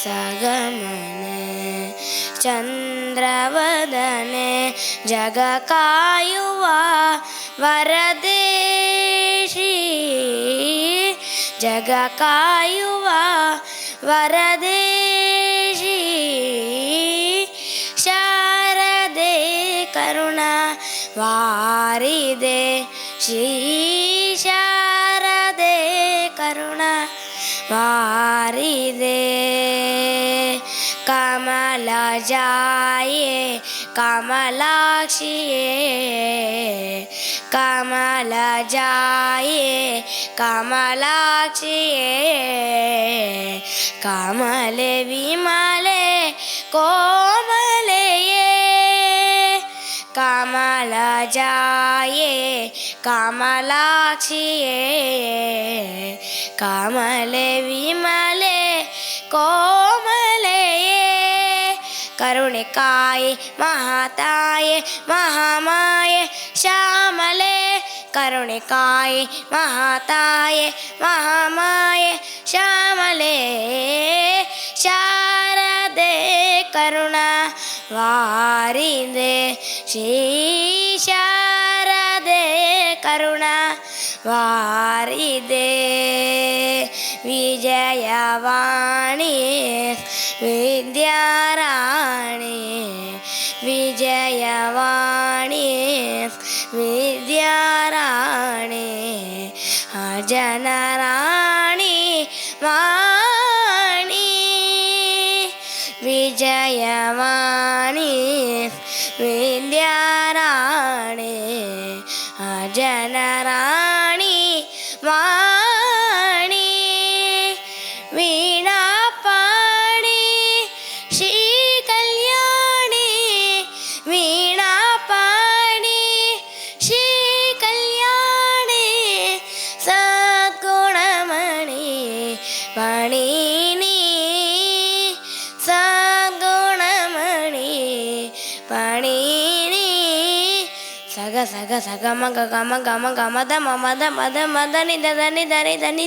ಸಗಮನೆ ಚಂದ್ರವದನೆ ಜಗ ಕಾಯುವ ವರದೇಶಿ ಜಗ ಕಾಯುವ ವರದೇಶಿ ಶಾರದೆ ಕರುಣಾ ವಾರಿದೆ ಶ್ರೀ ಶಾರದೆ ಕರುಣಾ ವಾರಿದೆ ಕಮಲ ಜಾಯೇ ಕಮಲಾಕ್ಷಿಯೇ ಕಮಲ ಜಾಯೇ ಕಮಲಾಕ್ಷಿಯೇ ಕಮಲೆ ವಿಮಲೆ ಕೋಮಲೆಯೇ ಕಮಲ ಜಾಯೇ ಕಮಲಾಕ್ಷಿಯೇ ಕಮಲೆ ವಿಮಲೆ ಕೋಮಲೆಯೇ ಕರುಣೆ ಕಾಯೆ ಮಹಾತಾಯೆ ಮಹಾಮಾಯೆ ಶ್ಯಾಮಲೆ ಕರುಣೆ ಕಾಯೆ ಮಹಾತಾಯೆ ಮಹಾಮಾಯೆ ಶ್ಯಾಮಲೆ ಶಾರದೆ ಕರುಣಾ ವಾರಿದೆ ಶ್ರೀ ಶಾರದೆ ಕರುಣಾ ವಾರಿದೆ ವಿಜಯವಾಣಿ ವಿದ್ಯಾರಾಣಿ ವಿಜಯವಾಣಿ ವಿದ್ಯಾರಾಣಿ ಜನರಾಣಿ ವಾಣಿ ವಿಜಯವಾಣಿ ವಿದ್ಯಾರಾಣಿ ಜನರಾಣಿ ವಾಣಿ ವೀಣಾಪಾಣಿ ಶ್ರೀ ಕಲ್ಯಾಣಿ ವೀಣಾಪಾಣಿ ಶ್ರೀ ಕಲ್ಯಾಣಿ ಸದ್ಗುಣಮಣಿ ಪಣಿನಿ ಸದ್ಗುಣಮಣಿ ಪಣಿನಿ ಸಗ ಸಗ ಸಗ ಮಗ ಗಮ ಗಮ ಗಮದ ಮಮದ ಮದ ಮದ ನಿದ ಧನಿ ಧನಿ ಧನಿ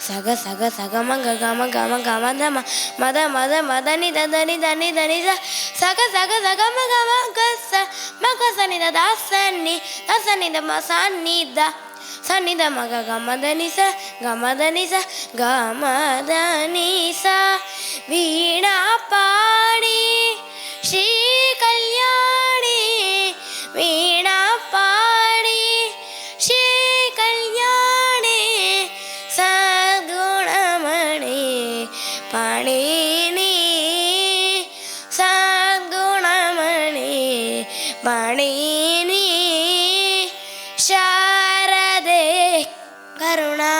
ಸಗ ಸಗ ಸಗ ಮಗ ಗಮ ಗಮ ಗಮದ ಮದ ಮದ ಮದ ನಿದ ಧನಿ ಧನಿ ಧನಿ ಸಗ ಸಗ ಸಗ ಮಗ ಮಗ ಸನಿದ ದಾಸನಿ ದಸನಿದ ಮ ಸನ್ನಿದ ಸನ್ನಿದ ಮಗ ಗಮದ ನಿಸ ಗಮದ ನಿಸ ಗಮದ ನಿಸ ವೀಣಾ ಪಾಣಿ ಶ್ರೀ ಕಲ್ಯಾಣಿ ವೀಣಾ ಪಾಣಿ ಶ್ರೀ ಕಲ್ಯಾಣಿ ಸದ್ಗುಣಮಣಿ ಪಣಿನಿ ಸದ್ಗುಣಮಣಿ ಪಣಿನಿ ಶಾರದೆ ಕರುಣಾ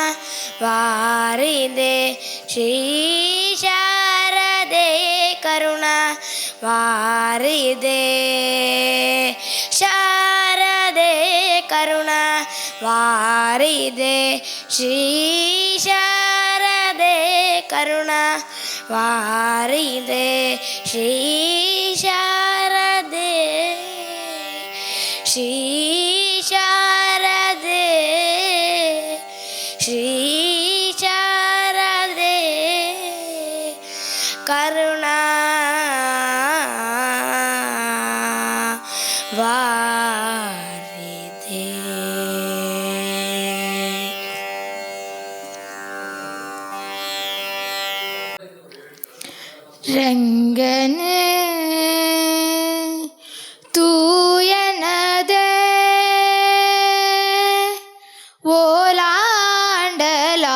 ವಾರಿದೆ ಶ್ರೀ ಶಾರದೆ ಕರುಣಾ ವಾರಿದೆ ಶಾರದೆ ಕರುಣಾ ವಾರಿದೆ ಶ್ರೀ ಶಾರದೆ ಕರುಣಾ ವಾರಿದೆ ಶ್ರೀ ಶಾರದೆ ಶ್ರೀ ಶಾರದೆ ಶ್ರೀ ಶಾರದೆ ಕರುಣಾ ವಾರಿದೆ. ರಂಗನೆ ತೂಯನದೆ ಓಲಾಂಡಲ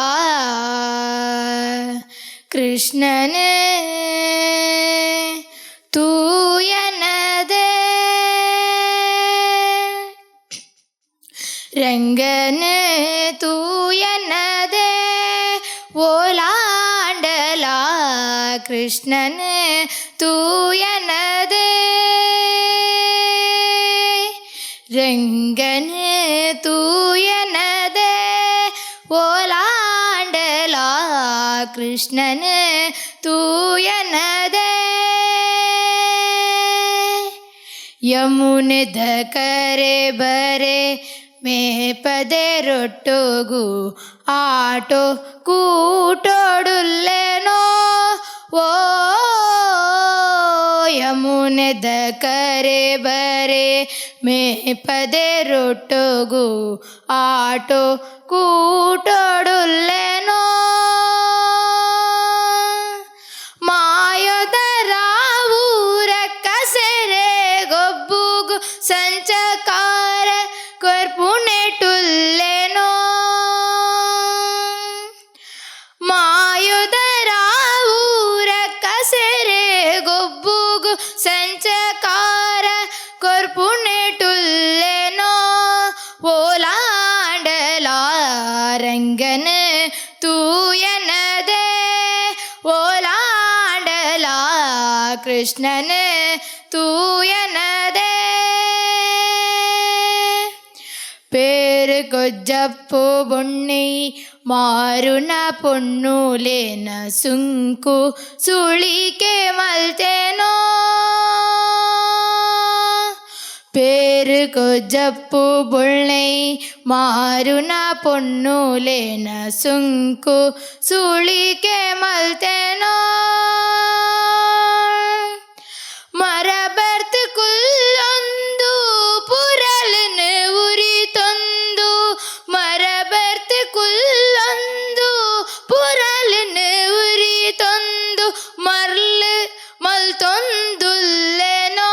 ಕೃಷ್ಣನೇ ತೂಯನದೆ ರಂಗನೆ ತೂಯನದೆ ಓಲಾಂಡಲ ಕೃಷ್ಣನೇ ತೂಯನದೆ ರಂಗನೆ ತೂಯನದೆ ಓಲಾಂಡಲ ಕೃಷ್ಣನೇ ತೂಯನದೆ ಯಮುನೆ ಧಕರೆ ಬರೆ ಮೇಪದೆ ರೊಟ್ಟೊಗು ಆಟೋ ಕೂಟೊಡುಲ್ಲೆನೋ ಓ ನೆದ ಕರೆ ಬರೆ ಮೇ ಪದೆ ರೊಟ್ಟೊಗು ಆಟೋ ಕೂಟೊಡುಲ್ಲೆನೋ ಮಾಯೊದರ ಊರ ಕಸರೆ ಗೊಬ್ಬುಗು ಸಂಚಕಾರ ಕೊರ್ಪುನೆಟುಲ್ಲೆನೋ ಮಾಯುದರ ಊರ ಕಸರೆ ಗೊಬ್ಬುಗು ಸಂಚಕಾರ ಕೊರ್ಪುನೆಟುಲ್ಲೆನೋ ಓಲಾಂಡಲಾರಂಗನ ತೂಯನದೆ ಓಲಾಂಡಲ ಕೃಷ್ಣನ ತೂಯನದೆ പേര് കൊജ്ജപ്പു ബൊണ്ണി മാരുണ പൊണ്ണുലേന സുങ്കു സുളിക്കെ മൽത്തേനോ പേര് കൊജ്ജപ്പു ബൊണ്ണി മാരുണ പൊണ്ണുലേന സുങ്കു സുളിക്കെ മൽത്തേനോ ಮರಬರ್ತ್ ಕುಲ್ಲೊಂದು ಪುರಲನ ಉರಿ ತಂದು ಮರಬರ್ತ್ ಕುಲ್ಲೊಂದು ಪುರಲನ ಉರಿ ತಂದು ಮಲ್ತೊಂದುಲ್ಲೆನೋ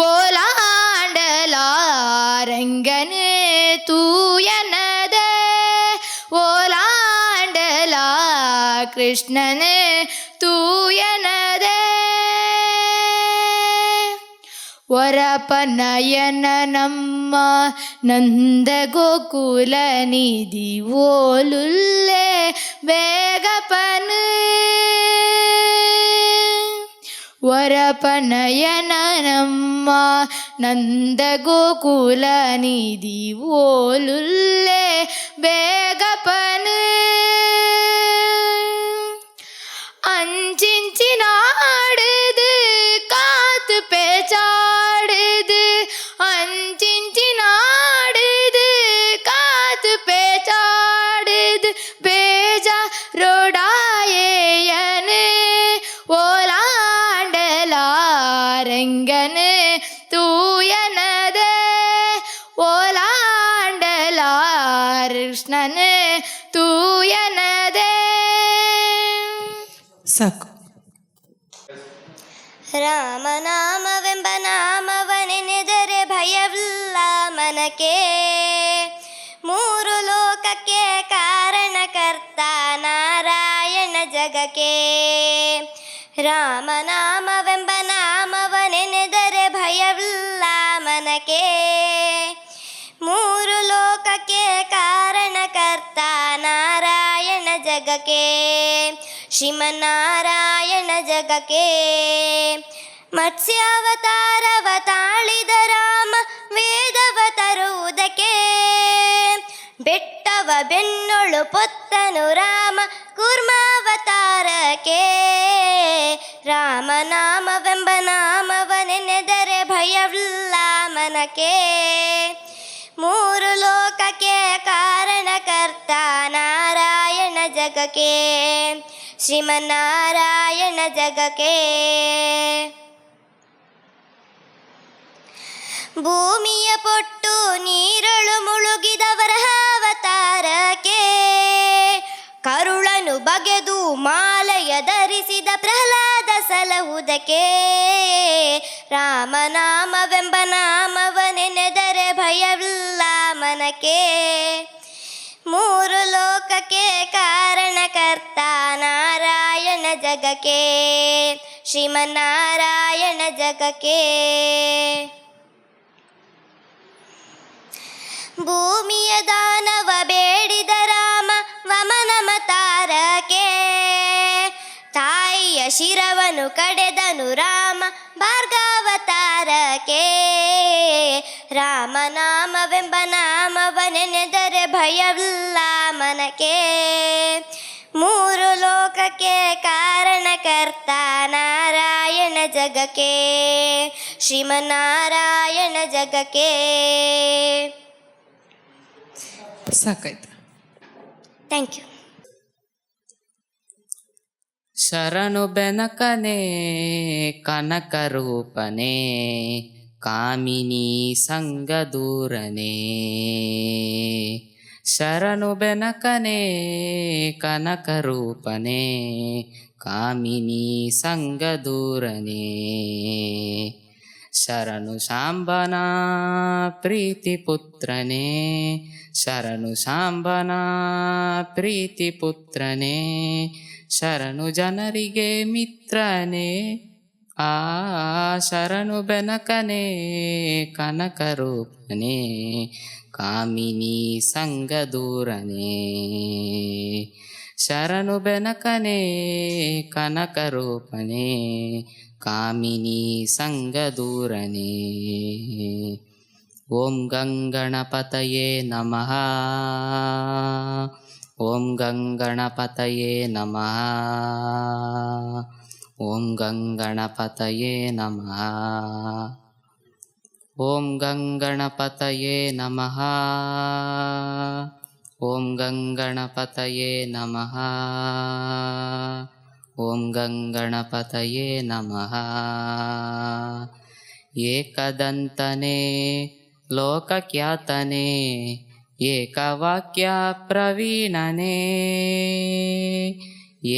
ಓಲಾಂಡಲಾರಂಗನ ತೂಯನದ ಓಲಾಂಡಲ ಕೃಷ್ಣನ ತೂಯನದೆ ವರಪನಯನ ನಮ್ಮ ನಂದ ಗೋಕುಲ ನಿಧಿ ಓಲುಲ್ಲೆ ಬೇಗಪನ ವರಪನಯನ ನಮ್ಮ ನಂದ ಗೋಕುಲ ನಿಧಿ ಓಲುಲ್ಲೆ ಬೇಗಪನ அஞ்சிஞ்சினாடுது காத்து பேச்சாடுது அஞ்சிஞ்சினாடுது காத்து பேச்சாடுது பேஜா ரோடாயேயனு ஓலாண்டலாரங்கனு தூயனத ಓಲಾಂಡಲಾಕೃಷ್ಣನ ತೂಯನದೆ ಸಾಕು. ರಾಮನಾಮವೆಂಬ ನಾಮವನೆನೆದರೆ ಭಯವಿಲ್ಲ ಮನಕ್ಕೆ ಮೂರು ಲೋಕಕ್ಕೆ ಕಾರಣಕರ್ತ ನಾರಾಯಣ ಜಗಕ್ಕೆ ರಾಮನಾಮವೆಂಬ ನಾಮವನೆನೆದರೆ ಭಯವಿಲ್ಲ ಮನಕ್ಕೆ ಮೂರು ಲೋಕಕ್ಕೆ ಕಾರಣಕರ್ತ ನಾರಾಯಣ ಜಗಕ್ಕೆ ಶ್ರೀಮನ್ನಾರಾಯಣ ಜಗಕ್ಕೆ ಮತ್ಸ್ಯಾವತಾರವ ತಾಳಿದ ರಾಮ ವೇದವ ತರುವುದಕ್ಕೆ ಬೆಟ್ಟವ ಬೆನ್ನೊಳು ಪೊತ್ತನು ರಾಮ ಕೂರ್ಮಾವತಾರಕ್ಕೆ ರಾಮನಾಮವೆಂಬ ನಾಮವನೆನೆದರೆ ಭಯವಿಲ್ಲ ಮನಕ್ಕೆ ಮೂರು ಲೋಕಕ್ಕೆ ಕಾರಣಕರ್ತ ನಾರಾಯಣ ಜಗಕ್ಕೆ ಶ್ರೀಮನ್ನಾರಾಯಣ ಜಗಕ್ಕೆ ಭೂಮಿಯ ಪೊಟ್ಟು ನೀರಳು ಮುಳುಗಿದವರ ಅವತಾರಕ್ಕೆ ಕರುಳನು ಬಗೆದು ಮಾಲೆಯ ಧರಿಸಿದ ಪ್ರಹ್ಲಾದ ಸಲಹುದಕ್ಕೆ ರಾಮನಾಮವೆಂಬ ನಾಮವನೆನೆದರೆ ಭಯವಿಲ್ಲ ಮನಕ್ಕೆ ಮೂರು ಲೋಕಕ್ಕೆ ಕಾರಣಕರ್ತ ನಾರಾಯಣ ಜಗಕ್ಕೆ ಶ್ರೀಮನ್ನಾರಾಯಣ ಜಗಕ್ಕೆ ಭೂಮಿಯ ದಾನವ ಬೇಡಿದ ರಾಮ ವಮನಮತಾರಕ್ಕೆ ತಾಯಿಯ ಶಿರವನು ಕಡೆದನು ರಾಮ ಭಾರ್ಗವತಾರಕ್ಕೆ ರಾಮನಾಮವೆಂಬ ನಾಮವನೆನೆದರೆ ಭಯವಿಲ್ಲ ಮನಕ್ಕೆ ಮೂರು ಲೋಕಕ್ಕೆ ಕಾರಣಕರ್ತ ನಾರಾಯಣ ಜಗಕ್ಕೆ ಶ್ರೀಮನ್ನಾರಾಯಣ ಜಗಕ್ಕೆ ಸಾಕಾಯ್ತು. Thank you. ಶರಣು ಬೆನಕನೆ ಕನಕರೂಪನೆ ಕಾಮಿನಿ ಸಂಗದೂರನೆ. ಶರಣು ಬೆನಕನೆ ಕನಕರೂಪನೆ ಕಾಮಿನಿ ಸಂಗದೂರನೆ. ಶರಣು ಶಾಂಬನ ಪ್ರೀತಿ ಪುತ್ರನೇ, ಶರಣು ಶಾಂಬನ ಪ್ರೀತಿ ಪುತ್ರನೇ, ಶರಣು ಜನರಿಗೆ ಮಿತ್ರನೇ. ಆ ಶರಣು ಬೆನಕನೆ ಕನಕರೂಪನೆ ಕಾಮಿನಿ ಸಂಗದೂರನೆ. ಶರಣು ಬೆನಕನೆ ಕನಕರೂಪನೆ ಕಾಮಿನಿ ಸಂಗದೂರನೆ. ಓಂ ಗಂಗಣಪತಯೇ ನಮಃ, ಓಂ ಗಂಗಣಪತಯೇ ನಮಃ, ಓಂ ಗಂಗಣಪತಯೇ ನಮಃ, ಓಂ ಗಂಗಣಪತಯೇ ನಮಃ, ಓಂ ಗಂಗಣಪತಯೇ ನಮಃ, ಓಂ ಗಂಗಣಪತಯೇ ನಮಃ. ಏಕದಂತನೇ ಲೋಕಖ್ಯಾತನೇ ಏಕವಾಕ್ಯ ಪ್ರವೀಣನೇ,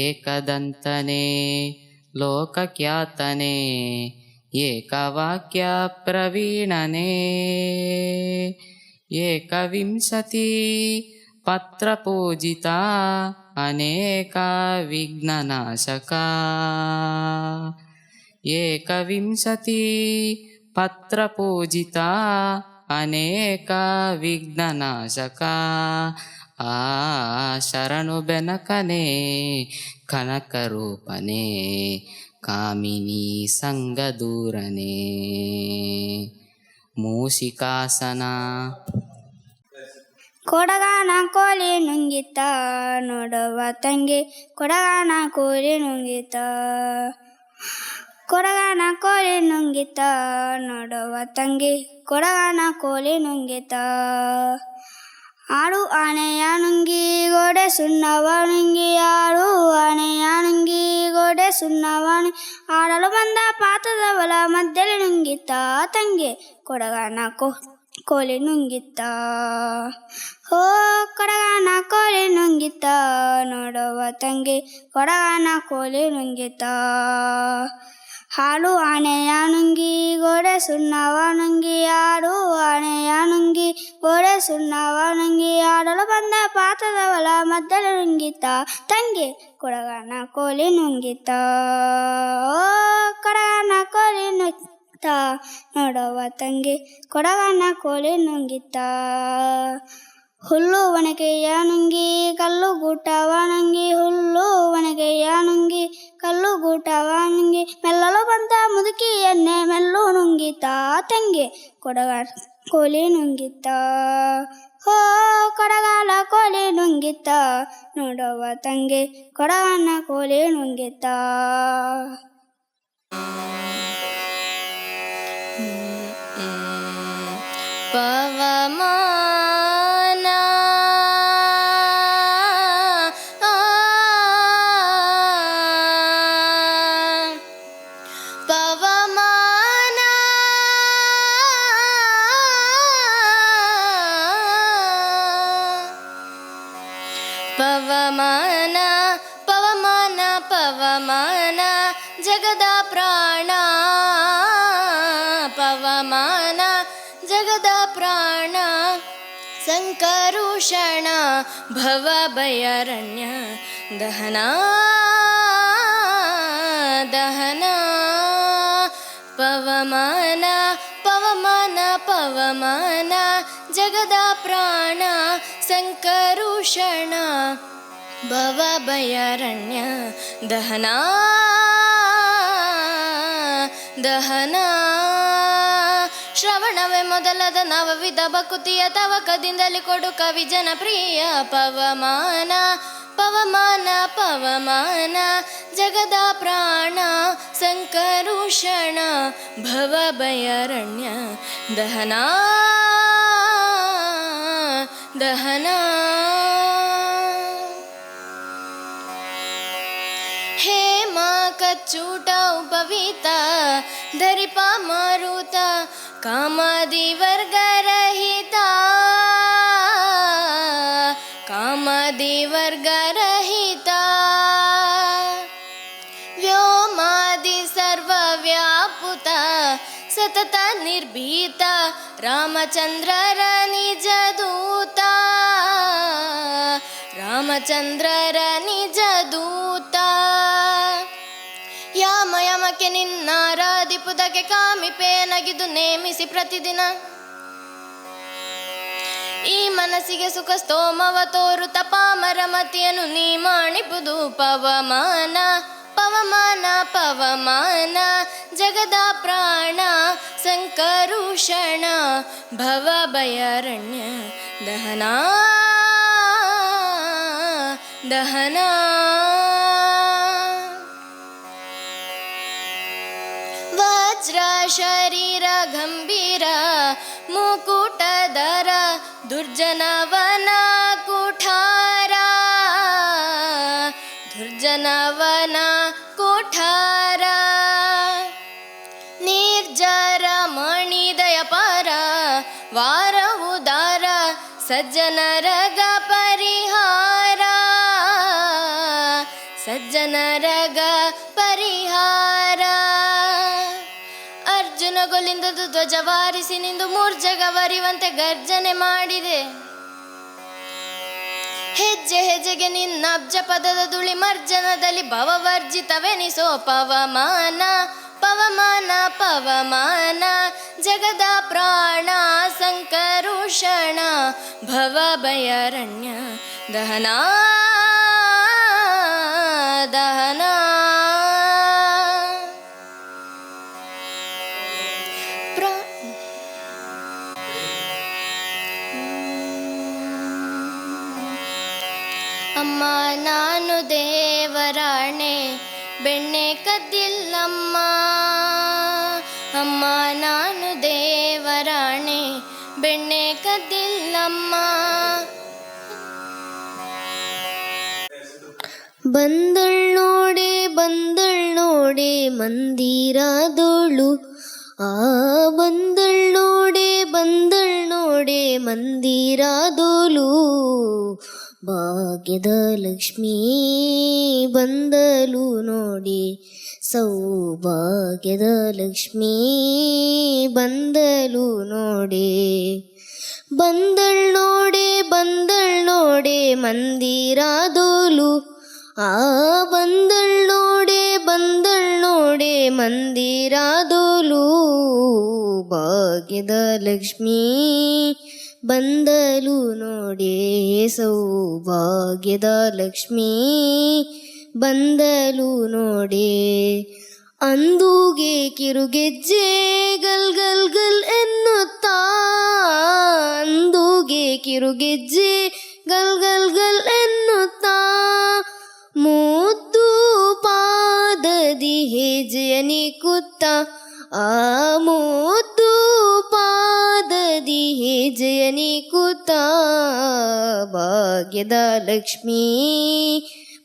ಏಕದಂತನೇ ಲೋಕಖ್ಯಾತನೇ ಏಕವಾಕ್ಯ ಪ್ರವೀಣನೇ. ಏಕವಿಂಶತಿ ಪತ್ರಪೂಜಿತ ಅನೇಕ ವಿಘ್ನನಾಶಕ. ಏಕವಿಂಶತಿ ಪತ್ರಪೂಜಿತ ಅನೇಕ ವಿಘ್ನನಾಶಕ. ಆ ಶರಣು ಬೆನಕನೆ ಕನಕರೂಪನೆ ಕಾಮಿನಿ ಸಂಗದೂರನೆ. ಮೂಷಿಕಾಸನ. ಕೊಡಗಾನ ಕೋಲಿ ನುಂಗಿತ ನೋಡುವ ತಂಗಿ, ಕೊಡಗಾನ ಕೋಲಿ ನುಂಗಿತ, ಕೊಡಗಾನ ಕೋಲಿ ನುಂಗಿತ ನೋಡುವ ತಂಗಿ, ಕೊಡಗಾನ ಕೋಲಿ ನುಂಗಿತ. ಆಡು ಆನೆಯ ನುಂಗಿ ಗೋಡೆ ಸುಣ್ಣವ ನುಂಗಿ, ಆಡು ಆನೆಯ ನುಂಗಿ ಗೋಡೆ ಸುಣ್ಣವ ಆಡಲು ಬಂದ ಪಾತದವಳ ಮಧ್ಯದಲ್ಲಿ ನುಂಗಿತ ತಂಗಿ, ಕೊಡಗಾನ ಕೋಲಿ ನುಂಗಿತ. ಓ ಕೊಡಗಾನ ಕೋಲಿ ನುಂಗಿತ ನೋಡುವ ತಂಗಿ, ಕೊಡಗಾನ ಕೋಲಿ ನುಂಗಿತ. ಹಾಡು ಆನೆಯ ನುಂಗಿ ಗೋಡೆ ಸುಣ್ಣವ ನುಂಗಿ, ಆಡು ಆನೆಯ ನುಂಗಿ ಗೋಡೆ ಸುಣ್ಣವ ನುಂಗಿ ಆಡಲು ಬಂದ ಪಾತದವಳ ಮಧ್ಯದಲ್ಲಿ ನುಂಗಿತ ತಂಗಿ, ಕೊಡಗಾನ ಕೋಲಿ ನುಂಗಿತ. ಓ ಕೊಡಗಾನ ಕೋಲಿ ನುಂಗಿತ ನೋಡುವ ತಂಗಿ, ಕೊಡಗಾನ ಕೋಲಿ ನುಂಗಿತ. ಹುಲ್ಲು ಒಣಗೆಯ ನುಂಗಿ ಕಲ್ಲು ಗೂಟವ ನುಂಗಿ, ಹುಲ್ಲು ಒಣಗೆಯ ನುಂಗಿ ಕಲ್ಲು ಗೂಟವ ನುಂಗಿ ಮೆಲ್ಲಲು ಬಂದ ಮುದುಕಿಯನ್ನೇ ಮೆಲ್ಲು ನುಂಗಿತ ತಂಗಿ, ಕೊಡಗಾನ ಕೋಲಿ ನುಂಗಿತ. ಓ ಕೊಡಗಾಲ ಕೋಲಿ ನುಂಗಿತ ನೋಡುವ ತಂಗಿ, ಕೊಡಗಾನ ಕೋಲಿ ನುಂಗಿತ. ಪವಮಾನ ಪವಮಾನ ಪವಮಾನ ಪವಮಾನ ಪವಮಾನ ಜಗದ ಪ್ರಾಣ, ಪವಮಾನ ಜಗದ ಪ್ರಾಣ ಸಂಕರುಷಣ ಭವ ಭಯಾರಣ್ಯ ದಹನ ದಹನ. ಪವಮಾನ ಪವಮಾನ ಪವಮಾನ ಜಗದ ಪ್ರಾಣ ಸಂಕರುಷಣ ಭವ ಭಯಾರಣ್ಯ ದಹನ ದಹನ. ಶ್ರವಣವೇ ಮೊದಲಾದ ನವವಿಧ ಭಕುತಿಯ ತವಕದಿಂದಲೇ ಕೊಡು ಕವಿ ಜನಪ್ರಿಯ. ಪವಮಾನ ಪವಮಾನ ಪವಮಾನ ಜಗದ ಪ್ರಾಣ ಸಂಕರುಷಣ ಭವ ಭಯಾರಣ್ಯ ದಹನ ದಹನ. ಹೇಮ ಕಚ್ಚೂಟ ಉಪವೀತ ಧರಿಪ ಮಾರುತ ಕಾಮಾದಿ ವರ್ಗರಹಿತ ಕಾಮಾದಿ ವರ್ಗರಹಿತ ವ್ಯೋಮಾದಿ ಸರ್ವವ್ಯಾಪುತ ಸತತ ನಿರ್ಭೀತ ರಾಮಚಂದ್ರರ ನಿಜ ದೂತ ರಾಮಚಂದ್ರರ ನಿಜ ದೂತ ಯಾಮ ಯಮಕ್ಕೆ ನಿನ್ನಾರಾಧಿಪುದಕ್ಕೆ ಕಾಮಿಪೇನಗಿದು ನೇಮಿಸಿ ಪ್ರತಿದಿನ ಈ ಮನಸ್ಸಿಗೆ ಸುಖ ಸ್ತೋಮವ ತೋರುತ ಪಾಮರಮತಿಯನ್ನು ನೀ ಮಾಡಿಪುದು ಪವಮಾನ ಪವಮಾನ ಪವಮಾನ ಜಗದ ಪ್ರಾಣ ಸಂಕರುಷಣ ಭವ ಭಯಾರಣ್ಯ ದಹನ ದಹನ ವಜ್ರ ಶರೀರ ಗಂಭೀರ ಮುಕುಟಧರ ದುರ್ಜನವನ ಕುಠಾರ ದುರ್ಜನವನ ಕುಠಾರ ನಿರ್ಜರ ಮಣಿದಯ ಪರ ವಾರ ಉದಾರ ಸಜ್ಜನರಗ ಪರಿಹಾರ ಸಜ್ಜನರಗ ಪರಿಹಾರ ಅರ್ಜುನ ಗೊಲಿಂದದು ಧ್ವಜವಾರಿಸಿ ನಿಂದು ಮೂರ್ಜಗವರಿವಂತೆ ಗರ್ಜನೆ ಮಾಡಿದೆ ಹೆಜ್ಜೆ ಹೆಜ್ಜೆಗೆ ನಿನ್ನ ಅಬ್ಜ ಪದದ ಧೂಳಿ ಮರ್ಜನದಲ್ಲಿ ಭವವರ್ಜಿತವೆನಿಸೋ ಪವಮಾನ ಪವಮಾನ ಪವಮಾನ ಜಗದ ಪ್ರಾಣ ಸಂಕರುಷಣ ಭವ ಭಯಾರಣ್ಯ ದಹನ ದಹನ ಅಮ್ಮ ನಾನು ದೇವರಾಣೆ ಬೆಣ್ಣೆ ಕದ್ದಿಲ್ಲಮ್ಮ ಅಮ್ಮ ನಾನು ದೇವರಾಣೆ ಬೆಣ್ಣೆ ಕದ್ದಿಲ್ಲಮ್ಮ ಬಂದಳ್ ನೋಡಿ ಮಂದಿರದೋಳು ಆ ಬಂದಳ್ ನೋಡಿ ಮಂದಿರದೋಳು ಭಾಗ್ಯದ ಲಕ್ಷ್ಮೀ ಬಂದಲು ನೋಡಿ ಸೌಭಾಗ್ಯದ ಲಕ್ಷ್ಮೀ ಬಂದಲು ನೋಡಿ ಬಂದಳ್ ನೋಡಿ ಮಂದಿರದೋಳು ಆ ಬಂದಳ್ ನೋಡಿ ಮಂದಿರದೋಳು ಭಾಗ್ಯದ ಲಕ್ಷ್ಮೀ ಬಂದಲು ನೋಡಿ ಸೌಭಾಗ್ಯದ ಲಕ್ಷ್ಮೀ ಬಂದಲು ನೋಡಿ ಅಂದೂಗೆ ಕಿರುಗೆಜ್ಜೆ ಗಲ್ ಗಲ್ ಗಲ್ ಎನ್ನುತ್ತಾ ಅಂದೂಗೆ ಕಿರುಗೆಜ್ಜೆ ಗಲ್ ಗಲ್ ಗಲ್ ಎನ್ನುತ್ತಾ ಮುದ್ದು ಪಾದದಿ ಹೆಜ್ಜೆಯ ನಿಕ್ಕುತ್ತ ಆ ಮುದ್ದು ಪಾದದಿ ಹೆಜ್ಜೆಯ ನಿಕ್ಕುತ್ತ ಭಾಗ್ಯದ ಲಕ್ಷ್ಮೀ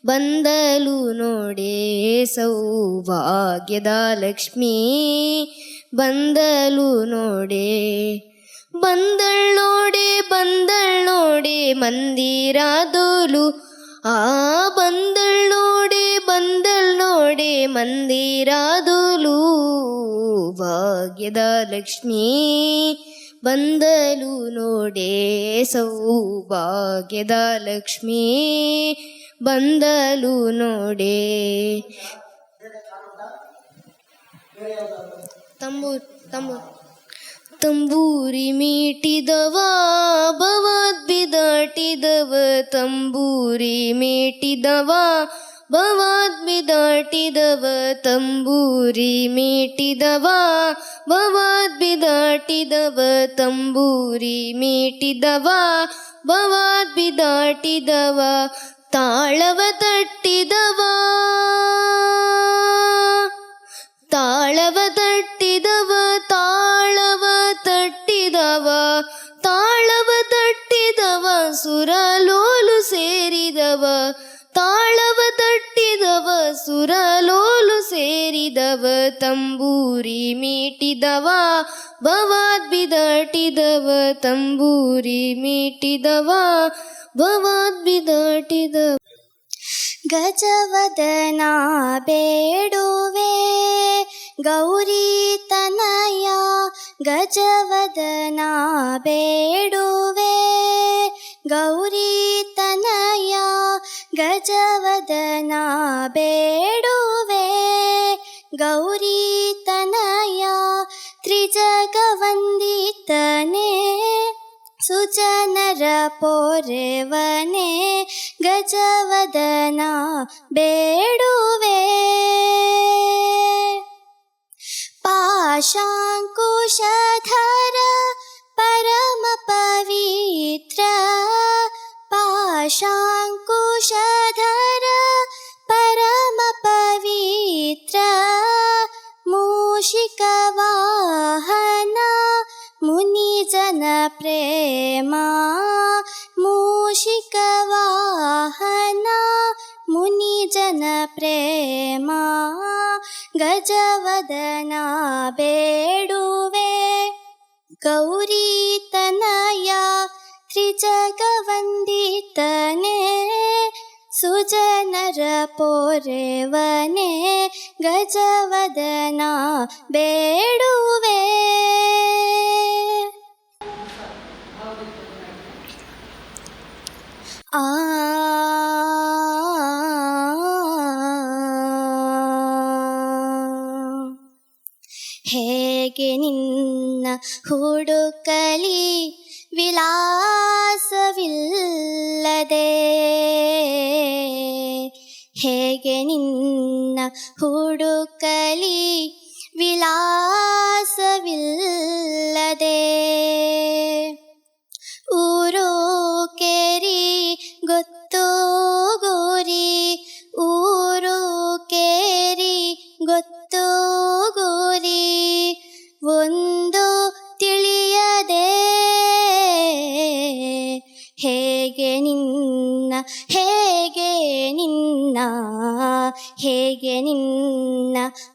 ಬಂದಲು ನೋಡೆ ಸೌಭಾಗ್ಯದ ಲಕ್ಷ್ಮೀ ಬಂದಲು ನೋಡೆ ಬಂದಳ್ ನೋಡಿ ಮಂದಿರದೋಳು ಆ ಬಂದಳ್ ನೋಡಿ ಮಂದಿರದೋಳು ಭಾಗ್ಯದ ಲಕ್ಷ್ಮೀ ಬಂದಲು ನೋಡೆ ಸೌಭಾಗ್ಯದ ಲಕ್ಷ್ಮೀ ಬಂದಲು ನೋಡೆ ತಂಬೂರಿ ಮೀಟಿದವ ಭವಾದ್ಬಿ ದಾಟಿದವ ತಂಬೂರಿ ಮೀಟಿದವ ಭವಾದ್ಬಿ ದಾಟಿದವ ತಂಬೂರಿ ಮೀಟಿದವ ಭವಾದ್ಬಿ ದಾಟಿದವ ತಂಬೂರಿ ಮೀಟಿದವ ಭವಾದ್ಬಿ ದಾಟಿದವ ತಾಳವ ತಟ್ಟಿದವ ತಾಳವ ತಟ್ಟಿದವ ತಾಳವ ತಟ್ಟಿದವ ತಾಳವ ತಟ್ಟಿದವ ಸುರಲೋಲು ಸೇರಿದವ ತಾಳವ ತಟ್ಟಿದವ ಸೇರಿದವ ಸುರಲೋಲು ಸೇರಿದವ ತಂಬೂರಿ ಮೀಟಿದವ ಭವಾದ್ ಬಿದಾಟಿದವ ತಂಬೂರಿ ಮೀಟಿದವ ಭವಾದ್ ಬಿದಾಟಿದವ. ಗಜವದನ ಬೇಡುವೆ ಗೌರಿ ತನಯ ಗಜವದನ ಬೇಡುವೆ ಗೌರಿ ತನಯ ಗಜವದನ ಬೇಡುವೆ ಗೌರಿ ತನಯ ತ್ರಿಜಗವಂದಿತನೇ ಸುಜನರ ಪೋರೆವನೇ ಗಜವದನ ಬೇಡುವೆ. ಪಾಶಾಂಕುಶಧರ ಪರಮ ಪವಿತ್ರ ಪಾಶಾಂಕುಶಧರ ಪರಮ ಪವಿತ್ರ ಮೂಷಿಕ ವಾಹನ ಮುನಿಜನ ಪ್ರೇಮ ಮೂಷಿಕ ವಾಹನ ಮುನಿಜನ ಪ್ರೇಮ ಗಜವದನ ಬೇಡುವೆ ಗೌರಿ ತನಯ ತ್ರಿಜಗವಂದಿತನೇ ಸುಜನರ ಪೋರೆವನೇ ಗಜವದನ ಬೇಡುವೆ. ಆ ಹೇಗೆ ನಿನ್ನ ಹುಡುಕಲಿ ವಿಲಾಸವಿಲ್ಲದೆ ಹೇಗೆ ನಿನ್ನ ಹುಡುಕಲಿ ವಿಲಾಸವಿಲ್ಲದೆ ಊರು ಕೇರಿ ಗೊತ್ತು ಗೋರಿ ಊರು ಕೇರಿ ಗೊತ್ತು ಗೋರಿ ಒಂದು ತಿಳಿಯದೆ ಹೇಗೆ ನಿನ್ನ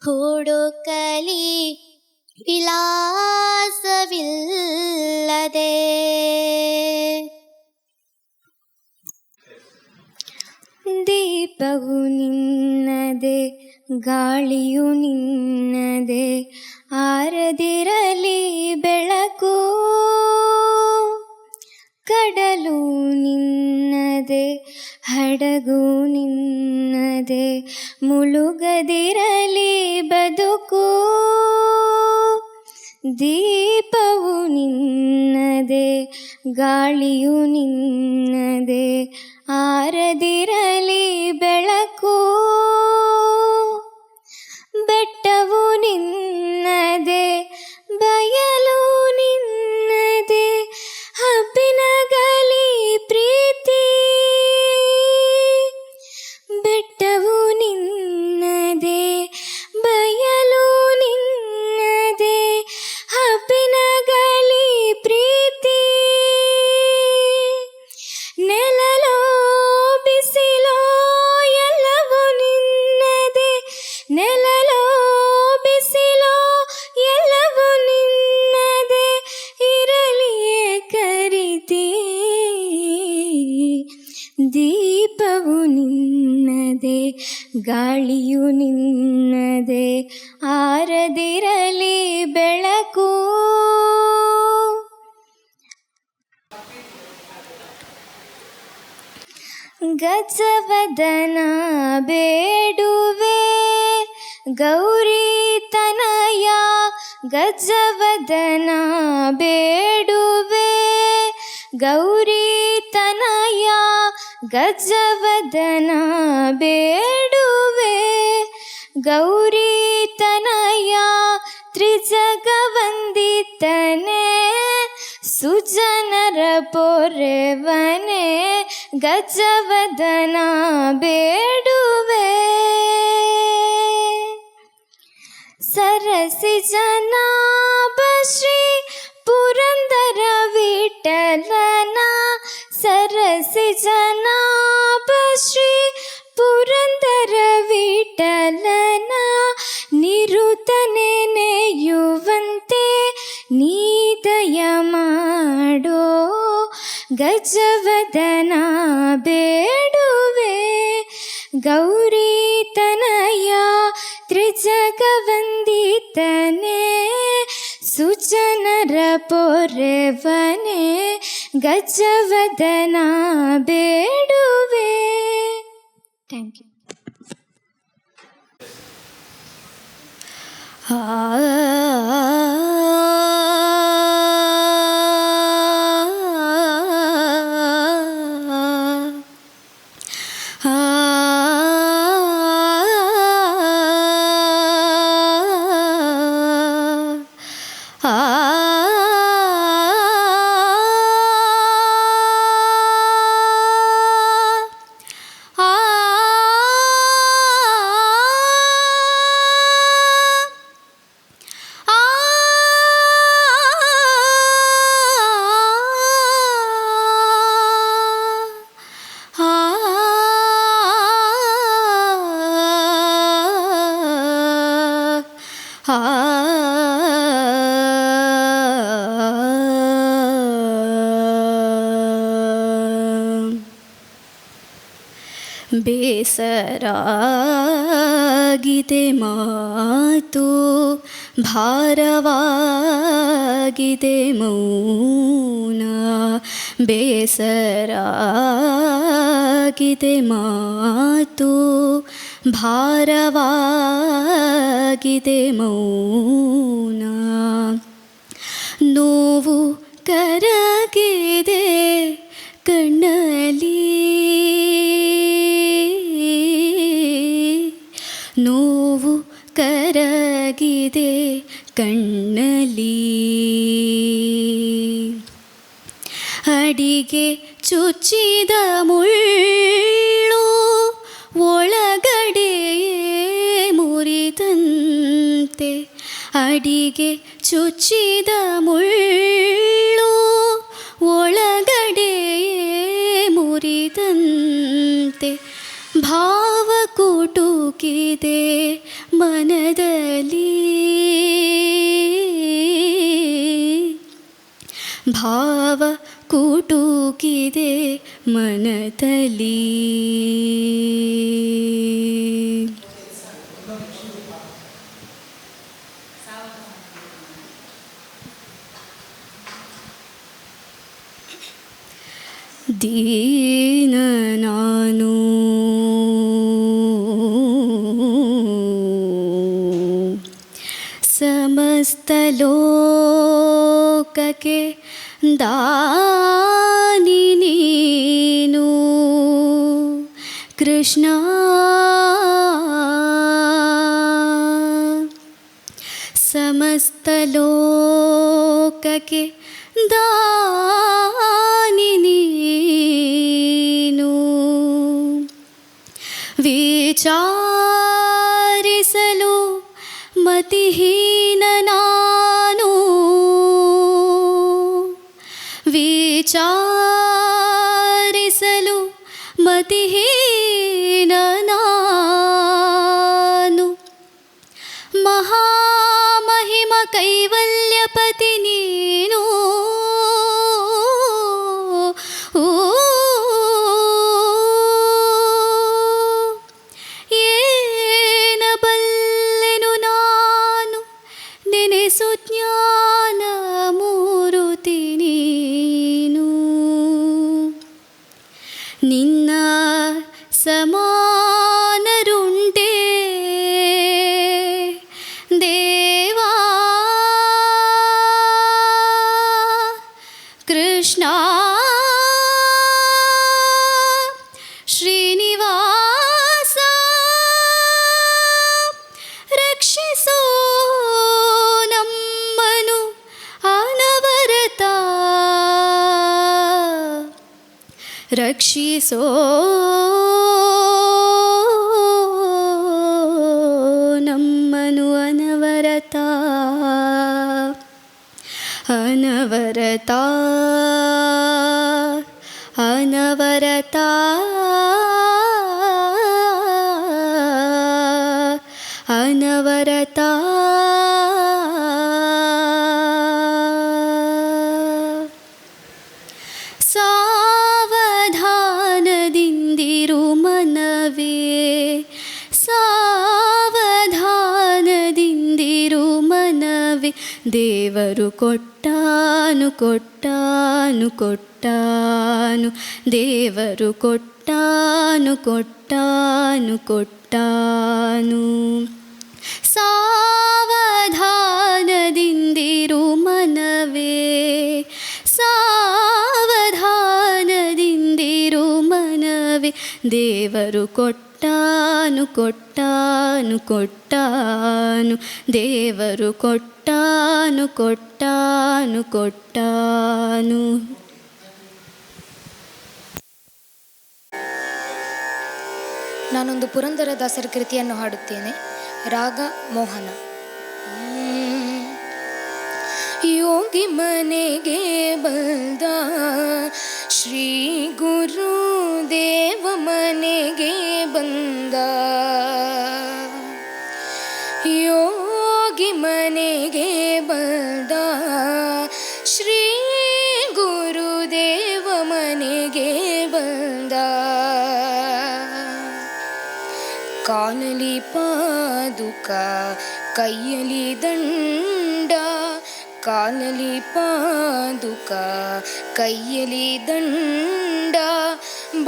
ಹುಡುಕಲಿ ವಿಲಾಸವಿಲ್ಲದೆ. ದೀಪವು ನಿನ್ನದೆ ಗಾಳಿಯು ನಿನ್ನದೆ ಆರದಿರಲಿ ಬೆಳಕು ಕಡಲು ನಿನ್ನದೆ ಹಡಗು ನಿನ್ನದೆ ಮುಳುಗದಿರಲಿ ಬದುಕು ದೀಪವು ನಿನ್ನದೆ ಗಾಳಿಯು ನಿನ್ನದೆ ಆರದಿರಲಿ ಬೆಳಕು ಬೆಟ್ಟವು ನಿನ್ನದೆ ಬಯಲು ನಿನ್ನದೆ ಹಬ್ಬಿನಗಲಿ ಪ್ರೀತಿ ಬೆಟ್ಟವು ನಿನ್ನದೆ ಬಯಲು ನಿನ್ನದೆ ಹಬ್ಬಿನಗಲಿ ಪ್ರೀತಿ ನೆಲಲೋ ಬಿಸಿಲೋ ಎಲ್ಲವೂ ನಿನ್ನದೆ ನೆಲಲೋ ಬಿಸಿಲೋ ಎಲ್ಲವೂ ನಿನ್ನದೆ ಇರಲಿಯೇ ಕರಿತಿ ದೀಪವು ನಿನ್ನದೆ ಗಾಳಿಯು ನಿನ್ನದೆ ಆರದಿರಲಿ ಬೆಳಕು ಗಜವದನ ಬೇಡುವೆ ಗೌರಿ ತನಯ ಗಜವದನ ಬೇಡುವೆ ಗೌರಿ ತನಯ ಗಜವದನ ಬೇಡುವೆ ಗೌರಿ ತನಯ ತ್ರಿಜಗವಂದಿತನೇ ಸುಜನರ ಪೊರೆವನೇ ಗಜವದನ ಬೇಡುವೆ ಸರಸಿ ಜನಾಭ ಶ್ರೀ ಪುರಂದರ ವಿಠಲನ ಸರಸಿ ಜನಾಭ ಶ್ರೀ ಪುರಂದರ ಗಜವದನ ಬೇಡುವೆ ಗೌರಿ ತನಯ ತ್ರಿಜಗವಂದಿತನೇ ಸುಜನರ ಪೊರೆವನೇ ಗಜವದನ ಬೇಡುವೆ. Thank you. ಬೇಸರಾಗಿದೆ ಮಾತು, ಭಾರವಾಗಿದೆ ಮೌನ. ಬೇಸರಾಗಿದೆ ಮಾತು, ಭಾರವಾಗಿದೆ ಮೌನ. ನೋವು ಕರಗಿದೆ ಕಣ್ಣಲ್ಲಿ, ನೋವು ಕರಗಿದೆ ಕಣ್ಣಲ್ಲಿ. ಅಡಿಗೆ ಚುಚ್ಚಿದ ಮುಳ್ಳು ಒಳಗಡೆ ಮುರಿದಂತೆ, ಅಡಿಗೆ ಚುಚ್ಚಿದ ಮುಳ್ಳು ಒಳಗಡೆ ಮುರಿದಂತೆ. ಭಾವ ಕುಟುಕಿದೆ ಮನದಲ್ಲಿ, ಭಾವ ಕುಟುಕಿದೆ ಮನದಲ್ಲಿ. ದೀನ ನಾನು ಸಮಸ್ತ ಲೋಕಕ್ಕೆ ದಾನಿ ನೀನು ಕೃಷ್ಣ. ಸಮಸ್ತ ಲೋಕಕ್ಕೆ ದಾನಿ ನೀನು. ವಿಚಾರಿಸಲು ಮತಿಹೀನ ನಾನು, ವಿಚಾರಿಸಲು ಮತಿಹೀನ ನಾನು. ಮಹಾಮಹಿಮ ಕೈವಲ್ಯಪತಿ ನೀನು, ಏನಬಲ್ಲೆನು ನಾನು ನೆನೆಸು ಜ್ಞಾನ ಮೂರುತಿ ನೀನು. ನಿನ್ನ ಸಮಾನರುಂಟೆ ದೇವಾ ಕೃಷ್ಣ. ಶ್ರೀನಿವಾಸ ರಕ್ಷಿಸೋ ನಮ್ಮನು ಅನವರತ, ರಕ್ಷಿಸೋ ನಮ್ಮನು ಅನವರತ, ಅನವರತ ಅನವರತ ಅನವರತ. ಸಾ ದೇವರು ಕೊಟ್ಟಾನು ಕೊಟ್ಟಾನು ಕೊಟ್ಟಾನು, ದೇವರು ಕೊಟ್ಟಾನು ಕೊಟ್ಟಾನು ಕೊಟ್ಟಾನು. ಸಾವಧಾನದಿಂದಿರು ಮನವೇ, ಸಾವಧಾನದಿಂದಿರು ಮನವೇ, ದೇವರು ಕೊಟ್ಟಾನು ಕೊಟ್ಟಾನು ಕೊಟ್ಟಾನು, ದೇವರು ಕೊಟ್ಟಾನು ಕೊಟ್ಟಾನು ಕೊಟ್ಟಾನು. ನಾನೊಂದು ಪುರಂದರದಾಸರ ಕೃತಿಯನ್ನು ಹಾಡುತ್ತೇನೆ. ರಾಗ ಮೋಹನ. ಯೋಗಿ ಮನೆಗೆ ಬಂದ ಶ್ರೀ ಗುರುದೇವ ಮನೆಗೆ ಬಂದ, ಯೋಗಿ ಮನೆಗೆ ಬಂದ ಶ್ರೀ ಗುರುದೇವ ಮನೆಗೆ ಬಂದ. ಕಾಲಲಿ ಪಾದುಕ ಕೈಯಲಿ ದಂಡ, ಕಾಲಲಿ ಪಾದುಕ ಕೈಯಲಿ ದಂಡ,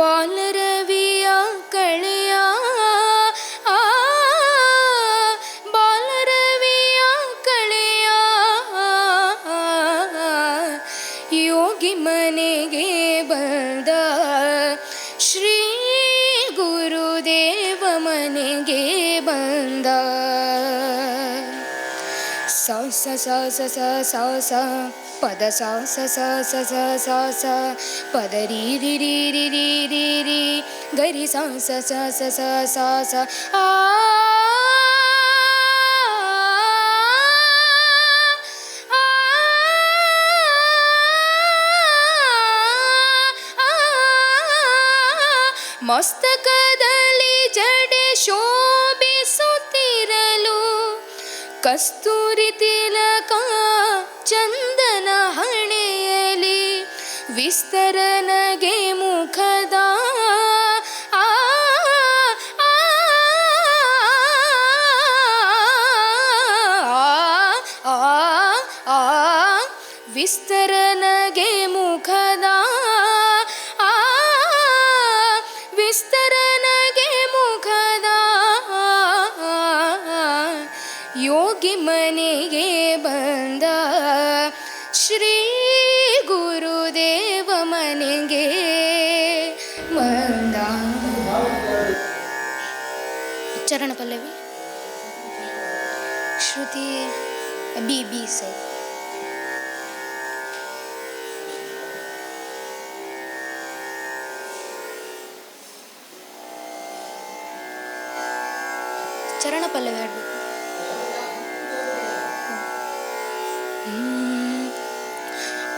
ಬಾಲರವಿಯ ಕಳೆಯ ಬಾಲರವಿಯ ಕಳೆಯ, ಯೋಗಿ ಮನೆಗೆ ಬಂದ ಶ್ರೀ ಗುರುದೇವ ಮನೆಗೆ ಬಂದ. ಸ ಸ ಸ ಸ ಸ ಸ ಸ ಪದ ಸ ಸ ಸ ಸ ಸ ಸ ಸ ಪದ ರೀ ರಿ ರಿ ರಿ ರಿ ರಿ ರಿ ಗರಿ ಸ ಸ ಸ ಸ ಸ ಸ ಸ ಆ ಮಸ್ತಕದಲ್ಲಿ ಜಡೆ ಶೋಭಿಸುತ್ತಿರಲು, ಕಸ್ತೂರಿ ತಿಲಕ ಚಂದನ ಹಣೆಯಲಿ, ವಿಸ್ತರನಗೆ ಮುಖದ ವಿಸ್ತರನಗೆ ಮುಖದ ವಿಸ್ತರನಗೆ ಮುಖದ, ಯೋಗಿ ಮನೆಗೆ ಬಂದ ಶ್ರೀ ಗುರುದೇವ ಮನೆಗೆ ಬಂದ. ಚರಣ ಪಲ್ಲವಿ ಶ್ರುತಿ ಬಿ ಬಿ ಸೈ. ಚರಣ ಪಲ್ಲವಿ ಹಾಡಬೇಕು.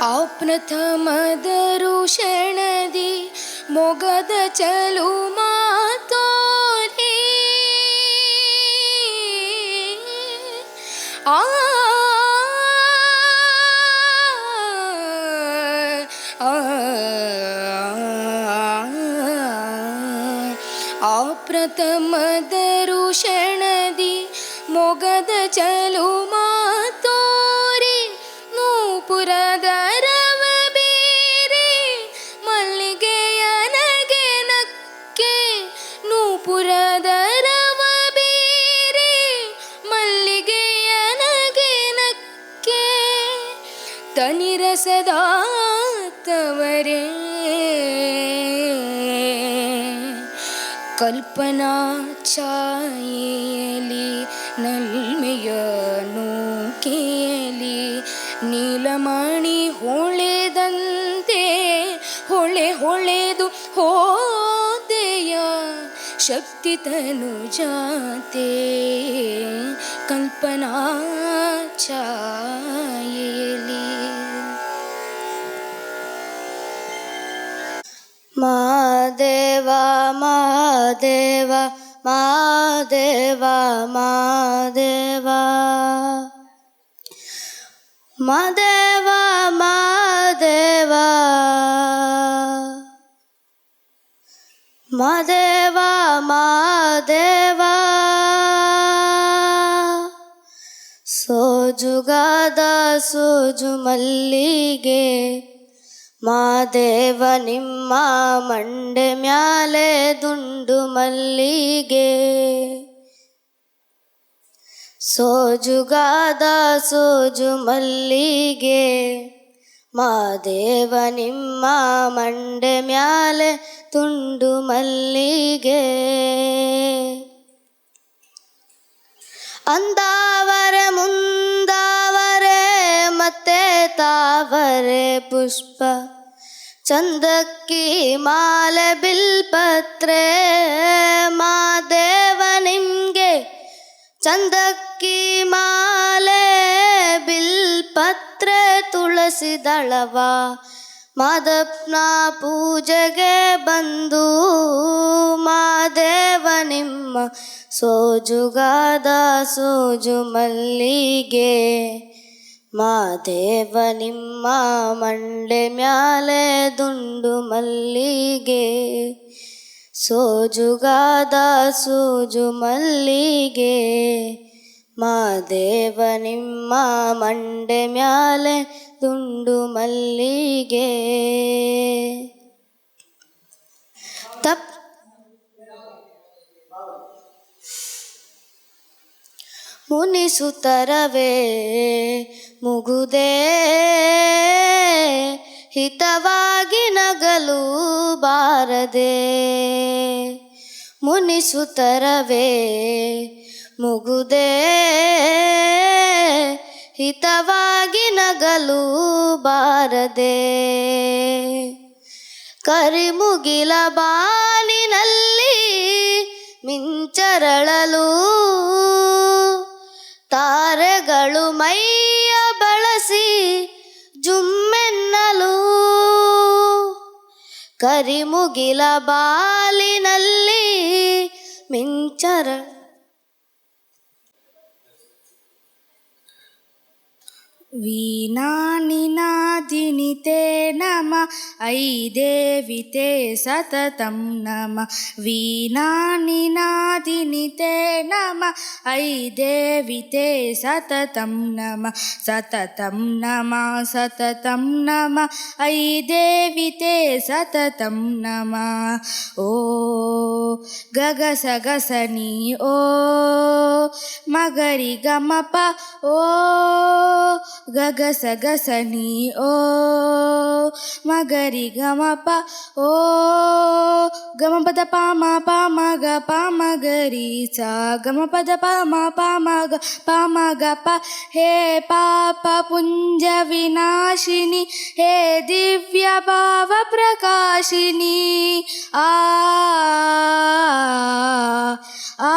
ಆ ಪ್ರಥಮದರು ಕ್ಷಣದಿ ಮೊಗದ ಚಲು ಮಾತೋರಿ, ಆ ಪ್ರಥಮದರು ಕ್ಷಣದಿ ಮೊಗದ ಚಲು ಮಾತೋರಿ, ನೂಪುರದ ರವ ಬೇರೆ ಮಲ್ಲಿಗೆಯ ನಗೆ ನಕ್ಕೆ, ನೂಪುರದ ರವ ಬೇರೆ ಮಲ್ಲಿಗೆಯ ನಗೆ ನಕ್ಕೆ, ತನಿರಸದ ತವರೇ ಕಲ್ಪನಾ ಛಾಯೆಯಲ್ಲಿ ನಲ್ಮೆಯ ನೂಕೆಯಲ್ಲಿ, ನೀಲಮಣಿ ಹೊಳೆದಂತೆ ಹೊಳೆ ಹೊಳೆದು ಹೋದೆಯ ಶಕ್ತಿ ತನು ಜಾತೆ, ಕಲ್ಪನಾ ಛಾಯೆಯಲ್ಲಿ. ಮಾದೇವ ಮಾದೇವ ಮಾದೇವ ಮಾದೇವ ಮಾದೇವ ಮಾದೇವ ಮಾದೇವ ಮಾದೇವ, ಸೋಜುಗಾದ ಸೋಜು ಮಲ್ಲಿಗೆ ಮಾದೇವ ನಿಮ್ಮ ಮಂಡೆ ಮ್ಯಾಲೆ ದುಂಡು ಮಲ್ಲಿಗೆ ಸೋಜುಗಾದ ಸೋಜು ಮಲ್ಲಿಗೆ ಮಾದೇವ ನಿಮ್ಮ ಮಂಡೆ ಮ್ಯಾಲೆ ತುಂಡು ಮಲ್ಲಿಗೆ ಅಂದಾವರೆ ಮುಂದಾವರೆ ಮತ್ತೆ ತಾವರೆ ಪುಷ್ಪ ಚಂದಕ್ಕಿ ಮಾಲೆ ಬಿಲ್ಪತ್ರೆ ಮಾದೇವ ನಿಮ್ಗೆ ಚಂದಕ್ಕಿ ಮಾಲೆ ಬಿಲ್ಪತ್ರೆ ತುಳಸಿ ದಳವ ಮಾದಪ್ಪನ ಪೂಜೆಗೆ ಬಂದು ಮಾದೇವ ನಿಮ್ಮ ಸೋಜುಗಾದ ಸೋಜು ಮಲ್ಲಿಗೆ ಮಾದೇವ ನಿಮ್ಮ ಮಂಡೆ ಮ್ಯಾಲೆ ದುಂಡು ಮಲ್ಲಿಗೆ ಸೋಜುಗಾದ ಸೋಜು ಮಲ್ಲಿಗೆ ಮಾದೇವ ನಿಮ್ಮ ಮಂಡೆ ಮ್ಯಾಲೆ ದುಂಡು ಮಲ್ಲಿಗೆ ಮುನಿಸುತ್ತರವೇ ಮುಗುದೇ ಹಿತವಾಗಿ ನಗಲು ಬಾರದೆ ಮುನಿಸುತ್ತರವೇ ಮುಗುದೇ ಹಿತವಾಗಿ ನಗಲು ಬಾರದೆ ಕರಿಮುಗಿಲ ಬಾನಿನಲ್ಲಿ ಮಿಂಚರಳಲು ತಾರೆಗಳು ಮೈಯ ಬಳಸಿ ಜುಮ್ಮೆನ್ನಲು ಕರಿಮುಗಿಲ ಬಾಲಿನಲ್ಲಿ ಮಿಂಚರ ವೀಣಾ ನಿನಾದಿನಿ ತೇ ನಮ ಐ ದೇವಿ ತೇ ಸತತಂ ನಮ ವೀಣಾ ನಿನಾದಿನಿ ತೇ ನಮ ಐ ದೇವಿ ತೇ ಸತತಂ ನಮ ಸತತಂ ನಮ ಸತತಂ ನಮ ಐ ದೇವಿ ತೇ ಸತತಂ ನಮ ಓ ಗಗಸ ಗಸನಿ ಓ ಮಗರಿ ಗಮಪ ಓ ಗಗಸ ಗಸನಿ ಓ ಮಗರಿ ಗಮಪ ಓ ಗಮಪದ ಪಾಮ ಪಾಮ ಗ ಪಾಮ ಗರಿ ಸ ಗಮಪದ ಪಾಮ ಪಾಮ ಗ ಪಾಮ ಗ ಪ ಹೇ ಪಾಪ ಪುಂಜ ವಿನಾಶಿನಿ ಹೇ ದಿವ್ಯ ಭಾವ ಪ್ರಕಾಶಿನಿ ಆ ಆ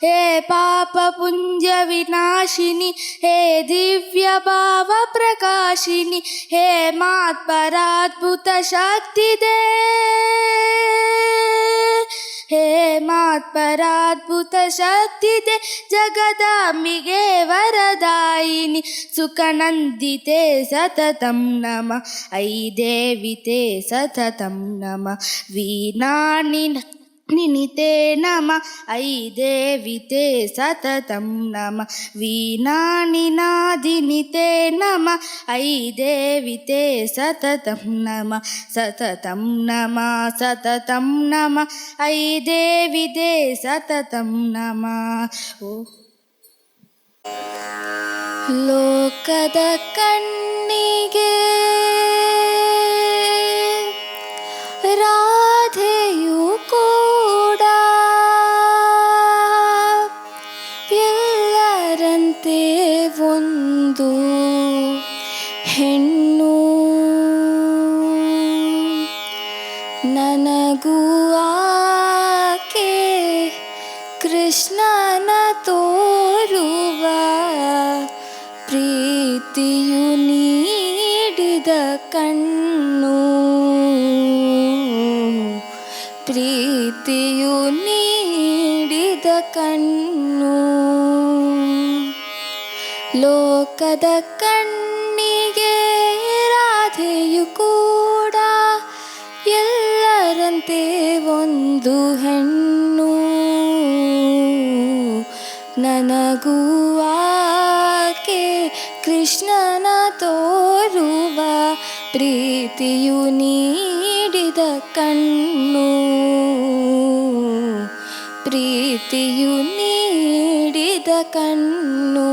ಹೇ ಪಾಪ ಪುಂಜ ವಿನಾಶಿನಿ ಹೇ ದಿವ್ಯ ಭಾವ ಪ್ರಕಾಶಿನಿ ಹೇ ಮಾತ್ಪರಾದ್ಭುತ ಶಕ್ತಿ they hey ಮಾತ್ಪರಾದ್ಭುತ Shakti they ಜಗದಾಂಬಿಗೆ Varadayini ಸುಖನಂದಿತೆ ಸತತಂ ನಮ ಐ ದೇವಿ ತೇ ಸತತಂ ನಮ ವೀಣಾ ನಿನಿತೆ ನಮ ಐ ದೇವಿ ತೇ ಸತತಂ ನಮ ವೀಣಾ ನಿನಾದಿನಿ ತೇ ನಮ ಐ ದೇವಿ ತೇ ಸತತಂ ನಮ ಸತತಂ ನಮ ಸತತಂ ನಮ ಐ ದೇವಿ ತೇ ಸತತಂ ನಮ ಓ ಲೋಕದ ಕಣ್ಣಿಗೆ ರಾಧೆಯು ಕೂಡ ಎಲ್ಲರಂತೆ ಒಂದು ಹೆಣ್ಣು ನನಗೂ ಆಕೆ ಕೃಷ್ಣನ ತೋರುವ ಪ್ರೀತಿಯು ನೀಡಿದ ಕಣ್ಣು ಪ್ರೀತಿಯು ನೀಡಿದ ಕಣ್ಣು ಲೋಕದ ಕಣ್ಣಿಗೆ ರಾಧೆಯು ಕೂಡ ಎಲ್ಲರಂತೆ ಒಂದು ಹೆಣ್ಣು ನನಗೂ ಆಕೆ ಕೃಷ್ಣನ ತೋರುವ ಪ್ರೀತಿಯು ನೀಡಿದ ಕಣ್ಣು, ಪ್ರೀತಿಯು ನೀಡಿದ ಕಣ್ಣು.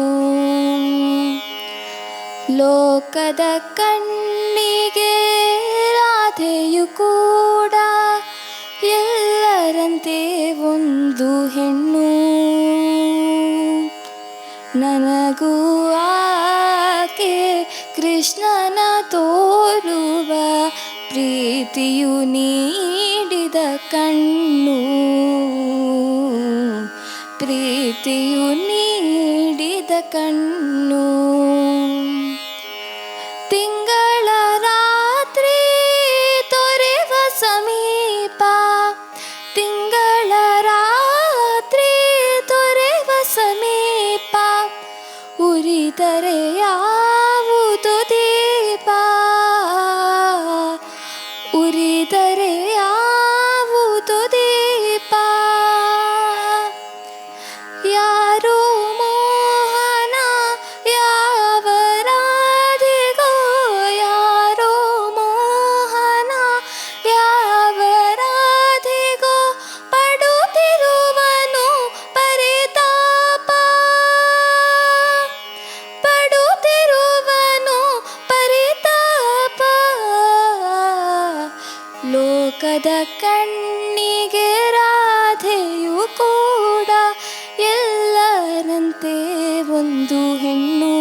ಲೋಕದ ಕಣ್ಣಿಗೆ ರಾಧೆಯು ಕೂಡ ಎಲ್ಲರಂತೆ ಒಂದು ಹೆಣ್ಣು. ನನಗೂ ಆಕೆ ಕೃಷ್ಣನ ತೋರುವ ಪ್ರೀತಿಯು ನೀಡಿದ ಕಣ್ಣು, ಪ್ರೀತಿಯು ನೀಡಿದ ಕಣ್ಣು. ತಿಂಗಳ ರಾತ್ರಿ ತೊರೆವ ಸಮೀಪ, ತಿಂಗಳ ರಾತ್ರಿ ತೊರೆವ ಸಮೀಪ, ಉರಿದರೆ ಯಾವುದು ದೀಪ, ಉರಿದರೆ ಯಾವುದು ದೀಪ. ಯಾರೋ ಮೋಹನ ಯಾವ ರಾಧೆಗೋ, ಯಾರೋ ಮೋಹನ ಯಾವ ರಾಧೆಗೋ ಪಡುತ್ತಿರುವನು ಪರಿತಾಪ, ಪಡುತ್ತಿರುವನು ಪರಿತಾಪ. ಲೋಕದ ಕಣ್ಣಿಗೆ ರಾಧೆಯು ಕೂಡ ಎಲ್ಲರಂತೆ ಒಂದು ಹೆಣ್ಣು.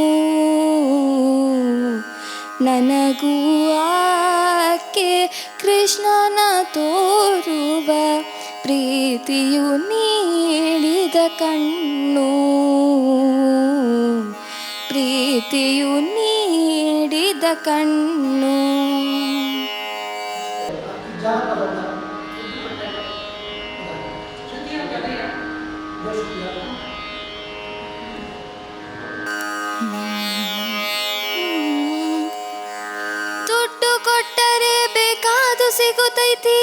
ನನಗೂ ಆಕೆ ಕೃಷ್ಣನ ತೋರುವ ಪ್ರೀತಿಯು ನೀಡಿದ ಕಣ್ಣು, ಪ್ರೀತಿಯು ನೀಡಿದ ಕಣ್ಣು. ದುಡ್ಡು ಕೊಟ್ಟರೆ ಬೇಕಾದು ಸಿಗುತ್ತೈತಿ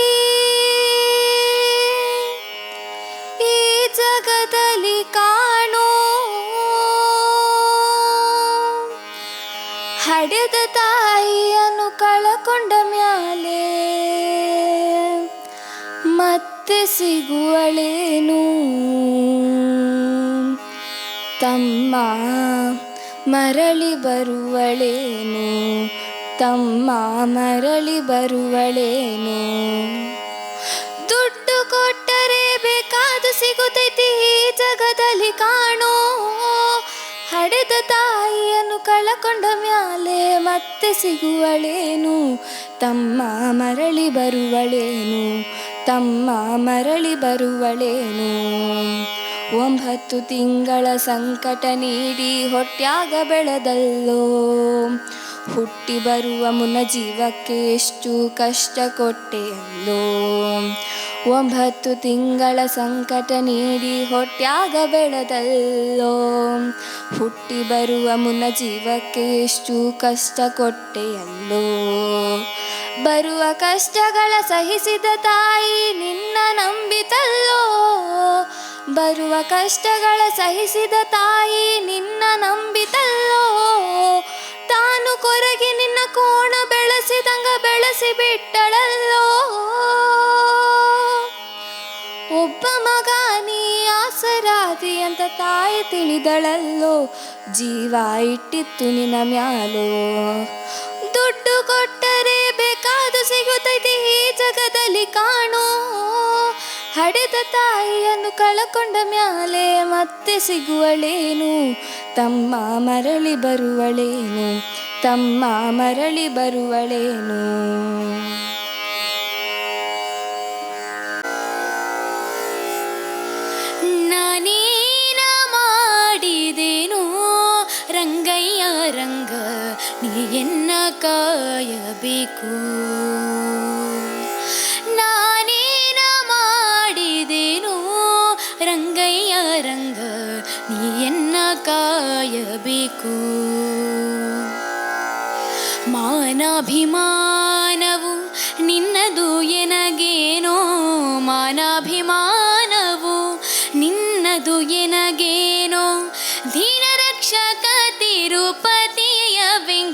ಈ ಜಗದಲ್ಲಿ ಕಾಣೋ. ಹಡೆದ ತಾಯಿಯನ್ನು ಕಳಕೊಂಡ ಮ್ಯಾಲೆ ಮತ್ತೆ ಸಿಗುವಳೇನು. ತಮ್ಮ ಮರಳಿ ಬರುವಳೇನು, ತಮ್ಮ ಮರಳಿ ಬರುವಳೇನು. ದುಡ್ಡು ಕೊಟ್ಟರೆ ಬೇಕಾದು ಸಿಗುತ್ತೈತಿ ಈ ಜಗದಲ್ಲಿ ಕಾಣೋ. ಹಡೆದ ತಾಯಿಯನ್ನು ಕಳಕೊಂಡ ಮ್ಯಾಲೆ ಮತ್ತೆ ಸಿಗುವಳೇನು. ತಮ್ಮ ಮರಳಿ ಬರುವಳೇನು, ತಮ್ಮ ಮರಳಿ ಬರುವಳೇನು. 9 ತಿಂಗಳ ಸಂಕಟ ನೀಡಿ ಹೊಟ್ಯಾಗ ಬೆಳೆದಲ್ಲೋ, ಹುಟ್ಟಿ ಬರುವ ಮುನ್ನ ಜೀವಕ್ಕೆ ಎಷ್ಟು ಕಷ್ಟ ಕೊಟ್ಟೆಯಲ್ಲೋ. 9 ತಿಂಗಳ ಸಂಕಟ ನೀಡಿ ಹೊಟ್ಯಾಗ ಬೆಳೆದಲ್ಲೋ, ಹುಟ್ಟಿ ಬರುವ ಮುನ್ನ ಜೀವಕ್ಕೆ ಎಷ್ಟು ಕಷ್ಟ ಕೊಟ್ಟೆಯಲ್ಲೋ. ಬರುವ ಕಷ್ಟಗಳ ಸಹಿಸಿದ ತಾಯಿ ನಿನ್ನ ನಂಬಿತಲ್ಲೋ, ಬರುವ ಕಷ್ಟಗಳ ಸಹಿಸಿದ ತಾಯಿ ನಿನ್ನ ನಂಬಿತಲ್ಲೋ. ತಾನು ಕೊರಗಿ ನಿನ್ನ ಕೋಣ ಬೆಳೆಸಿದಂಗ ಬೆಳೆಸಿ ಬಿಟ್ಟಳಲ್ಲೋ. ಒಬ್ಬ ಮಗ ನೀ ಆಸರಾದಿ ಅಂತ ತಾಯಿ ತಿಳಿದಳಲ್ಲೋ, ಜೀವ ಇಟ್ಟಿತ್ತು ನಿನ್ನ ಮ್ಯಾಲೋ. ದುಡ್ಡು ಕೊಟ್ಟರೆ ಬೇಕಾದು ಸಿಗುತ್ತೈತಿ ಈ ಜಗದಲ್ಲಿ ಕಾಣೋ. ಹಡೆದ ತಾಯಿಯನ್ನು ಕಳಕೊಂಡ ಮ್ಯಾಲೆ ಮತ್ತೆ ಸಿಗುವಳೇನು. ತಮ್ಮ ಮರಳಿ ಬರುವಳೇನು, ತಮ್ಮ ಮರಳಿ ಬರುವಳೇನು. ನಾನೇನ ಮಾಡಿದೇನೋ ರಂಗಯ್ಯ ರಂಗ, ನೀ ಎನ್ನ ಕಾಯಬೇಕು. ನಾನೇನ ಮಾಡಿದೇನೋ ರಂಗಯ್ಯ ರಂಗ, ನೀ ಎನ್ನ ಕಾಯಬೇಕು. ಮಾನಾಭಿಮಾನವು ನಿನ್ನದು ಎನಗೇನೋ, ಮಾನಾಭಿಮಾನವು ನಿನ್ನದು ಎನಗೇನೋ. ದೀನ ರಕ್ಷಕ ತಿರುಪತಿಯೇ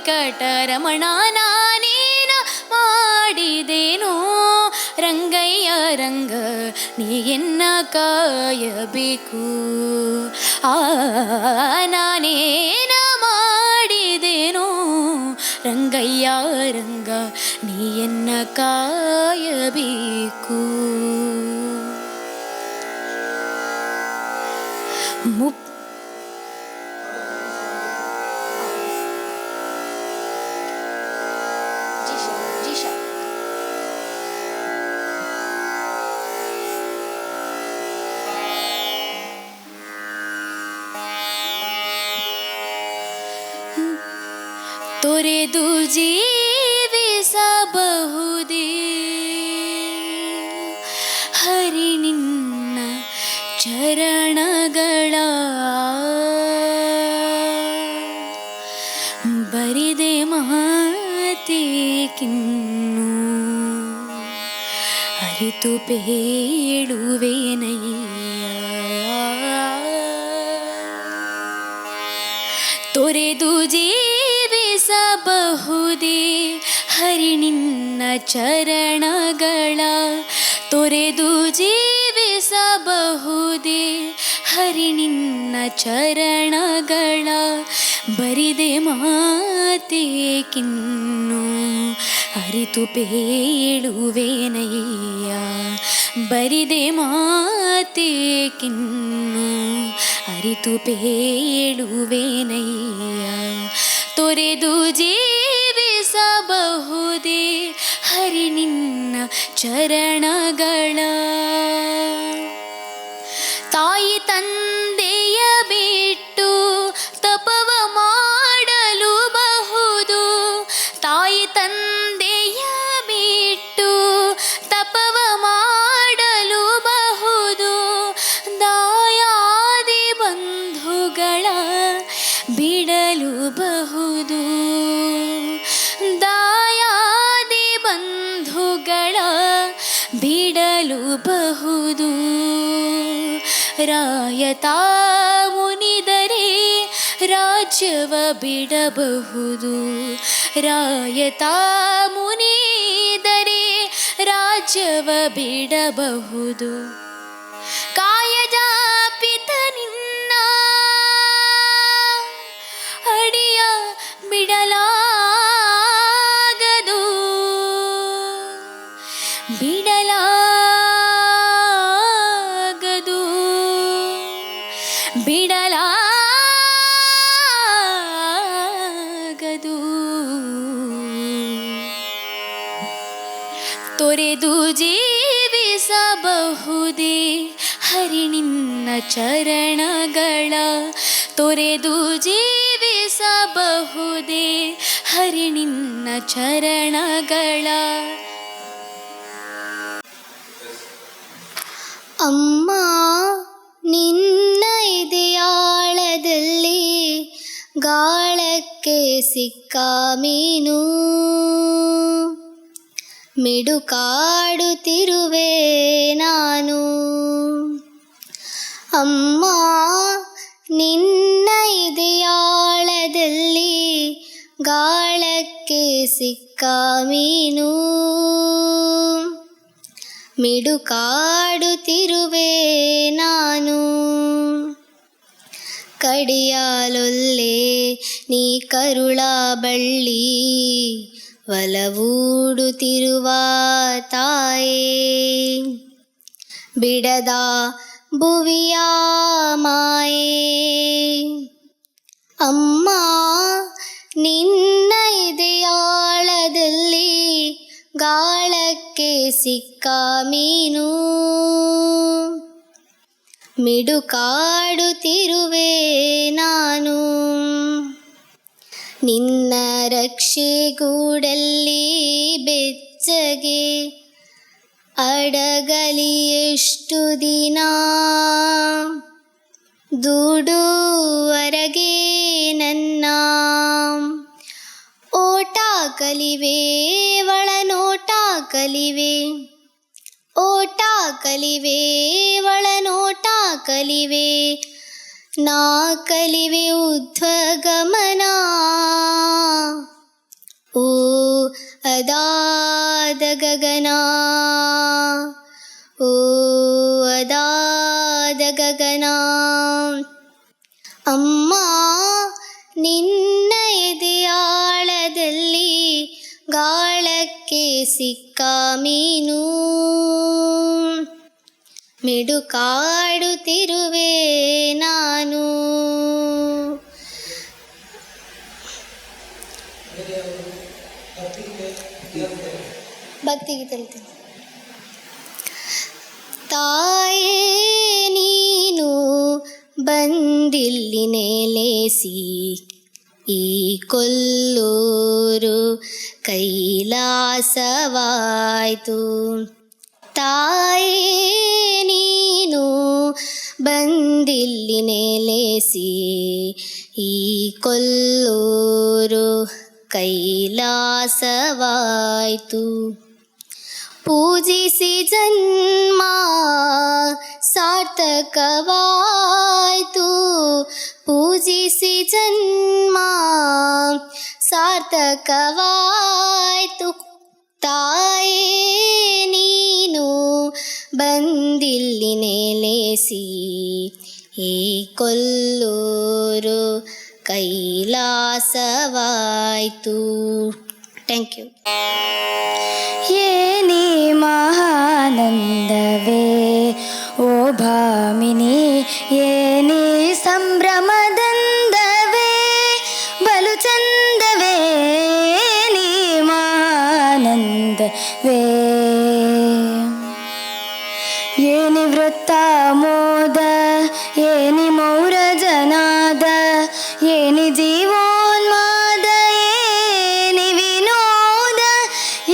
ವೆಂಕಟರಮಣ ನಾನೇನ ಮಾಡಿದೇನೋ ರಂಗಯ್ಯ ರಂಗ ನೀ ಎನ್ನ ಕಾಯಬೇಕು ನಾನೇನ ಮಾಡಿದೇನೋ ರಂಗಯ್ಯ ರಂಗ ನೀ ಎನ್ನ ಕಾಯಬೇಕು ತೊರೆದು ಜೀವಿಸಬಹುದೇ ಹರಿ ನಿನ್ನ ಚರಣಗಳ ಬರಿದೆ ಮಾತೇಕಿನ್ನು ಅರಿತು ಬೇಡುವೆನಯ್ಯ ತೊರೆದು ಜೀವಿಸಬಹುದೇ ಹರಿ ನಿನ್ನ ಚರಣಗಳ ತೊರೆದು ಜೀವಿಸಬಹುದೇ ಹರಿ ನಿನ್ನ ಚರಣಗಳ ಬರಿದೆ ಮಾತೇಕಿನ್ನು ಅರಿತು ಬೇಡುವೆನಯ್ಯ ಬರಿದೆ ಮಾತೇಕಿನ್ನು ಅರಿತು ಬೇಡುವೆನಯ್ಯ ತೊರೆದು ಜೀವಿಸಬಹುದೇ ಹರಿ ನಿನ್ನ ಚರಣಗಳ ತಾಯಿ ತಂದೆಯ ಬಿಟ್ಟು ತಪವ ಮಾಡಲು ಬಹುದು ತಾಯಿ ತಂದೆಯ ಬಿಟ್ಟು ತಪವ ಮಾಡಲು ಬಹುದು ದಾಯಾದಿ ಬಂಧುಗಳ ಬಿಡಲು ಬಹುದು ದಾಯಾದಿ ಬಂಧುಗಳ ಬಿಡಲು ಬಹುದು ರಾಯತಾ ಮುನಿದರೆ ರಾಜ್ಯವ ಬಿಡಬಹುದು ರಾಯತಾ ಮುನಿದರೆ ರಾಜ್ಯವ ಬಿಡಬಹುದು ಕಾಯಜ ಪಿತ ನಿನ್ನ ಅಡಿಯ ಬಿಡಲಾಗದು ಬಿಡಲಾಗದು ಬಿಡಲಾಗದು ತೊರೆದು ಜೀವಿಸಬಹುದೇ ಹರಿ ನಿನ್ನ ಚರಣಗಳ ತೊರೆದು ಜೀವಿಸಬಹುದೇ ಹರಿ ನಿನ್ನ ಚರಣಗಳ ಅಮ್ಮ ನಿನ್ನ ಇದೆಯಾಳದಲ್ಲಿ ಗಾಳಕ್ಕೆ ಸಿಕ್ಕ ಮೀನು ಮಿಡುಕಾಡುತ್ತಿರುವೆ ನಾನು ಅಮ್ಮ ನಿನ್ನ ಇದೆಯಾಳದಲ್ಲಿ ಗಾಳಕ್ಕೆ ಸಿಕ್ಕ ಮೀನು ಮಿಡುಕಾಡುತ್ತಿರುವೆ ನಾನು ಕಡಿಯಾಲೊಲ್ಲೆ ನೀ ಕರುಳ ಬಳ್ಳಿ ಒಲವೂಡುತ್ತಿರುವ ತಾಯೇ ಬಿಡದ ಭುವಿಯ ಮಾಯೇ ಅಮ್ಮ ನಿನ್ನ ಇದೆಯಾಳದಲ್ಲಿ ಗಾಳಕ್ಕೆ ಸಿಕ್ಕ ಮೀನು ಮಿಡುಕಾಡುತ್ತಿರುವೆ ನಾನು ನಿನ್ನ ರಕ್ಷೆಗೂಡಲ್ಲಿ ಬೆಚ್ಚಗೆ ಅಡಗಲಿ ಎಷ್ಟು ದಿನ ದೂಡುವರೆಗೆ ನನ್ನ ಓಟ ಕಲಿವೆ ಒಳನೋಟ ಕಲಿವೆ ಓಟ ಕಲಿವೆ ಒಳನೋಟ ಕಲಿವೆ ನಾ ಕಲಿವೆ ಊರ್ಧ್ವಗಮನ ಓ ಅದಾದ ಗಗನ, ಓ ಅದಾದ ಗಗನ. ಅಮ್ಮ ನಿನ್ನ ಎದೆಯಾಳದಲ್ಲಿ ಗಾಳಕ್ಕೆ ಸಿಕ್ಕ ಮೀನು, ಮಿಡುಕಾಡುತ್ತಿರುವೆ ನಾನು. ಭಕ್ತಿಗೀತೆ ಹೇಳ್ತೀನಿ. ತಾಯೇ ನೀನು ಬಂದಿಲ್ಲಿ ನೆಲೆಸಿ, ಈ ಕೊಲ್ಲೂರು ಕೈಲಾಸವಾಯಿತು. ತಾಯೇ ನೀನು ಬಂದಿಲ್ಲಿ ನೆಲೆಸಿ, ಈ ಕೊಲ್ಲೂರು ಕೈಲಾಸವಾಯಿತು. ಪೂಜಿಸಿ ಜನ್ಮ ಸಾರ್ಥಕವಾಯಿತು, ಪೂಜಿಸಿ ಜನ್ಮ ಸಾರ್ಥಕವಾಯಿತು. ತಾಯೇ ನೀನು ಬಂದಿಲ್ಲಿ ನೆಲೆಸಿ, ಈ ಕೊಲ್ಲೂರು ಕೈಲಾಸವಾಯಿತು. Thank you. ಏನಿ ಮಹಾನಂದವೇ ಓ ಭಾಮಿನಿ, ಏನಿ ಸಂಭ್ರಮದಂದವೇ ಬಲು ಚಂದವೇ, ನೀ ಮಹಾನಂದವೇ. ಏನಿ ವೃತ್ತ ಮೋದ, ಏನಿ ಮೌರ ಜನಾದ, ಏನಿ ಜೀವೋನ್ಮಾದ, ಏನಿ ವಿನೋದ,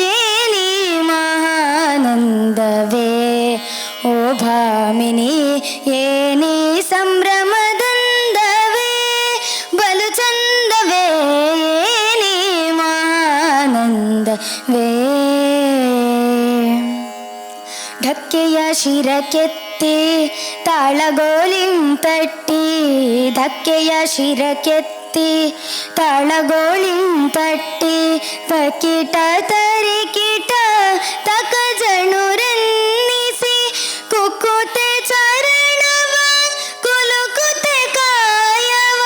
ಏನಿ ಮಹಾನಂದವೇ ಓ ಭಾಮಿನಿ, ಏನಿ ಸಂಭ್ರಮದಂದವೇ ಬಲು ಚಂದವೇ, ಏನಿ ಮಹಾನಂದವೇ. ಧಕ್ಕೆಯ ಶಿರಕೆತ್ತಿ ತಾಳಗೋಲಿಂ ತಟ್ಟಿ, ಧಕ್ಕೆಯ ಶಿರಕೆತ್ತಿ ತಾಳಗೋಲಿಂ ತಟ್ಟಿ, ತಕಿಟ ತರಿಕಿಟ ತಕಜಣುರೆನ್ನಿಸಿ, ಕುಕ್ಕುತೆ ಚರಣವ ಕುಲುಕುತೆ ಕಾಯವ,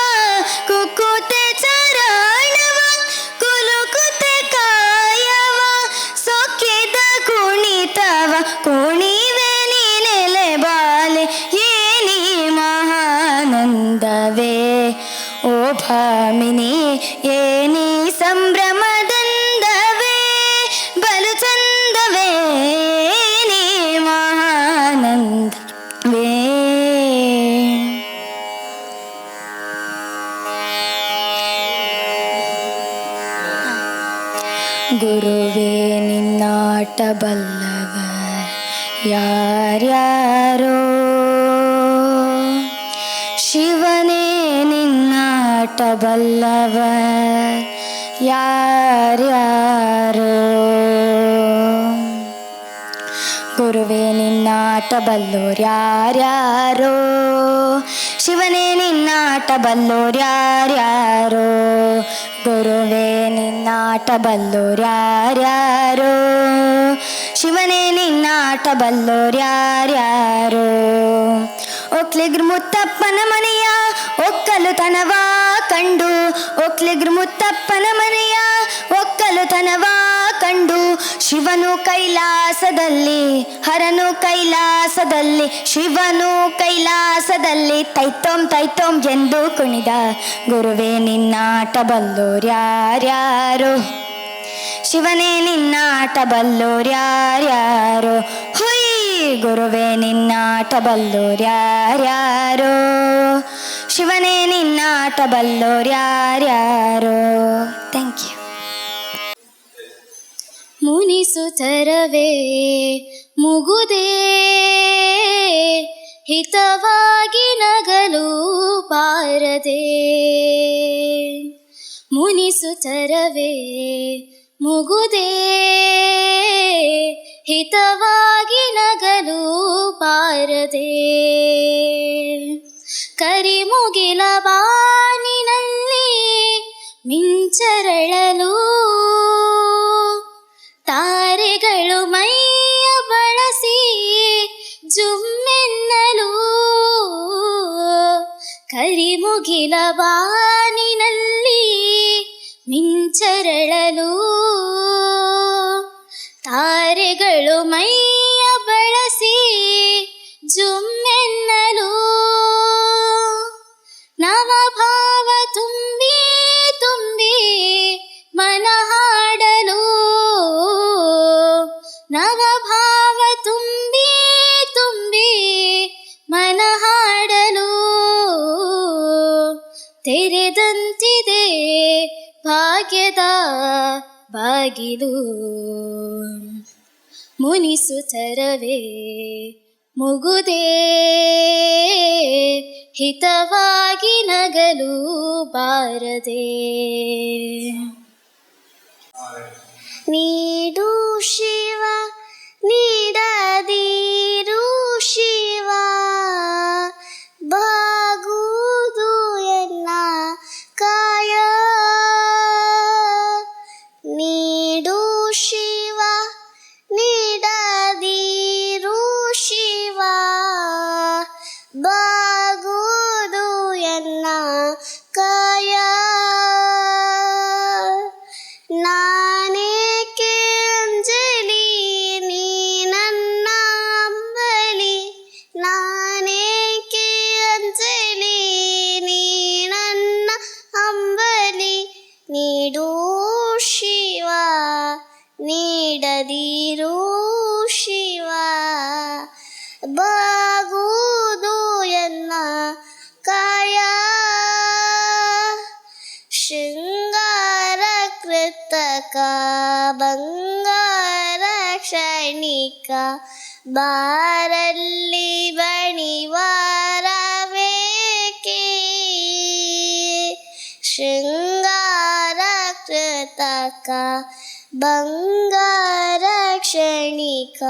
ಕುಕ್ಕುತೆ ಚರಣವ ಕುಲುಕುತೆ ಕಾಯವ, ಸೊಕ್ಕಿದ ಕುಣಿತವ ಕುಣಿವೆ ನೀನೆಲೆ ಬಾಲೆ, ಏನಿ ಮಹಾನಂದವೇ ಓ ಭಾಮಿನಿ, ಏನಿ ಸಂಭ್ರಮದಂದವೇ ಬಲು ಚಂದವೇ, ನೀ ಮಹಾನಂದವೇ. ಗುರುವೇ ನಿನ್ನಾಟ ಬಲ್ಲವ ಯಾರ್ಯಾರೋ, ಶಿವನೇ ನಿನ್ನಾಟ ಬಲ್ಲವ ಯಾರ್ಯಾರೋ. ಗುರುವೇ ನಿನ್ನಾಟ ಬಲ್ಲೋರ್ಯಾರ್ಯಾರೋ, ಶಿವನೇ ನಿನ್ನಾಟ ಬಲ್ಲೋರ್ಯಾರ್ಯಾರೋ. ಗುರುವೇ ನಿನ್ನಾಟ ಬಲ್ಲೋರ್ಯಾರ್ಯಾರೋ, ಶಿವನೇ ನಿನ್ನಾಟ ಬಲ್ಲೋರ್ಯಾರ್ಯಾರೋ. ಒಕ್ಲಿಗ್ರು ಮುತ್ತಪ್ಪನ ಮನೆಯ ಒಕ್ಕಲುತನವ ಕಂಡು, ಒಕ್ಲಿಗ್ರು ಮುತ್ತಪ್ಪನ ಮನೆಯ ಒಕ್ಕಲುತನವ ಕಂಡು, ಶಿವನು ಕೈಲಾಸದಲ್ಲಿ ಹರನು ಕೈಲಾಸದಲ್ಲಿ, ಶಿವನು ಕೈಲಾಸದಲ್ಲಿ ತೈತೋಂ ತೈತೋಂ ಎಂದು ಕುಣಿದ. ಗುರುವೇ ನಿನ್ನಾಟ ಬಲ್ಲೋರ್ಯಾರ್ಯಾರೋ, ಶಿವನೇ ನಿನ್ನಾಟ ಬಲ್ಲೋರ್ಯಾರ್ಯಾರೋ. ಹುಯ್ ಗುರುವೇ ನಿನ್ನಾಟ ಬಲ್ಲೋರ್ಯಾರ್ಯಾರೋ, ಶಿವನೇ ನಿನ್ನಾಟ ಬಲ್ಲೋರ್ಯಾರ್ಯಾರೋ. Thank you. ಮುನಿಸುತ್ತರವೇ ಮುಗುದೇ, ಹಿತವಾಗಿ ನಗಲು ಬಾರದೆ. ಮುನಿಸುತ್ತರವೇ ಮುಗುದೇ, ಹಿತವಾಗಿ ನಗಲು ಬಾರದೆ. ಕರಿಮುಗಿಲ ಬಾನಿನಲ್ಲಿ ಮಿಂಚರಳಲು, ಕರಿಮುಗಿಲ ಬಾನಿನಲ್ಲಿ ಮಿಂಚರಳಲು ತಾರೆಗಳು ಮೈಯ ಬಳಸಿ ಜುಮ್ಮೆನ್ನಲು ನವಭಾವ ತುಂಬಿ ತುಂಬಿ ಮನ ಹಾಡಲು ನವಭಾವ ತುಂಬಿ ತುಂಬಿ ಮನ ಹಾಡಲು ತೆರೆದಂತಿದೆ ಭಾಗ್ಯದ ಬಾಗಿಲು ಮುನಿಸುತ್ತರವೇ ಮುಗುದೇ ಹಿತವಾಗಿ ನಗಲು ಬಾರದೆ ನೀಡು ಶಿವ ನೀಡದಿರು ಶಿವ ಬಾಗುವುದು ಎನ್ನ ಕಾಯ ನೀಡು ಶಿವ ನೀಡದಿರು ಶಿವ ಬಾಗುವುದು ಎನ್ನ ಕಾಯ ನಾನೇಕೆ ಅಂಜಲಿ ನೀ ನನ್ನ ಅಂಬಲಿ ನಾನೇಕೆ ಅಂಜಲಿ ನೀ ನನ್ನ ಅಂಬಲಿ ನೀಡು ಶಿವ ನೀಡದಿರು ಶಿವ ಬಾಗುವುದು ಎನ್ನ ಕಾಯ ಶೃಂಗಾರ ಕೃತಕ ಬಂಗಾರ ಕ್ಷಣಿಕ ಬಾರಲ್ಲಿ ಬಣಿವಾರವೇಕೆ ಶೃಂಗಾರ ಕೃತಕ ಬಂಗಾರ ಕ್ಷಣಿಕ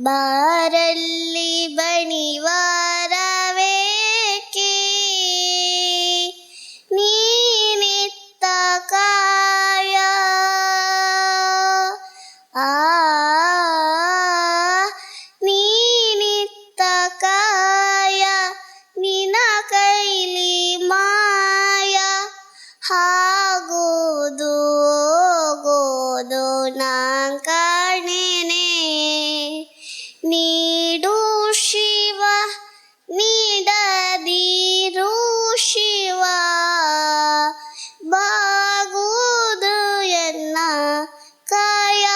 ಬಾರಲ್ಲಿ ಬಣಿವಾರವೇಕೆ ನೀನಿತ್ತ ಕಾಯ ನೀನಿತ್ತ ಕಾಯ ನಿನ ಕೈಲಿ ಮಾಯ ಹಾಗೋದು ಹೋಗೋದು ನಾನ್ ಕಾಣೆನೆ ನೀಡು ಶಿವ ನೀಡದಿರು ಶಿವ ಬಾಗುವುದು ಎನ್ನ ಕಾಯ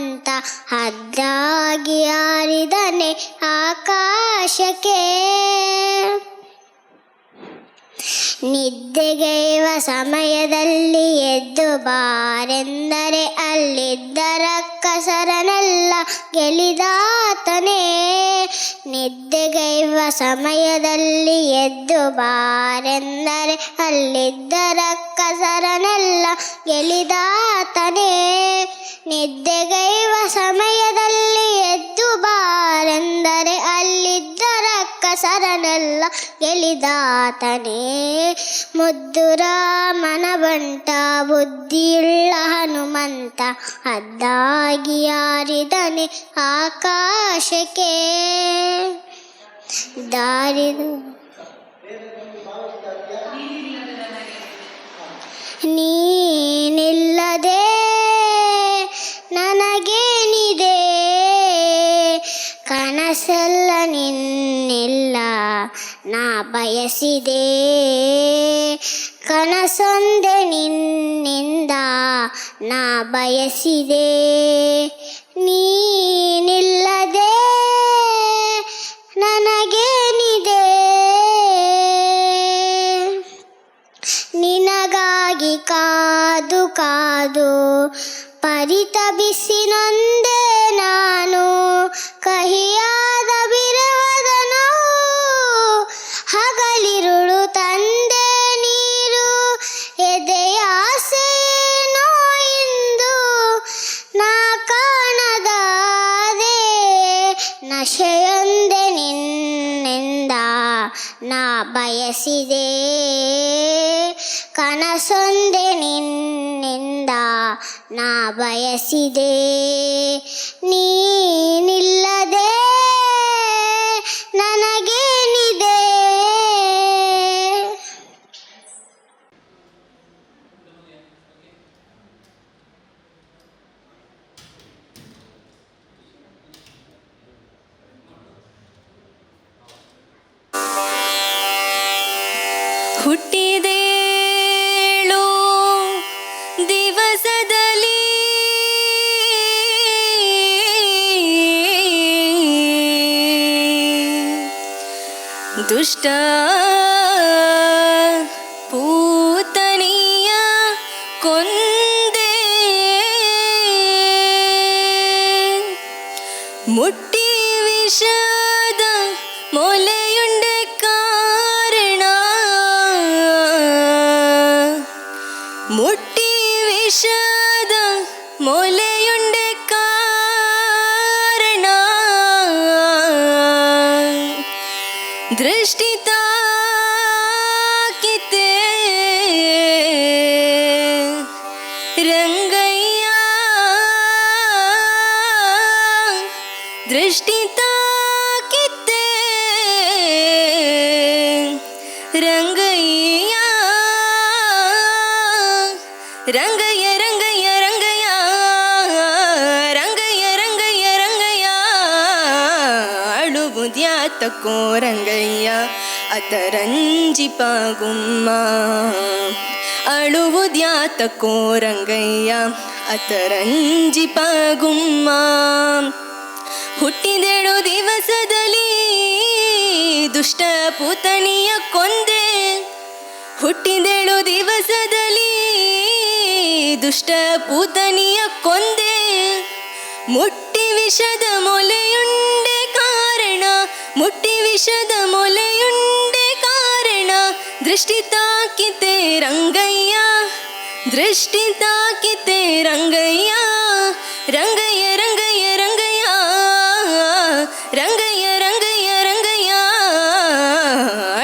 ಅಂತ ಹದ್ದಾಗಿ ಹಾರಿದನೆ ಆಕಾಶಕ್ಕೆ ನಿದ್ದೆಗೈವ ಸಮಯದಲ್ಲಿ ಎದ್ದು ಬಾರೆಂದರೆ ಅಲ್ಲಿದ್ದ ರಕ್ಕಸರನೆಲ್ಲ ಗೆಲಿದಾತನೇ ನಿದ್ದೆಗೈವ ಸಮಯದಲ್ಲಿ ಎದ್ದು ಬಾರೆಂದರೆ ಅಲ್ಲಿದ್ದ ರಕ್ಕಸರನೆಲ್ಲ ಗೆಲಿದಾತನೇ ನಿದ್ದೆಗೈವ ಸಮಯದಲ್ಲಿ ಎದ್ದು ಬಾರೆಂದರೆ ಅಲ್ಲಿದ್ದ ರಕ್ಕಸರನೆಲ್ಲ ಗೆಲಿದಾತನೇ ಮುದ್ದು ರಾಮನ ಬಂಟ ಬುದ್ಧಿಯುಳ್ಳ ಹನುಮಂತ ಹದ್ದಾಗಿ ಹಾರಿದನೆ ಆಕಾಶಕ್ಕೆ ದಾರಿದು ನೀನಿಲ್ಲದೆ ನನಗೇನಿದೆ ಕನಸೆಲ್ಲ ನಿನ್ನಿಲ್ಲ ನಾ ಬಯಸಿದೆ ಕನಸೊಂದೆ ನಿನ್ನಿಂದ ನಾ ಬಯಸಿದೆ ನೀನಿಲ್ಲದೆ ನನಗೇನಿದೆ ನಿನಗಾಗಿ ಕಾದು ಕಾದು ಪರಿತಪಿಸಿ ನೊಂದೆ ನಾನು ಕಹಿಯಾದ ಬಿರವದ ನೋವು ಹಗಲಿರುಳು ತಂದೆ ನೀರು ಎದೆಯ ಆಸೆನೋ ಇಂದು ನಾ ಕಾಣದಾದೆ ನಶೆಯೊಂದೆ ನಿನ್ನಿಂದ ನಾ ಬಯಸಿದೆ ಕನಸೊಂದೆ ನಿನ್ನಿಂದ ನಾ ಬಯಸಿದೆ ನೀನಿಲ್ಲದೆ ಹುಟ್ಟಿದೇಳು ದಿವಸದಲ್ಲಿ ದುಷ್ಟ ಪೂತನಿಯ ಕೊಂದೆ ಮುಟ್ಟಿ ವಿಷದ ಮೊಲೆಯುಂಡೆ ಕಾರಣ ಮುಟ್ಟಿ ವಿಷದ ಮೊಲೆಯುಂಡೆ ಕಾರಣ ದೃಷ್ಟಿ ತಾಕಿತೆ ರಂಗಯ್ಯ ದೃಷ್ಟಿ ತಾಕಿತೆ ರಂಗಯ್ಯ ರಂಗಯ್ಯ ರಂಗಯ್ಯ ರಂಗಯ್ಯ ರಂಗಯ್ಯ ರಂಗಯ್ಯ ರಂಗಯ್ಯ ಅಳುವುದ್ಯಾತಕ್ಕೋ ರಂಗಯ್ಯ ಅತರಂಜಿಪಾಗುಮ್ಮ ಅಳುವುದ್ಯಾತಕ್ಕೋ ರಂಗಯ್ಯ ಅತರಂಜಿಪಾಗುಮ್ಮ ಹುಟ್ಟಿದೆಳು ದಿವಸದಲ್ಲಿ ದುಷ್ಟ ಪೂತನಿಯ ಕೊಂದೆ ಹುಟ್ಟಿದೆಳು ದಿವಸದಲ್ಲಿ ದುಷ್ಟ ಪೂತನಿಯ ಕೊಂದೆ ಮುಟ್ಟಿ ವಿಷದ ಮೊಲೆಯುಂಡೆ ಕಾರಣ ಮುಟ್ಟಿ ವಿಷದ ಮೊಲೆಯುಂಡೆ ಕಾರಣ ದೃಷ್ಟಿ ತಾಕಿತೆ ರಂಗಯ್ಯ ದೃಷ್ಟಿ ತಾಕಿತೆ ರಂಗಯ್ಯ ರಂಗಯ್ಯ ರಂಗಯ್ಯ ರಂಗಯ್ಯ ರಂಗಯ್ಯ ರಂಗಯ್ಯ ರಂಗಯ್ಯ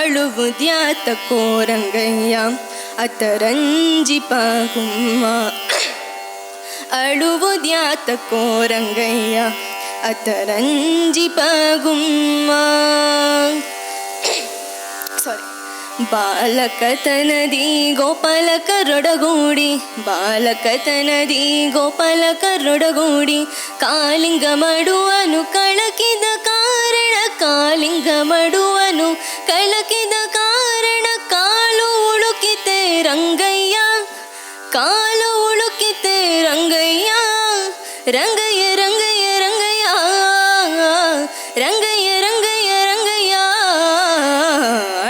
ಅಳುವುದ್ಯಾತಕ್ಕೋ ರಂಗಯ್ಯ ಅತರಂಜಿಪಾಗುಮ್ಮ ಅಳುವುದ್ಯಾತಕ್ಕೋ ರಂಗಯ್ಯ ಅತರಂಜಿಪಾಗುಮ್ಮ ಸಾರಿ ಬಾಲಕತನದಿ ಗೋಪಾಲಕರೊಡಗೂಡಿ ಬಾಲಕತನದಿ ಗೋಪಾಲಕರೊಡಗೂಡಿ ಕಾಲಿಂಗ ಮಡುವನು ಕಳಕಿದ ಕಾರಣ ಕಾಲಿಂಗ ಮಡುವನು ಕಳಕಿದ ಕಾರಣ ಕಾಲು ಉಳುಕಿತೆ ರಂಗಯ್ಯ ಕಾಲು ಉಳುಕಿತೆ ರಂಗಯ್ಯ ರಂಗಯ್ಯ ರಂಗಯ್ಯ ರಂಗಯ್ಯ ರಂಗಯ್ಯ ರಂಗಯ್ಯ ರಂಗಯ್ಯ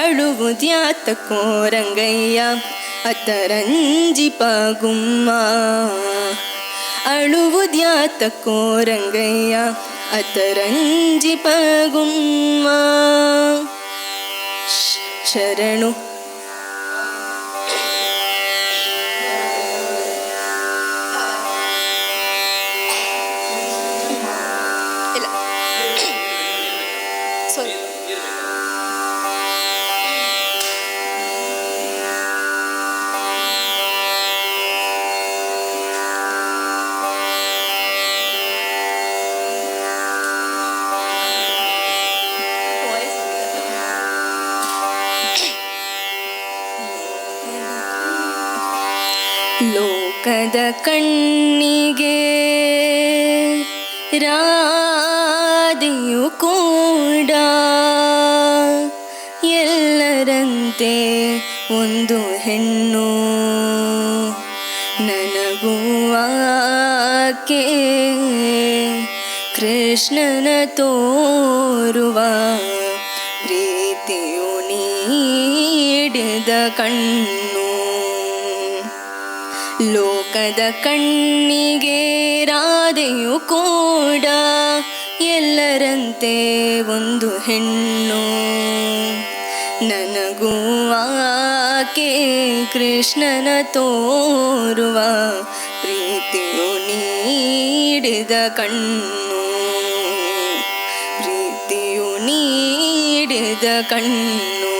ಅಳುವುದ್ಯಾತಕ್ಕೋ ರಂಗಯ್ಯ ಅತರಂಜಿಪಾಗುಮ್ಮ ಅಳುವುದ್ಯಾತಕ್ಕೋ ರಂಗಯ್ಯ ಅತರಂಜಿಪಾಗುಮ್ಮ ಶರಣು ಇಲ್ಲ ಸಾರಿ ಲೋಕದ ಕಣ್ಣಿಗೆ ರಾಧೆಯು ಕೂಡ ಎಲ್ಲರಂತೆ ಒಂದು ಹೆಣ್ಣು ನನಗೂ ಆಕೆ ಕೃಷ್ಣನ ತೋರುವ ಪ್ರೀತಿಯು ನೀಡಿದ ಕಣ್ಣು ಲೋಕದ ಕಣ್ಣಿಗೆ ರಾಧೆಯು ಕೂಡ ಎಲ್ಲರಂತೆ ಒಂದು ಹೆಣ್ಣು ನನಗೂ ಆಕೆ ಕೃಷ್ಣನ ತೋರುವ ಪ್ರೀತಿಯು ನೀಡಿದ ಕಣ್ಣು ಪ್ರೀತಿಯು ನೀಡಿದ ಕಣ್ಣು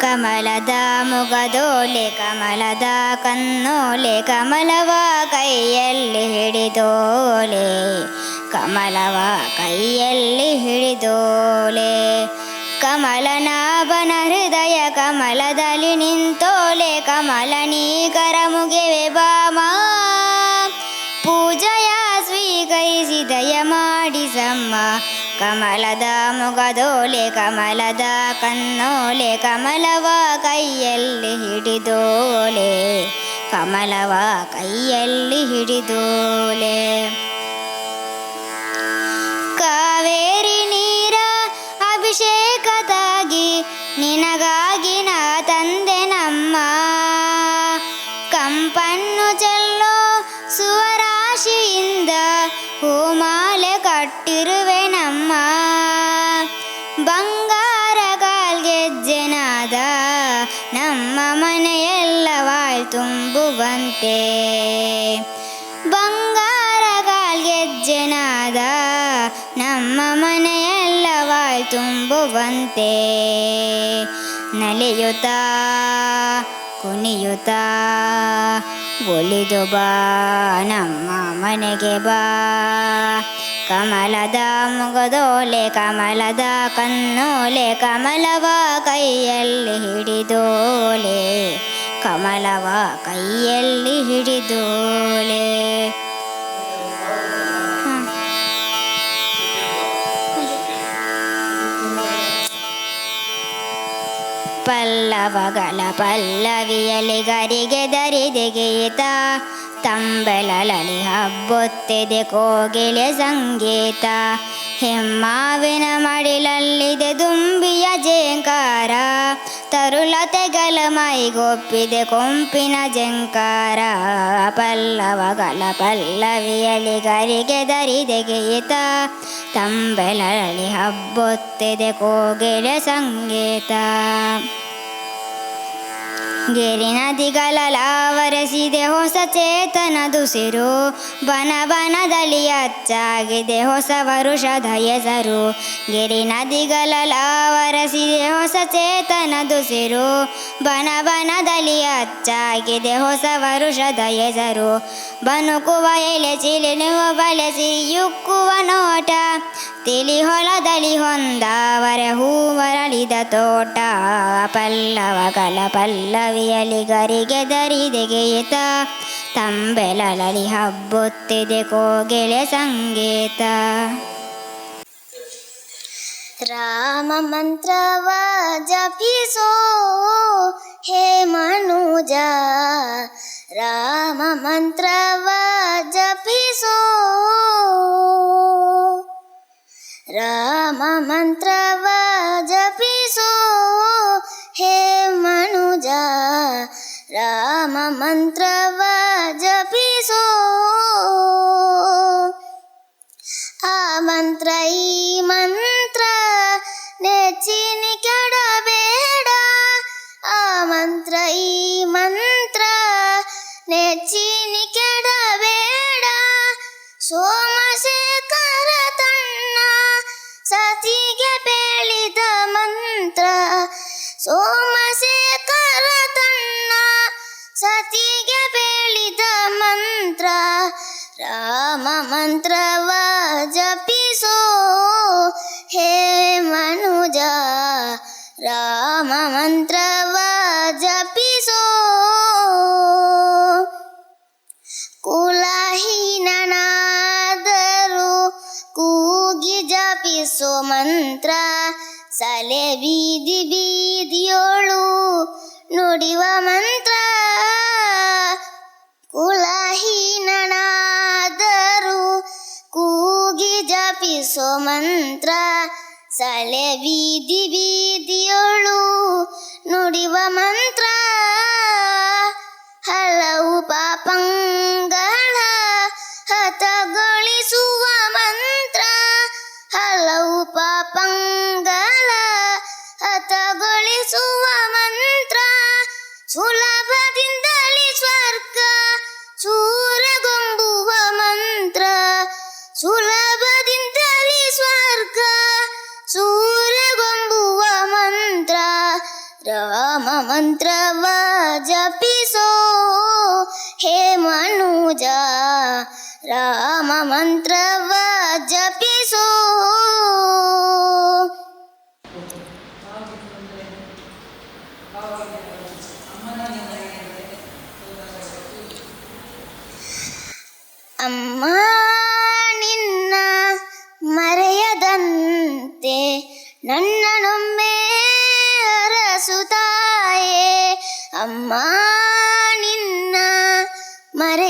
ಕಮಲದ ಮುಗದೋಲೆ ಕಮಲದ ಕನ್ನೋಲೆ ಕಮಲವ ಕೈಯಲ್ಲಿ ಹಿಡಿದೋಲೆ ಕಮಲವ ಕೈಯಲ್ಲಿ ಹಿಡಿದೋಲೆ ಕಮಲನಾಭನ ಹೃದಯ ಕಮಲದಲ್ಲಿ ನಿಂತೋಲೆ ಕಮಲನೀಕರ ಮುಗಿವೆ ಬಾಮ ಪೂಜೆಯ ಸ್ವೀಕರಿಸಿ ದಯ ಮಾಡಿಸಮ್ಮ ಕಮಲದ ಮೊಗದೋಲೆ ಕಮಲದ ಕಣ್ಣೋಲೆ ಕಮಲವ ಕೈಯಲ್ಲಿ ಹಿಡಿದೋಲೆ ಕಮಲವ ಕೈಯಲ್ಲಿ ಹಿಡಿದೋಲೆ ಕಾವೇರಿ ನೀರ ಅಭಿಷೇಕದಾಗಿ ನಿನಗಾಗಿ ನಾ ತಂದೆ ನಮ್ಮ ಕಂಪನ್ನು ಚೆಲ್ಲೋ ಸುವರಾಶಿಯಿಂದ ಹೂಮಾಲೆ ಕಟ್ಟಿರುವೆ ನಮ್ಮ ಬಂಗಾರ ಕಾಲ್ಗೆಜ್ಜೆನಾದ ನಮ್ಮ ಮನೆಯೆಲ್ಲ ವಾಯ್ ತುಂಬುವಂತೆ ಬಂಗಾರ ಕಾಲ್ಗೆಜ್ಜೆನಾದ ನಮ್ಮ ಮನೆಯೆಲ್ಲ ವಾಯ್ ತುಂಬುವಂತೆ ನಲಿಯುತ್ತಾ ಕುಣಿಯುತ್ತಾ ಒಲಿದು ಬಾ ನಮ್ಮ ಮನೆಗೆ ಬಾ ಕಮಲದ ಮೊಗದೋಲೆ ಕಮಲದ ಕಣ್ಣೋಲೆ ಕಮಲವ ಕೈಯಲ್ಲಿ ಹಿಡಿದೋಲೆ ಕಮಲವ ಕೈಯಲ್ಲಿ ಹಿಡಿದೋಲೆ ಪಲ್ಲವಗಳ ಪಲ್ಲವಿಯಲ್ಲಿ ಗರಿಗೆ ದರಿದೆಗೆಯಿತ ತಂಬೆಲಲಿ ಹಬ್ಬೊತ್ತಿದೆ ಕೋಗಿಲೆ ಸಂಗೀತ ಹೆಮ್ಮಾವಿನ ಮಡಿಲಲ್ಲಿದೆ ದುಂಬಿಯ ಜೇಂಕಾರ ತರುಲತೆಗಳ ಮೈಗೊಪ್ಪಿದೆ ಕೊಂಪಿನ ಜಂಕಾರ ಪಲ್ಲವಗಳ ಪಲ್ಲವಿಯಲ್ಲಿ ಗರಿಗೆ ದರಿದೆಗೆಯಿತ ತಂಬೆಲಲಿ ಹಬ್ಬೊತ್ತಿದೆ ಕೋಗಿಲೆ ಸಂಗೀತ ಗಿರಿ ನದಿಗಳಲಾವರಿಸಿದೆ ಹೊಸ ಚೇತನದುಸಿರು ಬನ ಬನದಲ್ಲಿ ಅಚ್ಚಾಗಿದೆ ಹೊಸ ವರುಷದ ಹೆಸರು ಗಿರಿ ನದಿಗಳಲಾವರಿಸಿದೆ ಹೊಸ ಚೇತನದುಸಿರು ಬನ ಬನದಲ್ಲಿ ಅಚ್ಚಾಗಿದೆ ಹೊಸ ವರುಷದ ಹೆಸರು ಬನುಕುವ ಎಲೆ ಚಿಲಿನುವ ಬಲೆಸಿ ಯುಕ್ಕುವ ನೋಟ ತಿಳಿ ಹೊಲದಲ್ಲಿ ಹೊಂದಾವರೆ ಹೂವರಳಿದ ತೋಟ ಪಲ್ಲವಗಳ ಪಲ್ಲವಿಯಲ್ಲಿ ಗರಿಗೆ ದರಿದೆಗೆಯಿತ ತಂಬೆಲಲಿ ಹಬ್ಬುತ್ತಿದೆ ಕೋಗಿಲೆ ಸಂಗೀತ ರಾಮ ಮಂತ್ರವ ಜಪಿಸೋ ಹೇ ಮನುಜ ರಾಮ ಮಂತ್ರವ ಜಪಿಸೋ ರಾಮ ಮಂತ್ರವ ಜಪಿಸೋ ಹೇ ಮನುಜ ರಾಮ ಮಂತ್ರವ ಜಪಿಸೋ ಆ ಮಂತ್ರ ಈ ಮಂತ್ರ ನೆಚ್ಚಿನಿ ಕೆಡಬೇಡ ಆ ಮಂತ್ರ ಈ ಮಂತ್ರ ನೆಚ್ಚಿನಿ ಕೆಡಬೇಡ ಸೋಮಶೇಖರ ತನ್ನ ಸತಿಗೆ ಬೇಳಿದ ಮಂತ್ರ ಸೋಮಶೇಖರ ತನ್ನ ಸತಿಗೆ ಬೇಳಿದ ಮಂತ್ರ ರಾಮ ಮಂತ್ರವ ಜಪಿಸೋ ಹೇ ಮನುಜ ರಾಮ ಮಂತ್ರವ ಜಪಿಸೋ ಕುಲಹೀನನಾದರೂ ಕೂಗಿ ಜಪಿಸೋ ಮಂತ್ರ ಸಲೆ ಬೀದಿ ಬೀದಿಯೋಳು ನುಡಿವ ಮಂತ್ರ ಕುಲಹೀನನಾದರೂ ಕೂಗಿ ಜಪಿಸೋ ಮಂತ್ರ ಸಲೆ ಬೀದಿ ಬೀದಿಯೋಳು ನುಡಿವ ಮಂತ್ರ ಹಲವು ಪಾಪಂಗಳ ಹತಗೊಳಿಸುವ ಮಂತ್ರ ಹಲವು ಪಾಪಂಗಳ ಹತಗೊಳಿಸುವ ಮಂತ್ರ ಸುಲಭದಿಂದಲೇ ಸ್ವರ್ಗ ಸೂರಗೊಂಬುವ ಮಂತ್ರ ಸುಲಭದಿಂದಲೇ ಸ್ವರ್ಗ ಸೂರಗೊಂಬುವ ಮಂತ್ರ ರಾಮ ಮಂತ್ರವ ಜಪಿಸೋ ಹೇ ಮನುಜ ರಾಮ ಮಂತ್ರವ ಜಪಿಸೋ ಅಮ್ಮ ನಿನ್ನ ಮರೆಯದನ್ನ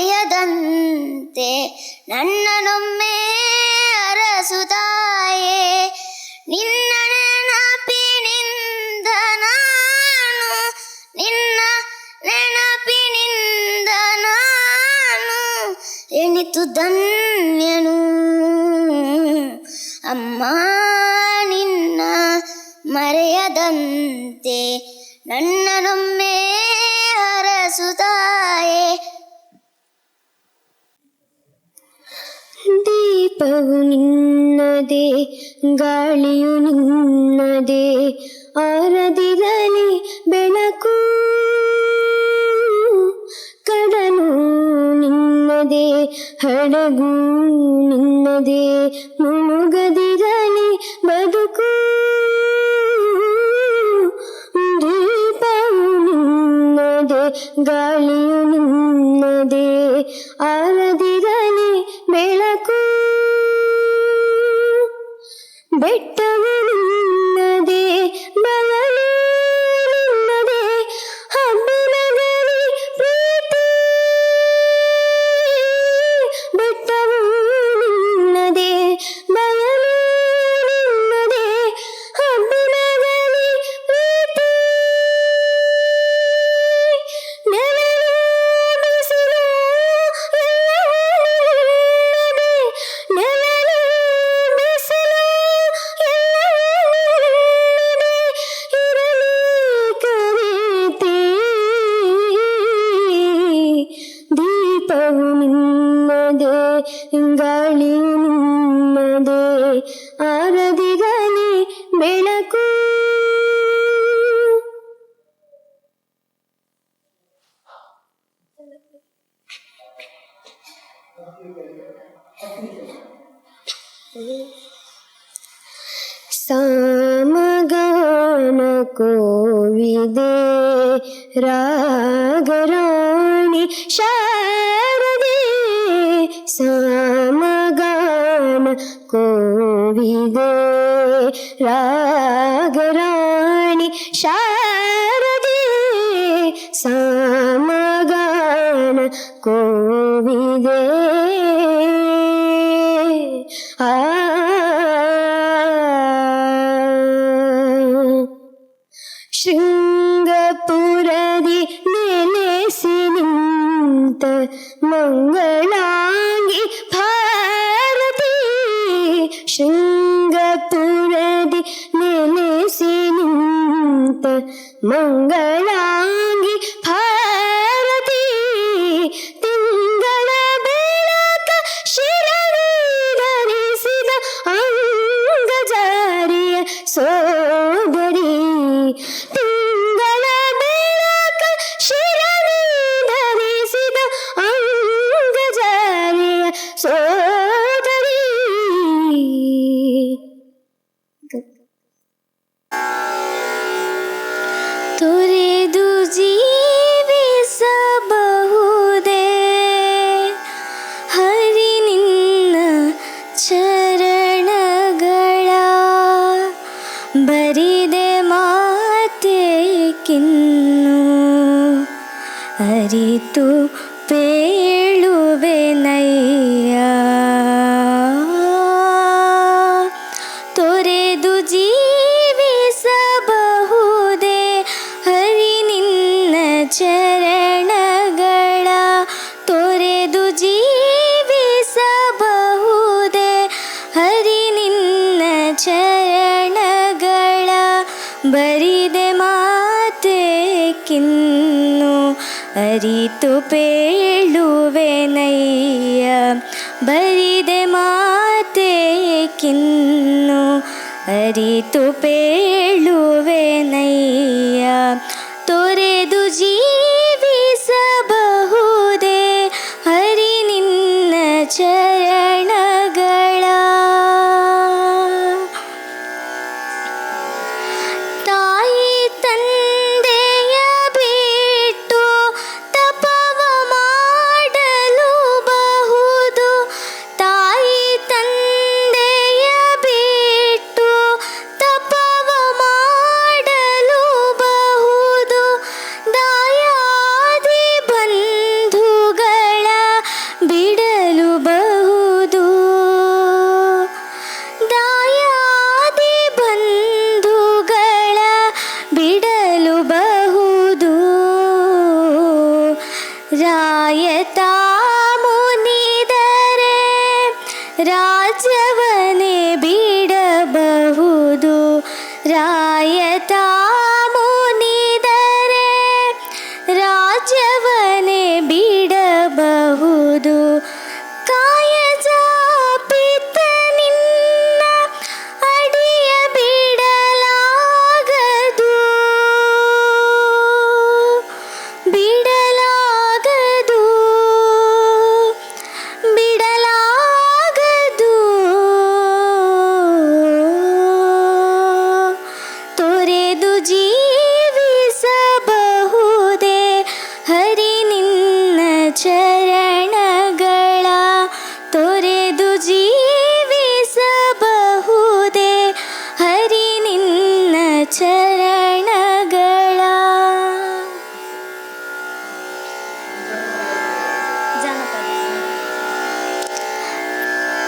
ಮರೆಯದಂತೆ ನನ್ನನೊಮ್ಮೆ ಅರಸುತ್ತಾಯೇ. ನಿನ್ನ ನೆನಪಿನಿಂದ ನಾನು, ನಿನ್ನ ನೆನಪಿನಿಂದ ನಾನು ಎಣಿತು ಧನ್ಯನು. ಅಮ್ಮ ನಿನ್ನ ಮರೆಯದಂತೆ ನನ್ನನೊಮ್ಮೆ ಅರಸುತ್ತಾಯೇ. ದೀಪವು ನಿನ್ನದೇ, ಗಾಳಿಯು ನಿನ್ನದೇ, ಆರದಿರಲಿ ಬೆಳಕು. ಕಡಲು ನಿನ್ನದೇ, ಹಡಗು ನಿನ್ನದೇ, ಮುಳುಗದಿರಲಿ ಬದುಕು. ದೀಪವು ನಿನ್ನದೇ, ಗಾಳಿಯು ನಿನ್ನದೇ, ಆರದಿರಲಿ ಬೆಳಕು. ಬೆಟ್ಟವು ನಿನ್ನದೇ, ಬಯಲು ನಿನ್ನದೇ, ಹಬ್ಬಿನಗರಿ ಪ್ರೀತಿ. ಬೆಟ್ಟವು ನಿನ್ನದೇ, ಬಯಲು ನಿನ್ನದೇ, ಹಬ್ಬಿನಗರಿ ಪ್ರೀತಿ. ನೆರಳು ಬಿಸಿಲು ಎಲ್ಲವೂ ನಿನ್ನದೇ, ನೆರಳು ಬಿಸಿಲು ಎಲ್ಲವೂ ನಿನ್ನದೇ, ಇರಲಿ ಕರೀತಿ. ದೀಪವು ನಿನ್ನದೇ, ಗಾಳಿಯು ನಿನ್ನದೇ, ಆರದಿರಲಿ ಬೆಳಕು. ಸಾಮಗಾನ ಕೋವಿದೆ ರಾಗರಾಣಿ ಶಾರದೆ. ಸಾಮಗಾನ ಕೋವಿದೆ ರಾಗರಾಣಿ ಶಾರದೆ. ಸಾಮಗಾನ ಕೋವಿದೆ. ಶೃಂಗಪುರದಿ ನೆಲೆಸಿ ನಿಂತ ಮಂಗಳಾಂಗಿ ಭಾರತಿ. ಶೃಂಗಪುರದಿ ನೆಲೆಸಿ ನಿಂತ ಮಂಗಳಾಂಗಿ ಭಾರತಿ. ತಿಂಗಳ ಬೆಳಕ ಶಿರವಿ ಧರಿಸಿದ ಅಂಗಜಾರಿಯ ಸೋದರಿ. ತಿಂಗಳ ಬೆಳಕ ಶಿರವಿ ಧರಿಸಿದ ಅಂಗಜಾರಿಯ ಸೋದರಿ. ತೊರೆದು ಜೀವಿಸಬಹುದೇ ಹರಿ ನಿನ್ನ ಚರಣಗಳ. ಬರಿದೆ ಮಾತೇಕಿನ್ನು ಅರಿತು ಪೇಳುವೆನಯ್ಯ. ತೊರೆದು ಜೀವಿಸಬಹುದೇ ಹರಿ ನಿನ್ನ ಚರಣಗಳ. ತೊರೆದು ಜೀವಿಸಬಹುದೇ ಹರಿ ನಿನ್ನ ಚರಣಗಳ. ಬರಿದೆ ಮಾತೇಕಿನ್ನು ಅರಿತು ಪೇಳುವೆನಯ್ಯ. ಬರಿದೆ ಮಾತೇಕಿನ್ನು ಅರಿತು ಪೇಳುವೆನಯ್ಯ. ತೊರೆದು ಜೀವಿಸಬಹುದೇ ಹರಿ ನಿನ್ನ ಚರಣಗಳ. ತಾಯಿ ತಂದೆಯ ಬಿಟ್ಟು ತಪವ ಮಾಡಲು ಬಹುದು. ತಾಯಿ ತಂದೆಯ ಬಿಟ್ಟು ತಪವ ಮಾಡಲು ಮುನಿದರೆ ರಾಜ್ಯವನೇ ಬಿಡಬಹುದು. ರಾಯತ ಮುನಿದರೆ ರಾಜ್ಯವನೇ ಬಿಡಬಹುದು. ಕಾಯಜ ಪಿತ ನಿನ್ನ ಅಡಿಯ ಬಿಡಲಾಗದು, ಬಿಡಲಾಗದು, ಬಿಡಲಾಗದು. ತೊರೆದು ಜೀವಿಸಬಹುದೇ ಹರಿ ನಿನ್ನ ಚರಣಗಳ, ತೊರೆದು ಜೀವಿಸಬಹುದೇ ಹರಿ ನಿನ್ನ ಚರಣಗಳ.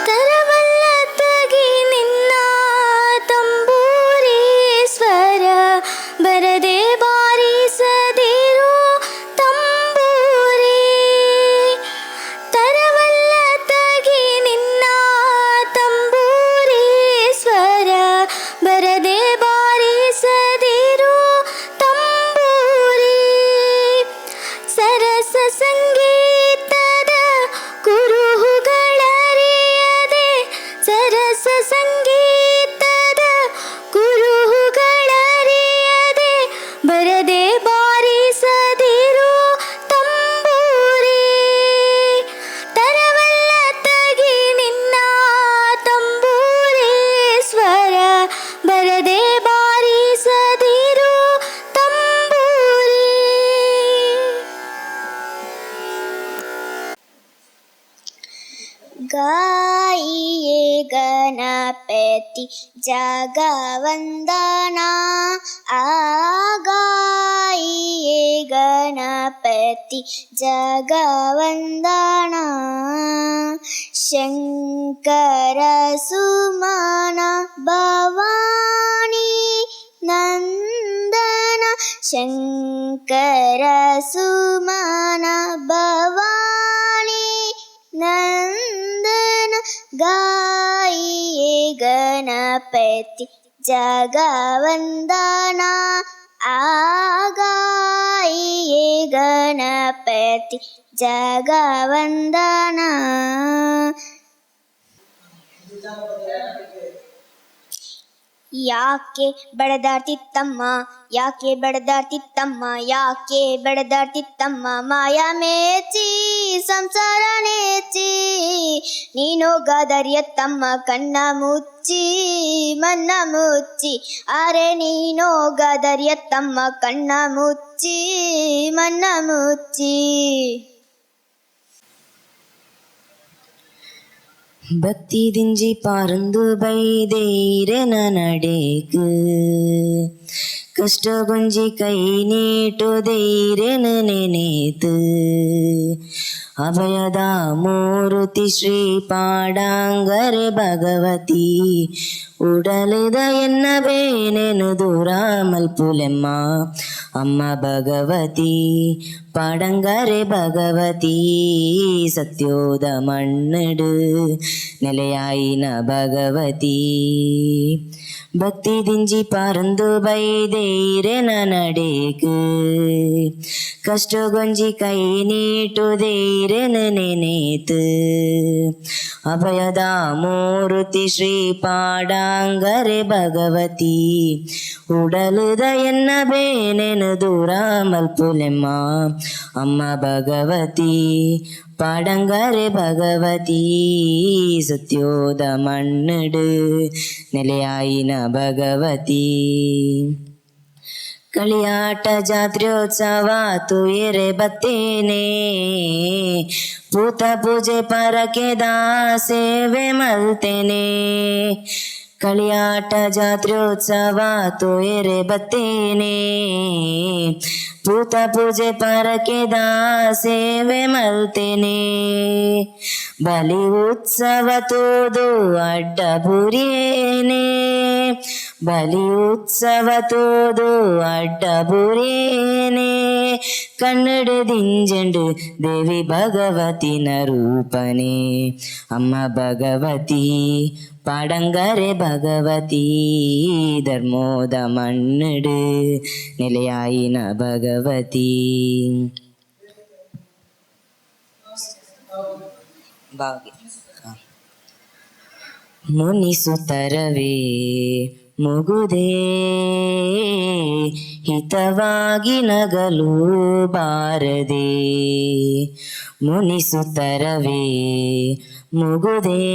ತರವಲ್ಲ ತಗಿ ನಿನ್ನ ತಂಬೂರೀಶ್ವರ, ಬರದೆ ಬಾರಿಸದಿರು ತಂಬೂರಿ. ತರವಲ್ಲ ತಗಿ ನಿನ್ನ ತಂಬೂರೀಶ್ವರ, ಬರದೆ ಬಾರಿಸದಿರು ತಂಬೂರಿ. ಸರಸ ಸಂಗೀತದ ಕುರುಹುಗಳರಿಯದೆ, ಸರಸ ಸಂಗೀತದ ಕುರುಹುಗಳರಿಯದೆ, ಬರದೆ ಬಾರಿಸದಿರು ತಂಬೂರಿ. ತರವಲ್ಲ ತಗಿ ನಿನ್ನ ತಂಬೂರೀಶ್ವರ, ಬರದೆ ಬಾರಿಸದಿರು ತಂಬೂರಿ. ಗಾಯಿಯೇ ಗಣಪತಿ ಜಗವಂದನ, ಗಾಯಿಯೇ ಗಣಪತಿ ಜಗವಂದನ. ಶಂಕರ ಸುಮನ ಭವಾನಿ ನಂದನ, ಶಂಕರ ಸುಮನ ಭವಾನಿ ನಂದನ. ಗಾಯಿಯೇ ಗಣಪತಿ ಜಗವಂದನ, ಗಾಯಿಯೇ ಗಣಪತಿ ಜಗವಂದನ. ಯಾಕೆ ಬಡದಾಡ್ತಿತ್ತಮ್ಮ, ಯಾಕೆ ಬಡದಾಡ್ತಿತ್ತಮ್ಮ, ಯಾಕೆ ಬಡದಾಡ್ತಿತ್ತಮ್ಮ, ಮಾಯ ಮೇಚಿ ಸಂಸಾರ ನೇಚಿ. ನೀನೋಗದರಿಯತ್ತಮ್ಮ ಕಣ್ಣ ಮುಚ್ಚಿ ಮನ್ನ ಮುಚ್ಚಿ, ಅರೆ ನೀನೋಗದರಿಯತ್ತಮ್ಮ ಕಣ್ಣ ಮುಚ್ಚಿ ಮನ್ನ ಮುಚ್ಚಿ. ಭಕ್ತಿ ದಿಂಜಿ ಪಾರಂದು ಬೈದೇರೆನ ನಡೆಕು, ಕಷ್ಟ ಗುಂಜಿ ಕೈ ನೀಟು ಧೈರ್ಯನ ನೆನೆತು. ಅಭಯದ ಮೂರುತಿ ಶ್ರೀ ಪಾಡಾಂಗರೆ ಭಗವತಿ, ಉಡಲಿದ ಎನ್ನಬೇನೆನು ದೂರ ಮಲ್ಪುಲೆಮ್ಮ. ಅಮ್ಮ ಭಗವತಿ ಪಾಡಂಗರೆ ಭಗವತಿ, ಸತ್ಯೋದ ಮಣ್ಣಡು ನೆಲೆಯಾಯಿನ ಭಗವತಿ. ಭಕ್ತಿ ದಿಂಜಿ ಪಾರಂದು ಬೈದೇರೆನ ನಡೆಕು, ಕಷ್ಟ ಗೊಂಜಿ ಕೈ ನೀಟು ಧೈರ್ಯನ ನೆನೆತು. ಅಭಯದ ಮೂರುತಿ ಶ್ರೀ ಪಾಡಾಂಗರೆ ಭಗವತಿ, ಉಡಲುದ ಎನ್ನಬೇನೆನು ದೂರ ಮಲ್ಪುಲೆಮ್ಮ. ಅಮ್ಮ ಭಗವತಿ ಪಾಡಂಗರೆ ಭಗವತಿ, ಸತ್ಯೋದ ಮಣ್ಣಡು ನೆಲೆಯಾಯಿನ ಭಗವತಿ. ಕಳಿಯಾಟ ಜಾತ್ರ್ಯೋತ್ಸವ ತುಯರೆ ಬತ್ತೇನೆ, ಭೂತ ಪೂಜೆ ಪರಕೆದ ಸೇವೆ ಮಲ್ತೇನೆ. ಕಳಿಯಾಟ ಜಾತ್ರ್ಯೋತ್ಸವ ತೋಯರೆ ಬತ್ತೇನೆ, ಭೂತ ಪೂಜೆ ಪರಕೆದ ಸೇವೆ ಮಲ್ತೇನೆ. ಬಲಿ ಉತ್ಸವ ತೋದು ಅಡ್ಡ ಬುರಿಯೇನೆ, ಬಲಿ ಉತ್ಸವ ತೋದು ಅಡ್ಡ ಬುರಿಯೇನೆ. ಕನ್ನಡದಿಂಜಂಡು ದೇವಿ ಭಗವತಿನ ರೂಪನೆ. ಅಮ್ಮ ಭಗವತಿ ಪಾಡಂಗರೆ ಭಗವತಿ ಧರ್ಮೋದ ಮಣ್ಣಡು ನೆಲೆಯಾಯಿನ ಭಗವತಿ. ಮುನಿಸುತ್ತರವೇ ಮುಗುದೇ ಹಿತವಾಗಿ ನಗಲು ಬಾರದೆ. ಮುನಿಸುತ್ತರವೇ ಮುಗುದೇ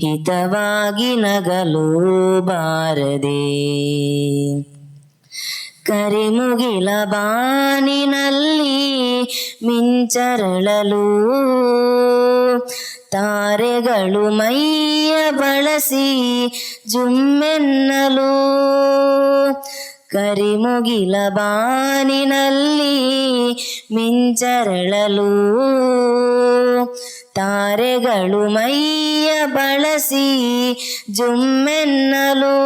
ಹಿತವಾಗಿ ನಗಲು ಬಾರದೆ. ಕರಿಮುಗಿಲ ಬಾನಿನಲ್ಲಿ ಮಿಂಚರಳಲು ತಾರೆಗಳು ಮೈಯ ಬಳಸಿ ಜುಮ್ಮೆನ್ನಲು. ಕರಿಮುಗಿಲ ಬಾನಿನಲ್ಲಿ ಮಿಂಚರಳಲು ತಾರೆಗಳು ಮೈಯ ಬಳಸಿ ಜುಮ್ಮೆನ್ನಲು.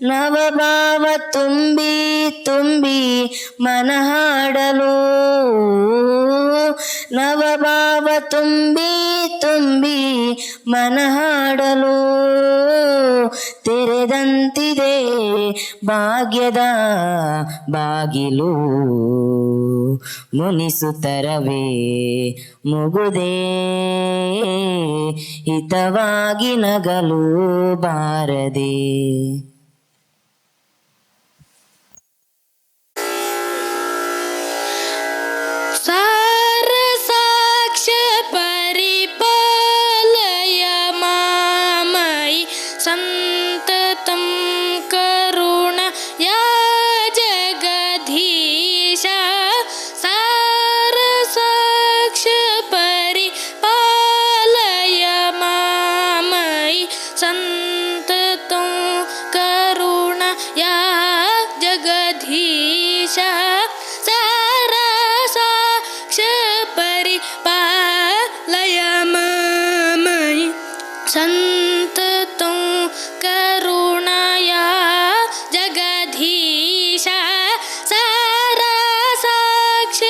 ನವಭಾವ ತುಂಬಿ ತುಂಬಿ ಮನಹಾಡಲು. ನವಭಾವ ತುಂಬಿ ತುಂಬಿ ಮನಹಾಡಲು. ತೆರೆದಂತಿದೆ ಭಾಗ್ಯದ ಬಾಗಿಲು. ಮುನಿಸುತ್ತರವೇ ಮುಗುದೇ ಹಿತವಾಗಿ ನಗಲು ಬಾರದೆ. ಸಂತತಂ ಕರುಣ ಯಾ ಜಗಧೀಶ. ಸಾರ ಸಾಕ್ಷ ಪರಿಪಾಲಯ ಮಾಮಯಿ ಸಂತತಂ ಕರುಣ ಯಾ ಜಗಧೀಶ. ಸಾರ ಸಾಕ್ಷ ಪರಿಪಾಲಯ ಮಾಮಯಿ ಸಂತತಂ ಕರುಣಯಾ ಜಗಧೀಶ. ಸಾರ ಸಾಕ್ಷ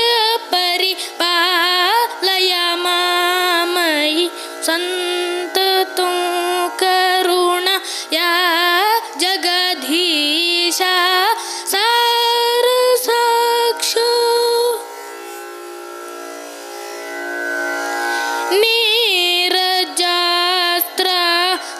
ಪರಿಪಾಲಯ ಮಾಮಯಿ ಸಂತತಂ ಕರುಣಯಾ ಜಗಧೀಶ. ಸಾರ ಸಾಕ್ಷ ನೀರಜಾಸ್ತ್ರ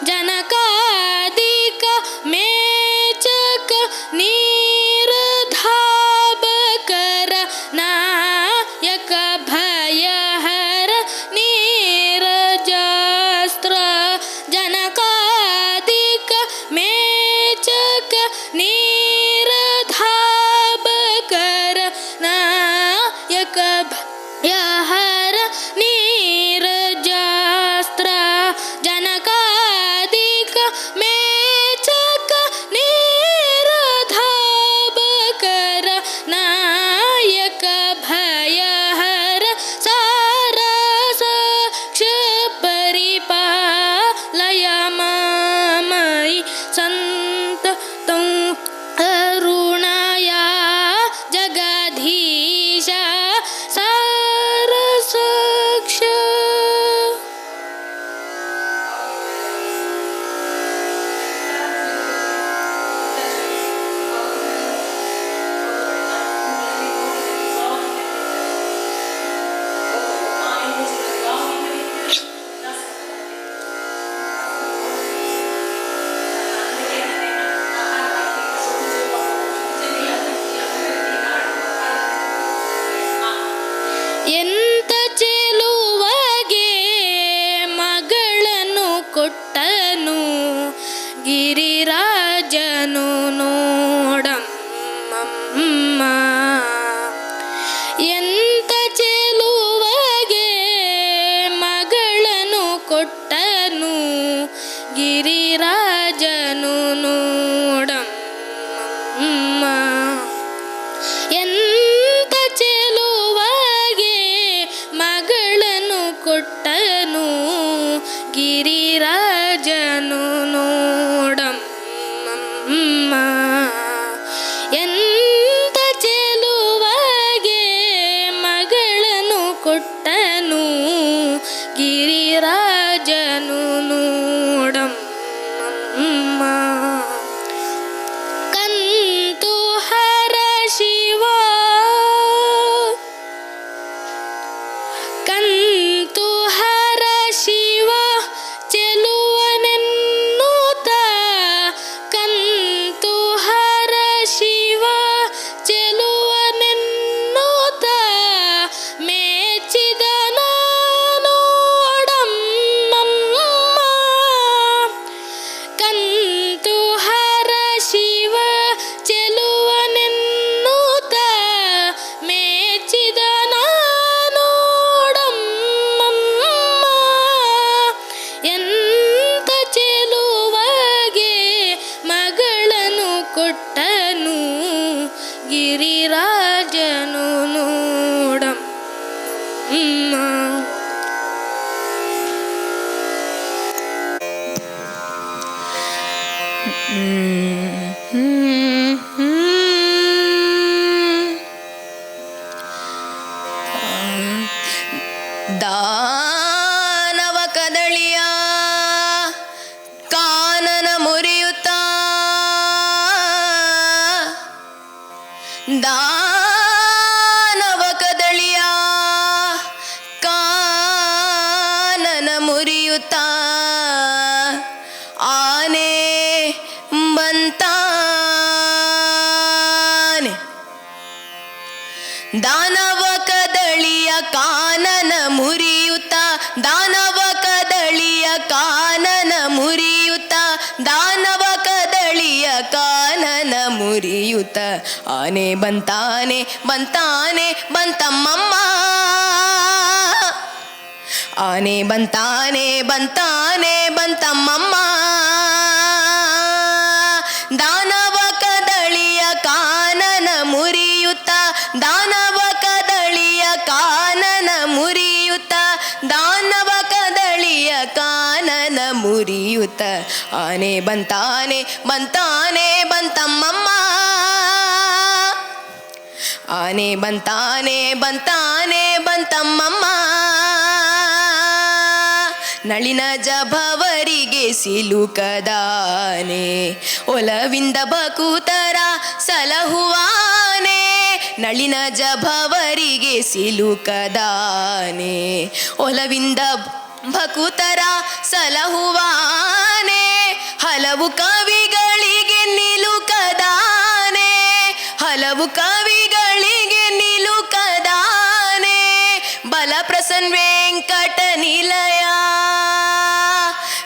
ಜನಕಾದಿಕ ಮೇಚಕ ನೀರಧಾಬಕರ ನಾಯಕ ಭಯಹರ. ನೀರಜಾಸ್ತ್ರ ಜನಕಾದಿಕ ಮೇಚಕ ನೀರಧಾಬಕರ ನಾಯಕ ಭಯಹರ. ನೀರಜಾಸ್ತ್ರ ಜನಕಾದಿಕ ಮೇಚಕ ನೀರಧಾಬಕರ ನಾಯಕ ಭಯಹರ. ಸಾರ ಸಾಕ್ಷ ಪರಿಪಾಲಯ ಮಾಮಯಿ ಸಂತತಂ ಕರುಣಯಾ ಜಗಧೀಶ. ಸಾರ ಸಾಕ್ಷ ಎಂತ ಚೆಲುವಗೆ ಮಗಳನ್ನು ಕೊಟ್ಟನು ಗಿರಿರಾಜನು ನೋಡಮ್ಮ. ಎಂತ ಚೆಲುವಗೆ ಮಗಳನ್ನು ಕೊಟ್ಟನು ಗಿರಿರಾಜನು ನೋಡಮ್ಮ. ಎಂತ ಚೆಲುವಗೆ ಮಗಳನ್ನು ಕೊಟ್ಟನು ಗಿರಿರಾಜನು ನೋಡಮ್ಮ. ಎಂತ ಕೊಟ್ಟನು ಗಿರಿರಾಜನು ನೋಡಮ್ಮ. ಕಂತು ಹರ ಶಿವ ಕಂತು ಹರ ಶಿವ ಚೆಲುವನೆನ್ನುತ್ತ ಕಂತು ಹರ ಶಿವ ಚೆಲುವನೆನ್ನುತ್ತ ಮೆಚ್ಚಿದ ನೋಡಮ್ಮ. ಕಂತು ಹರ ಶಿವ ಚೆಲುವನೆನ್ನುತ್ತ ಮೆಚ್ಚಿದ ನೋಡಮ್ಮ. ಎಂತ ಚೆಲುವಗೆ ಮಗಳನ್ನು ಕೊಟ್ಟನು ಗಿರಿರಾಜನು ನೋಡಮ್ಮ. ದಾನವ ಕದಳಿಯ ಕಾನನ ಮುರಿಯುತ್ತ ದಾನವ ಕದಳಿಯ ಕಾನನ ಮುರಿಯುತ್ತ ಆನೆ ಬಂತಾನೆ. ದಾನವ ಕದಳಿಯ ಕಾನನ ಮುರಿಯುತ್ತ ದಾನವ ಕದಳಿಯ ಕಾನನ ಮುರಿಯುತ್ತ ದಾನವ ಕದಳಿಯ ಕಾನನ ಮುರಿಯುತ್ತ ಆನೆ ಬಂತಾನೆ ಬಂತಾನೆ ಬಂತಮ್ಮಮ್ಮ. ಆನೆ ಬಂತಾನೆ ಬಂತಾನೆ ಬಂತಮ್ಮಮ್ಮ. ದಾನವ ಕದಳಿಯ ಕಾನನ ಮುರಿಯುತ್ತ ದಾನವ ಕದಳಿಯ ಕಾನನ ಮುರಿಯುತ್ತ ದಾನವ ಕದಳಿಯ ಕಾನನ ಮುರಿಯುತ್ತ ಆನೆ ಬಂತಾನೆ ಬಂತಾನೆ ಬಂತಮ್ಮಮ್ಮ. ಆನೆ ಬಂತಾನೆ ಬಂತಾನೆ ಬಂತಮ್ಮಮ್ಮ. ನಳಿನ ಜಭವರಿಗೆ ಸಿಲುಕದಾನೆ ಒಲವಿಂದ ಬಕುತರ ಸಲಹುವಾನೆ. ನಳಿನ ಜಭವರಿಗೆ ಸಿಲುಕದಾನೆ ಒಲವಿಂದ ಭಕುತರ ಸಲಹುವಾನೆ. ಹಲವು ಕವಿಗಳಿಗೆ ನಿಲುಕದಾನೆ ಹಲವು ಕವಿಗಳಿಗೆ ನಿಲುಕದಾನೆ. ಬಲ ಪ್ರಸನ್ನ ವೆಂಕಟ ನಿಲಯ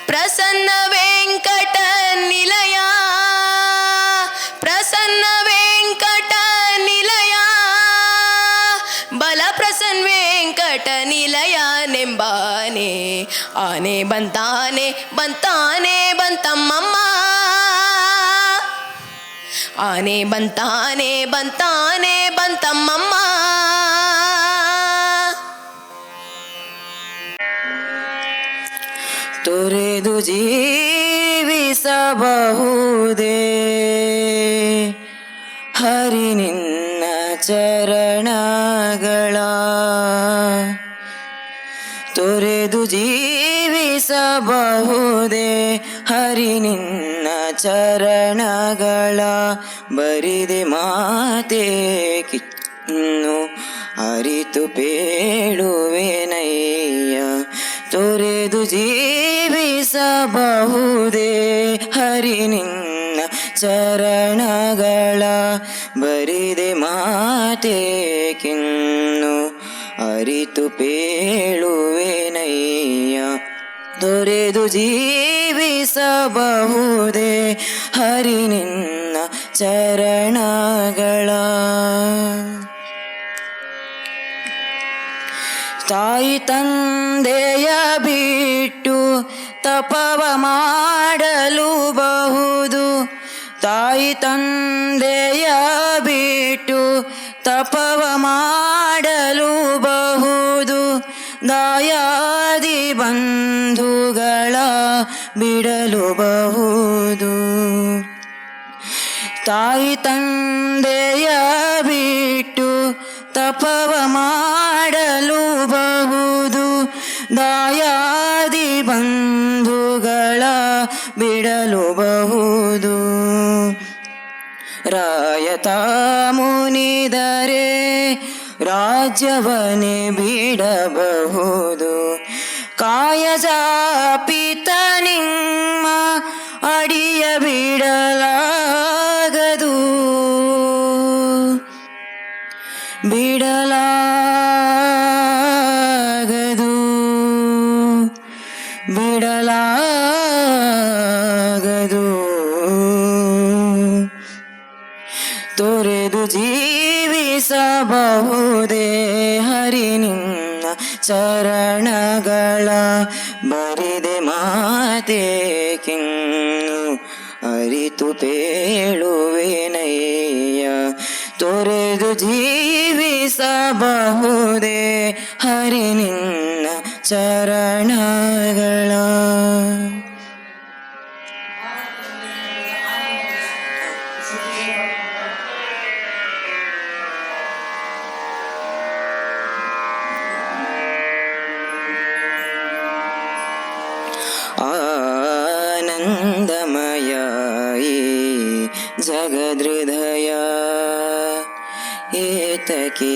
ಪ್ರಸನ್ನ ವೆಂಕಟ ನಿಲಯ ಪ್ರಸನ್ನ ವೆಂಕಟ ನಿಲಯ ಬಲ ಪ್ರಸನ್ನ ವೆಂಕಟ ನಿಲಯ ನೆಂಬಾನೆ. ಆನೆ ಬಂತಾನೆ ಬಂತಾನೆ ಬಂತಮ್ಮಮ್ಮ. ಆನೆ ಬಂತಾನೆ ಬಂತಾನೆ ಬಂತಮ್ಮಮ್ಮ. ತೊರೆದು ಜೀವಿಸಬಹುದೇ ಹರಿ ನಿನ್ನ ಚರಣಗಳ. ತೊರೆದು ಜೀವಿಸಬಹುದೇ ಹರಿ ನಿನ್ನ ಚರಣಗಳ. ಬರಿದೆ ಮಾತೆ ಕಿನ್ನು ಅರಿತು ಪೇಳುವೆನಯ್ಯ. ತೊರೆದು ಜೀವಿಸಬಹುದೇ ಹರಿ ನಿನ್ನ ಚರಣಗಳ. ಬರಿದೆ ಮಾತೆ ಕಿನ್ನು ಅರಿತು ಪೇಳುವೆನಯ್ಯ. ತೊರೆದು ಜೀವಿಸಬಹುದೇ ಹರಿ ನಿನ್ನ ಚರಣಗಳ. ತಾಯಿ ತಂದೆಯ ಬಿಟ್ಟು ತಪವ ಮಾಡಲು ಬಹುದು. ತಾಯಿ ತಂದೆಯ ಬಿಟ್ಟು ತಪವ ಮಾಡಲು ಬಹುದು. ದಾಯಾದಿ ಬಂಧುಗಳ ಬಿಡಲು ಬಹುದು. ತಾಯಿ ತಂದೆಯ ಬಿಟ್ಟು ತಪವ ಮಾಡಲು ದಾಯಾದಿ ಬಂಧುಗಳ ಬಿಡಲುಬಹುದು. ರಾಯತ ಮುನಿದರೆ ರಾಜ್ಯವನ್ನೇ ಬಿಡಬಹುದು. ಕಾಯಜ ಪಿತ ನಿಮ್ಮ ಅಡಿಯ ಬಿಡಲಾಗದು, ಬಿಡಲಾಗದು, ಬಿಡಲಾಗದು. ತೊರೆದು ಜೀವಿಸಬಹುದೇ ಹರಿ ನಿನ್ನ ಚರಣಗಳ, ಬರಿದೆ ಮಾತೇಕಿನ್ನು ಅರಿತು ಪೇಳುವೆನಯ್ಯ. ತೊರೆದು ಜೀವಿಸಬಹುದೇ ಹರಿ ನಿನ್ನ ಚರಣಗಳ. ಆನಂದಮಯ ಈ ಜಗದೃದಯ, ಏತಕ್ಕೆ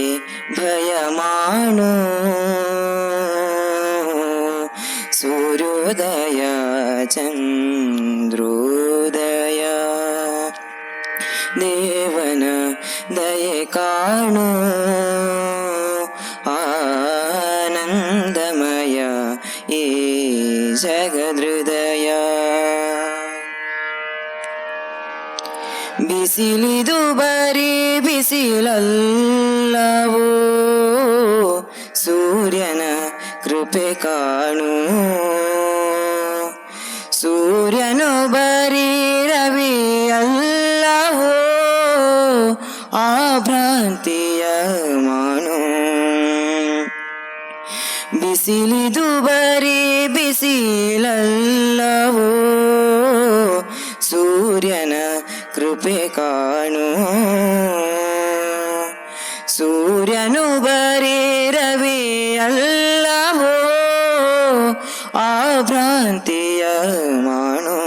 ಭಯ ಮಾಡು. ಸೂರ್ಯೋದಯ ಚಂದ್ರೋದಯ, ದೇವನ ದಯೆ ಕಾಣು. ಆನಂದಮಯ ಈ ಜಗದೃದಯ. ಬಿಸಿಲಿದು ಬರೀ ಬಿಸಿಲಲ್ಲವೋ, ಸೂರ್ಯನ ಕೃಪೆ ಕಾಣು. ಸೂರ್ಯನು ಬರೀ ರವಿಯಲ್ಲವೋ, ಆ ಭ್ರಾಂತಿಯ ಮಾನು. ಬಿಸಿಲಿದು ಬರೀ ಬಿಸಿಲಲ್ಲವೋ, ಸೂರ್ಯನ ಕೃಪೆ ಕಾಣು. ಸೂರ್ಯನು ಬರೀ ರವಿಯಲ್ಲವೋ, ಆ ಭ್ರಾಂತಿಯ ಮಾನು.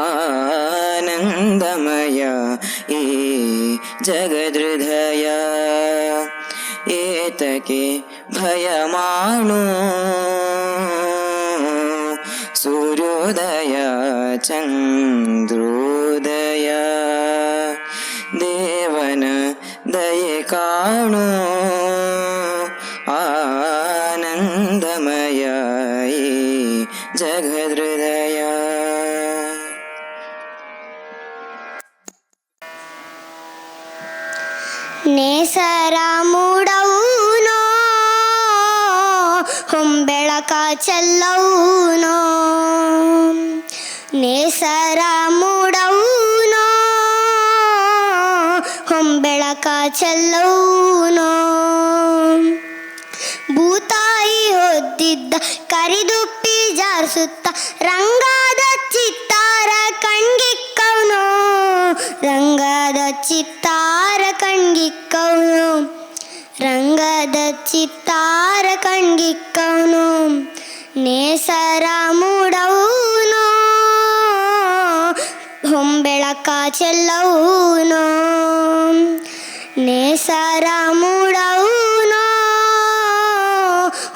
ಆನಂದಮಯ ಈ ಜಗದೃದಯ, ಏತಕ್ಕೆ ಭಯ ಮಾಡು. ಸೂರ್ಯೋದಯ ಚಂದ್ರೋದಯ, ದೇವನ ದಯೆ ಕಾಣು. ಆನಂದಮಯ ಈ ಜಗದೃದಯ. ನೇಸರ ಮೂಡೌನೋ, ಹೊಂಬೆಳಕ ಚೆಲ್ಲೌನೋ. ನೇಸರ ಮೂಡೌನೋ, ಹೊಂಬೆಳಕ ಚೆಲ್ಲೌನೋ. ಭೂತಾಯಿ ಹೊದ್ದಿದ್ದ ಕರಿದುಪ್ಪಿ ಜಾರಿಸುತ್ತ ರಂಗದ ಚಿತ್ತಾರ ಕಣ್ಗಿಕ್ಕವನು. ರಂಗದ ಚಿತ್ತಾರ ಕಣ್ಗಿಕ್ಕವನು, ರಂಗದ ಚಿತ್ತಾರ ಕಣ್ಗಿಕ್ಕವನು. ನೇಸರ ಮೂಡೌನೋ, ಹೊಂಬೆಳಕ ಚೆಲ್ಲೌನೋ. ನೇಸರ ಮೂಡೌನೋ,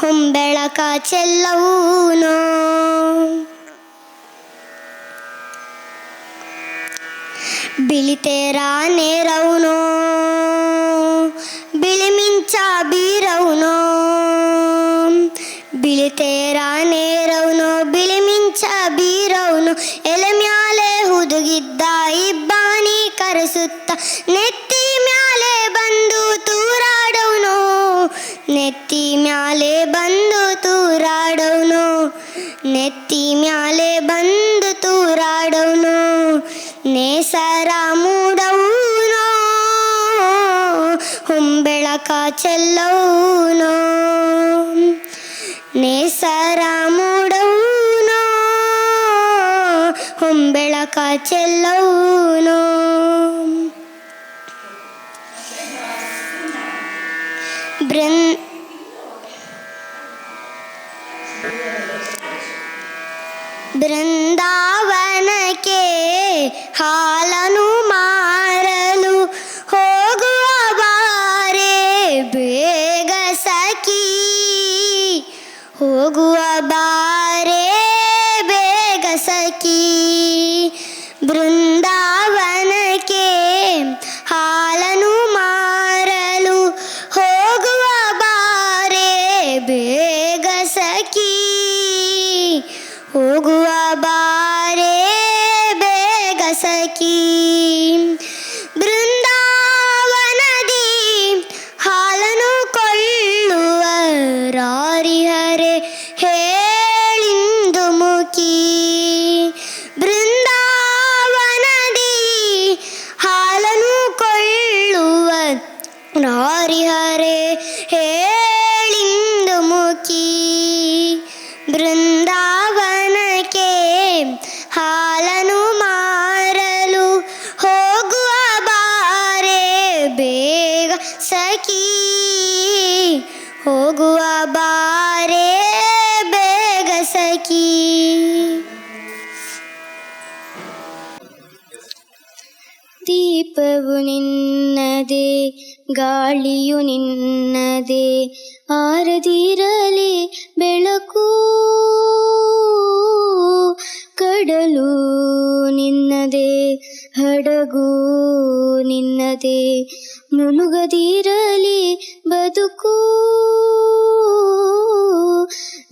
ಹೊಂಬೆಳಕ ಚೆಲ್ಲೌನೋ. ಬಿಳಿತೇರ ನೇರೌನೋ, ಬಿಳಿ ಮಿಂಚ ಬೀರೌನೋ. ಬಿಳಿತೇರ ನೇರೌನೋ, ಬಿಳಿ ಮಿಂಚ ಬೀರೌನೋ. ಎಲೆ ಮ್ಯಾಲೆ ಹುದುಗಿದ್ದ ಇಬ್ಬಾನಿ ಕರೆಸುತ್ತ ನೆತ್ತಿ ಮ್ಯಾಲೆ ಬಂದು ತೂರಾಡೌನೋ. ನೆತ್ತಿ ಮ್ಯಾಲೆ ಬಂದು ತೂರಾಡೌನೋ. ನೆತ್ತಿ ಮ್ಯಾಲೆ ಬಂದು ತೂರಾಡೌನೋ. ನೇಸರ ಮೂಡೌನೋ, ಹೊಂಬೆಳಕ ಚೆಲ್ಲೌನೋ. ನೇಸರ ಮೂಡೌನೋ, ಹೊಂಬೆಳಕ ಚೆಲ್ಲೌನೋ. ಹೋಗುವ ಬಾರೆ ಬೇಗ ಸಖಿ ಬೃಂದಾವನಕ್ಕೆ ಹಾಲನು ಮಾರಲು. ಹೋಗುವ ಬಾರೆ ಬೇಗ ಸಖಿ ಹೋಗುವ ಬಾರೆ ಬೇಗ ಸಖಿ ಬೃಂದಾವನದಿ ಹಾಲನು ಕೊಳ್ಳುವ ರಾರಿಹರೆ ಹೇಳಿಂದು ಮುಖಿ. ಬೃಂದಾವನದಿ ಹಾಲನು ಕೊಳ್ಳುವ ರಾರಿಹರೆ ಹೇಳಿಂದು ಮುಖಿ. ಬೃಂದಾವನಕ್ಕೆ ಹಾಲನು ಮಾರಲು ಹೋಗುವ ಬಾರೆ ಬೇಗ ಸಖಿ ಹೋಗುವ ಬಾರೆ ಬೇಗ ಸಖಿ. ದೀಪವು ನಿನ್ನದೆ ಗಾಳಿಯು ನಿನ್ನದೆ ಆರದಿರಲಿ ಬೆಳಕು. ಕಡಲು ನಿನ್ನದೆ ಹಡಗು ನಿನ್ನದೆ ಮುಳುಗದಿರಲಿ ಬದುಕು.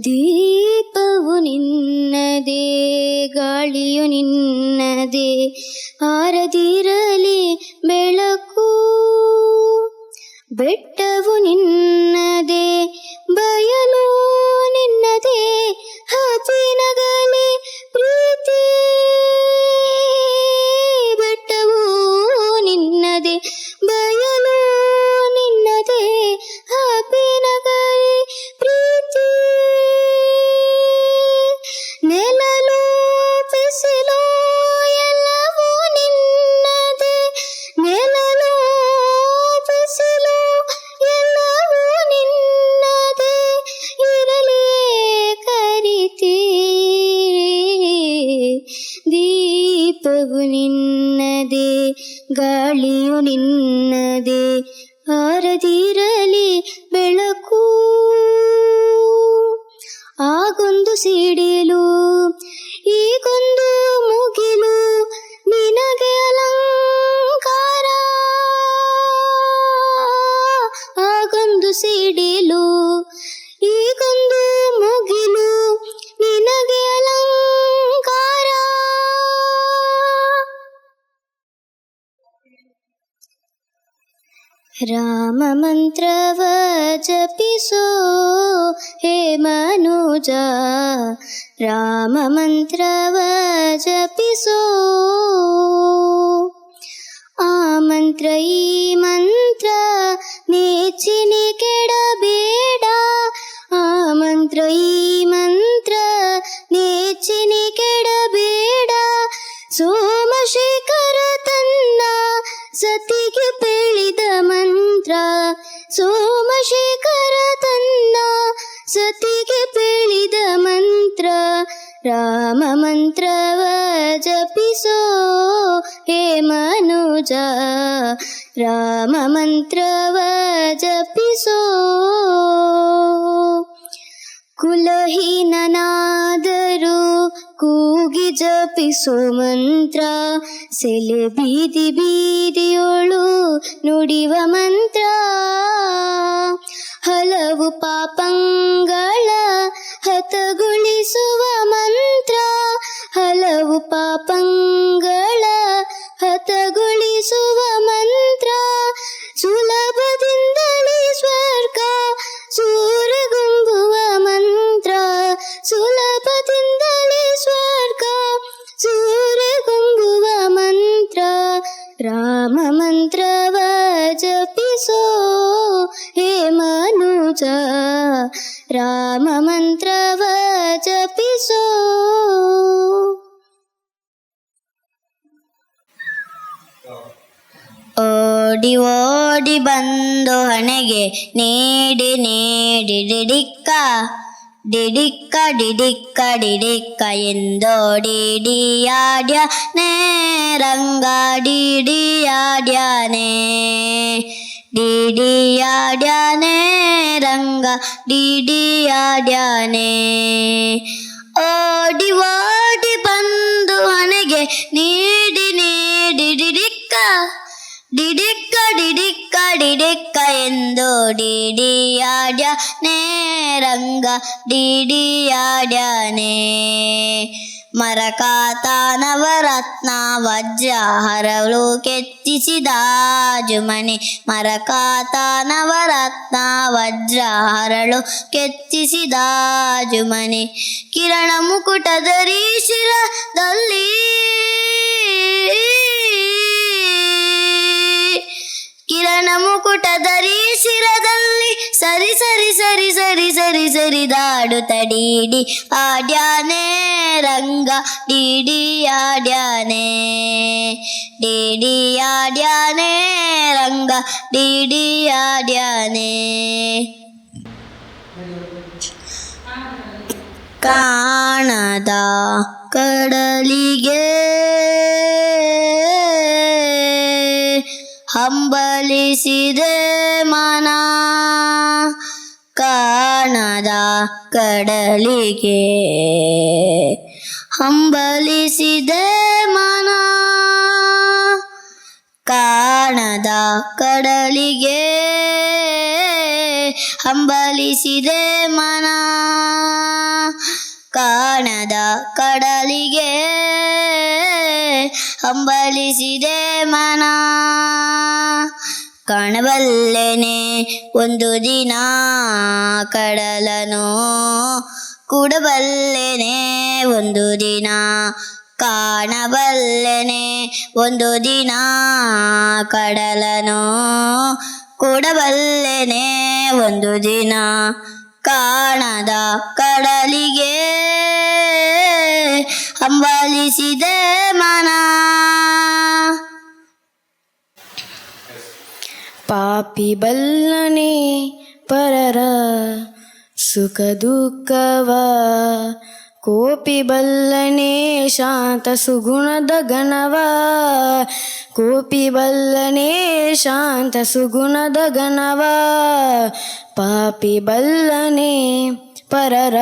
ದೀಪವು ನಿನ್ನದೆ ಗಾಳಿಯು ನಿನ್ನದೆ ಆರದಿರಲಿ ಬೆಳಕು. ಬೆಟ್ಟವು ನಿನ್ನದೆ ಬಯಲು ನಿನ್ನದೆ ಹಸಿನಗಲಿ ಪ್ರೀತಿ. ಬೆಟ್ಟವು ನಿನ್ನದೆ ಬಯಲು ನಿನ್ನದೆ ಹಸಿನಗಲಿ ಪ್ರೀತಿ. ನೆಲಲು ಬಿಸಿಲು ಎಲ್ಲವೂ ನಿನ್ನದೆ ನೆಲಲು ಬಿಸಿಲು ಎಲ್ಲವೂ ನಿನ್ನದೆ ಇರಲಿ ಕರಿತಿ. ದೀಪವು ನಿನ್ನದೆ ಗಾಳಿಯು ನಿನ್ನದೆ ಆರದಿರಲಿ ಬೆಳಕು. ಆಗೊಂದು ಸಿಡಿಲು ಈಗೊಂದು ಮುಗಿಲು ನಿನಗೆ ಅಲಂಕಾರ. ಆಗೊಂದು ಸಿಡಿಲು ಈಗೊಂದು ಮುಗಿಲು ನಿನಗೆ ಅಲಂಕಾರ. ರಾಮ ಮಂತ್ರವ ಜಪಿಸೋ ಹೇ ಮನುಜ ರಾಮ ಮಂತ್ರವ ಜಪಿಸೋ. ಆ ಮಂತ್ರ ಈ ಮಂತ್ರ ನೆಚ್ಚಿನಿ ಕೆಡಬೇಡ. ಆ ಮಂತ್ರ ಈ ಮಂತ್ರ ನೆಚ್ಚಿನಿ ಕೆಡಬೇಡ. ಸೋಮಶೇಖರ ತನ್ನ ಸತಿಗೆ ಬೆಳೆದ ಮಂತ್ರ. ಸೋಮಶೇಖರ ತನ್ನ ಸತಿಗೆ ಬೆಳೆದ ಮಂತ್ರ. ರಾಮ ಮಂತ್ರವ ಜಪಿಸೋ ಹೇ ಮನುಜ ರಾಮ ಮಂತ್ರವ ಜಪಿಸೋ. ಕುಲಹೀನನಾದರೂ ಕೂಗಿ ಜಪಿಸೋ ಮಂತ್ರ. ಸೆಲೆ ಬೀದಿ ಬೀದಿಯೋಳು ನುಡಿವ ಮಂತ್ರ. ಹಲವು ಪಾಪಂಗಳ ಹತಗೊಳಿಸುವ ಮಂತ್ರ. ಹಲವು ಪಾಪಂಗಳ ಹತಗೊಳಿಸುವ ಮಂತ್ರ. ಸುಲಭದಿಂದಲೇ ಸ್ವರ್ಗ ಸೂರಗುಂಬುವ ಮಂತ್ರ. ಸುಲಭದಿಂದಲೇ ಸ್ವರ್ಗ ಸೂರಗುಂಬುವ ಮಂತ್ರ. ರಾಮ ಮಂತ್ರವ ಜಪಿಸೋ ಹೇ ಮನುಜ ರಾಮ ಮಂತ್ರವ ಜಪಿಸೋ. ಓಡಿ ಓಡಿ ಬಂದು ಹಣೆಗೆ ನೀಡಿ ನೀಡಿ ಡಿಡಿಕ್ಕ ಡಿಡಿಕ್ಕ ಡಿಡಿಕ್ಕ ಡಿಡಿಕ್ಕ ಎಂದೋಡಿಡಿಯಾಡ್ಯಾನೆ ರಂಗ ಡಿಡಿಯಾಡ್ಯಾನೆ. ಡಿಡಿಯಾಡ್ಯಾನೆ ರಂಗ ಡಿಡಿಯಾಡ್ಯಾನೆ. ಓಡಿ ಓಡಿ ಬಂದು ಹಣೆಗೆ ನೀಡಿ ನೀಡಿ ಡಿಡಿಕ್ಕ ಡಿಡಿಕ್ಕ ಡಿಡಿಕ್ಕ ಡಿಡಿಕ್ಕ ಎಂದು ಡಿಡಿಯಾಡ್ಯಾನೆ ರಂಗ ಡಿಡಿಯಾಡ್ಯಾನೆ. ಮರಕಾತ ನವರತ್ನ ವಜ್ರ ಹರಳು ಕೆತ್ತಿಸಿದ ಜುಮನೆ. ಮರಕಾತ ನವರತ್ನ ವಜ್ರ ಹರಳು ಕೆತ್ತಿಸಿದ ಜುಮನೆ. ಕಿರಣ ಮುಕುಟಧರಿ ಶಿರದಲ್ಲಿ ಕಿರಣ ಮುಕುಟಧರಿ ಶಿರದಲ್ಲಿ ಸರಿ ಸರಿ ಸರಿ ಸರಿ ಸರಿ ಸರಿದಾಡುತ್ತ ಡಿಡಿ ಆಡ್ಯಾನೆ ರಂಗ ಡಿಡಿಯಾಡ್ಯಾನೆ. ಡಿಡಿಯಾಡ್ಯಾನೆ ರಂಗ ಡಿಡಿಯಾಡ್ಯಾನೆ. ಕಾಣದ ಕಡಲಿಗೆ ಹಂಬಲಿಸಿದೆ ಮನ. ಕಾಣದ ಕಡಲಿಗೆ ಹಂಬಲಿಸಿದೆ ಮನ. ಕಾಣದ ಕಡಲಿಗೆ ಹಂಬಲಿಸಿದೆ ಮನ. ಕಾಣದ ಕಡಲಿಗೆ ಹಂಬಲಿಸಿದೆ ಮನ. ಕಾಣಬಲ್ಲೆನೆ ಒಂದು ದಿನ ಕಡಲನು ಕೂಡಬಲ್ಲೆನೆ ಒಂದು ದಿನ. ಕಾಣಬಲ್ಲೆನೆ ಒಂದು ದಿನ ಕಡಲನು ಕೂಡಬಲ್ಲೆನೆ ಒಂದು ದಿನ. ಕಾಣದ ಕಡಲಿಗೆ ಹಂಬಲಿಸಿದೆ ಮನ. ಪಾಪಿ ಬಲ್ಲನೆ ಪರರ ಸುಖ ದುಃಖವ. ಕೋಪಿ ಬಲ್ಲನೆ ಶಾಂತ ಸುಗುಣದ ಗಣವ. ಕೋಪಿ ಬಲ್ಲನೆ ಶಾಂತ ಸುಗುಣದ ಗಣವ. ಪಾಪಿ ಬಲ್ಲನೆ ಪರರ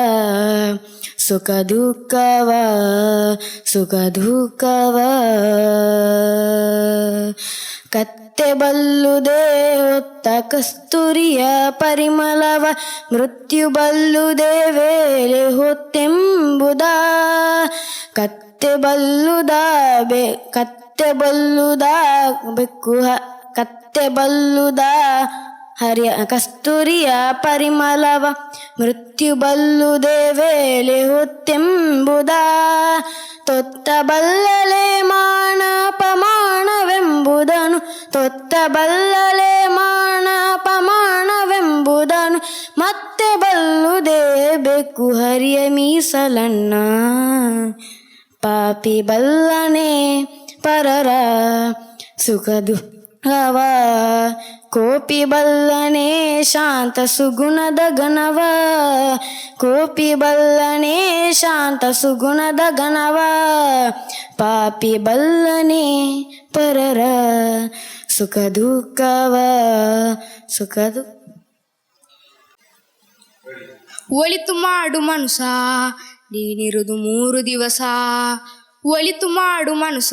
ಸುಖ ದುಃಖವ ಸುಖ ದುಃಖವ. ಕತ್ತೆ ಬಲ್ಲುದೇ ಹೊತ್ತ ಕಸ್ತೂರಿಯ ಪರಿಮಳವ. ಮೃತ್ಯು ಬಲ್ಲುದೇ ವೇಳೆ ಹೊತ್ತೆಂಬುದ. ಕತ್ತೆ ಬಲ್ಲುದ ಕತ್ತೆ ಬಲ್ಲುದ ಬೆಕ್ಕು ಕತ್ತೆ ಬಲ್ಲುದ ಹರಿಯ ಕಸ್ತೂರಿಯ ಪರಿಮಳವ. ಮೃತ್ಯು ಬಲ್ಲುದೇ ವೇಳೆ ಹೊತ್ತೆಂಬುದ. ತೊತ್ತ ಬಲ್ಲಲೆ ಮಾನ ಅಪಮಾನವೆಂಬುದನು. ತೊತ್ತ ಬಲ್ಲಲೆ ಮಾನ ಅಪಮಾನವೆಂಬುದನು. ಮತ್ತೆ ಬಲ್ಲುದೇ ಬೇಕು ಹರಿಯ ಮೀಸಲನ್ನ. ಪಾಪಿ ಬಲ್ಲನೆ ಪರರ ಸುಖ ದುಃಖವ. ಕೋಪಿ ಬಲ್ಲನೆ ಶಾಂತ ಸುಗುಣದ ಗಣವ. ಕೋಪಿ ಬಲ್ಲನೆ ಶಾಂತ ಸುಗುಣದ ಗಣವ. ಪಾಪಿ ಬಲ್ಲನೆ ಪರರ ಸುಖ ದುಃಖವ ಸುಖ ದುಃಖ. ಒಳಿತು ಮಾಡು ಮನುಸ ನೀನಿರುವುದು 3 ದಿವಸ. ಒಳಿತು ಮಾಡು ಮನುಸ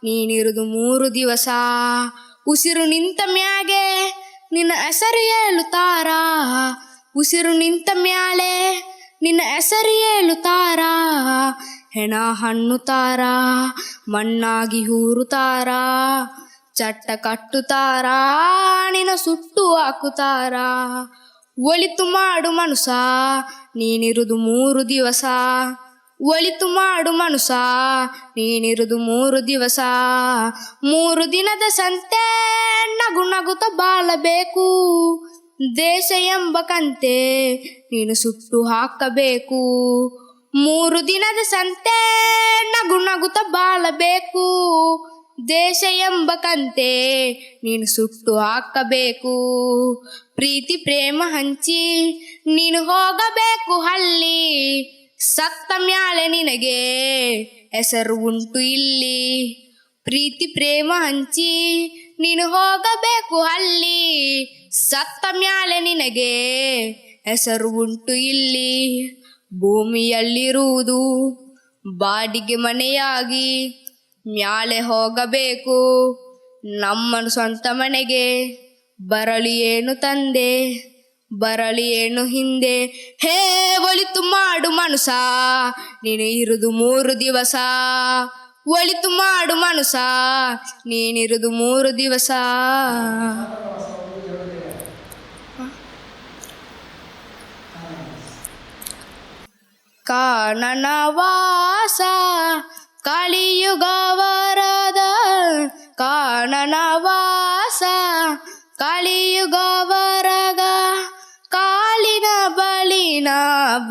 ನೀನಿರುವುದು 3 ದಿವಸ. ಉಸಿರು ನಿಂತ ಮ್ಯಾಗೆ ನಿನ್ನ ಹೆಸರು ಹೇಳುತ್ತಾರ. ಉಸಿರು ನಿಂತ ಮ್ಯಾಲೆ ನಿನ್ನ ಹೆಸರು ಹೇಳುತ್ತಾರ. ಹೆಣ ಹಣ್ಣುತ್ತಾರ ಮಣ್ಣಾಗಿ ಹೂರುತ್ತಾರ. ಚಟ್ಟ ಕಟ್ಟುತ್ತಾರ ನಿನ್ನ ಸುಟ್ಟು ಹಾಕುತ್ತಾರ. ಒಳಿತು ಮಾಡು ಮನುಸ ನೀನಿರುವುದು 3 ದಿವಸ. ಒಳಿತು ಮಾಡು ಮನುಸ ನೀನಿರುವುದು 3 ದಿವಸ. 3 ದಿನದ ಸಂತೆ ನಗು ನಗುತ್ತ ಬಾಳಬೇಕು. ದೇಶ ಎಂಬ ಕಂತೆ ನೀನು ಸುಟ್ಟು ಹಾಕಬೇಕು. 3 ದಿನದ ಸಂತೆ ನಗು ನಗುತ್ತ ಬಾಳಬೇಕು. ದೇಶ ಎಂಬ ಕಂತೆ ನೀನು ಸುಟ್ಟು ಹಾಕಬೇಕು. ಪ್ರೀತಿ ಪ್ರೇಮ ಹಂಚಿ ನೀನು ಹೋಗಬೇಕು ಹಳ್ಳಿ. ಸತ್ತ ಮ್ಯಾಲೆ ನಿನಗೆ ಹೆಸರು ಉಂಟು ಇಲ್ಲಿ. ಪ್ರೀತಿ ಪ್ರೇಮ ಹಂಚಿ ನೀನು ಹೋಗಬೇಕು ಅಲ್ಲಿ, ಸತ್ತ ಮ್ಯಾಲೆ ನಿನಗೆ ಹೆಸರು ಉಂಟು ಇಲ್ಲಿ. ಭೂಮಿಯಲ್ಲಿರುವುದು ಬಾಡಿಗೆ ಮನೆಯಾಗಿ, ಮ್ಯಾಲೆ ಹೋಗಬೇಕು ನಮ್ಮನು ಸ್ವಂತ ಮನೆಗೆ. ಬರಲಿ ಏನು ತಂದೆ, ಬರಲಿ ಏನು ಹಿಂದೆ. ಹೇ ಒಳಿತು ಮಾಡು ಮನುಸ, ನೀನು ಇರುದು 3 ದಿವಸ. ಒಳಿತು ಮಾಡು ಮನುಸ, ನೀನಿರುದು 3 ದಿವಸ. ಕಾನನ ವಾಸ ಕಲಿಯುಗವರದ, ಕಾನನ ವಾಸ ಕಲಿಯುಗವರಗ. ಕಾಲಿನ ಬಳಿನ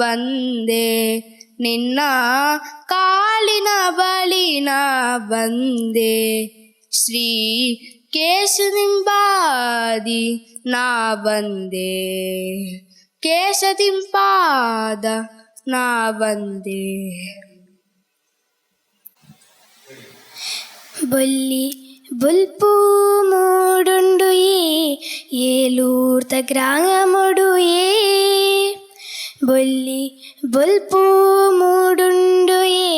ಬಂದೆ ನಿನ್ನ, ಕಾಲಿನ ಬಳಿನ ಬಂದೆ. ಶ್ರೀ ಕೇಶದಿಂಬಾದಿ ನಾ ಬಂದೆ, ಕೇಶದಿಂಪಾದ ನಾ ಬಂದೆ. ಬೊಲ್ಲಿ ಬುಲ್ಪು ಮೂಡುಂಡುಯೇ ಏಲೂರ್ದ ಗ್ರಾಮಡುಯೇ. ಬೊಲ್ಲಿ ಬುಲ್ಪು ಮೂಡುಂಡುಯೇ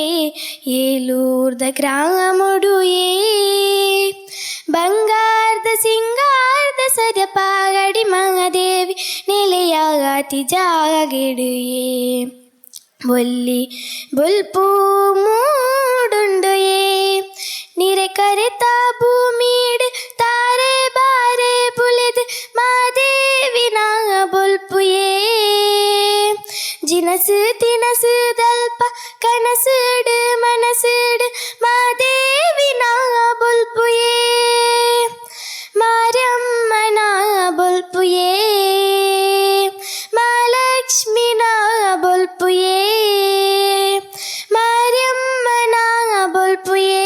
ಏಲೂರ್ದ ಗ್ರಾಮಡುಯೇ. ಬಂಗಾರದ ಸಿಂಗಾರದ ಸದಪಾಗಡಿ ಮಹಾದೇವಿ ನೆಲೆಯಾಗಾತಿ ಜಾಗಿಡುಯೇ. ಬೊಲ್ಲಿ ಬುಲ್ಪು ಮೂಡುಂಡುಯೇ ನಿರೆ ಕರೆತ ಭೂಮಿಡ್ ತಾರೆ ಬಾರೆ ಬುಲೆದ್ ಮಾದೇವಿ ನಾ ಬೊಲ್ಪುಯೇ. ಜಿನಸು ತಿನಸು ದಲ್ಪ ಕನಸುಡು ಮನಸುಡು ಮಾದೇವಿ ನಾ ಬೊಲ್ಪುಯೇ. ಮಾರಮ್ಮ ನಾ ಬೊಲ್ಪುಯೇ, ಮಹಾಲಕ್ಷ್ಮಿ ನಾ ಬೊಲ್ಪುಯೇ. ಮಾರಮ್ಮ ನಾ ಬೊಲ್ಪುಯೇ,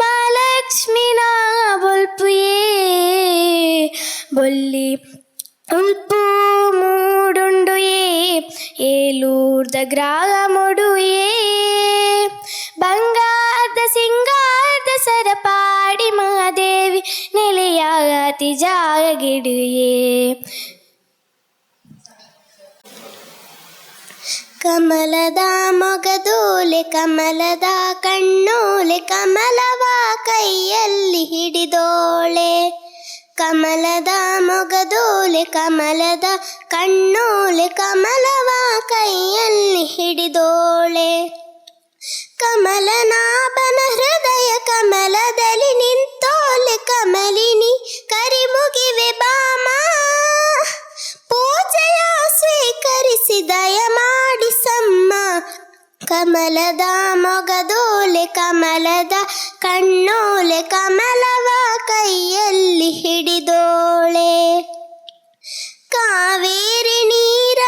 ಮಹಾಲಕ್ಷ್ಮಿ ನಾ ಬೊಲ್ಪುಯೇ. ಬೊಲ್ಲಿ ಉಲ್ಪು ಮೂಡುಂಡುಯೇ ಏಲೂರ್ದ ಗ್ರಾಮಡುಯೇ. ಬಂಗಾರದ ಸಿಂಗಾರದ ಸರಪಾಡಿ ಮಹಾದೇವಿ ನೆಲೆಯಾಗತಿ ಜಾಗಿಡುಯೇ. ಕಮಲದ ಮೊಗದೋಲೆ ಕಮಲದ ಕಣ್ಣೋಲೆ, ಕಮಲವ ಕೈಯಲ್ಲಿ ಹಿಡಿದೋಳೆ. ಕಮಲದ ಮೊಗದೋಲೆ ಕಮಲದ ಕಣ್ಣೋಲೆ, ಕಮಲವ ಕೈಯಲ್ಲಿ ಹಿಡಿದೋಳೆ. ಕಮಲನಾಭನ ಹೃದಯ ಕಮಲದಲ್ಲಿ ನಿಂತೋಲೆ, ಕಮಲಿನಿ ಕರಿಮುಗಿವೆ ಬಾಮ. ಪೂಜೆಯ ಸ್ವೀಕರಿಸಿ ದಯ ಮಾಡಿ ಸಮ್ಮ. ಕಮಲದ ಮೊಗದೋಲೆ ಕಮಲದ ಕಣ್ಣೋಲೆ, ಕಮಲವ ಕೈಯಲ್ಲಿ ಹಿಡಿದೋಳೆ. ಕಾವೇರಿ ನೀರ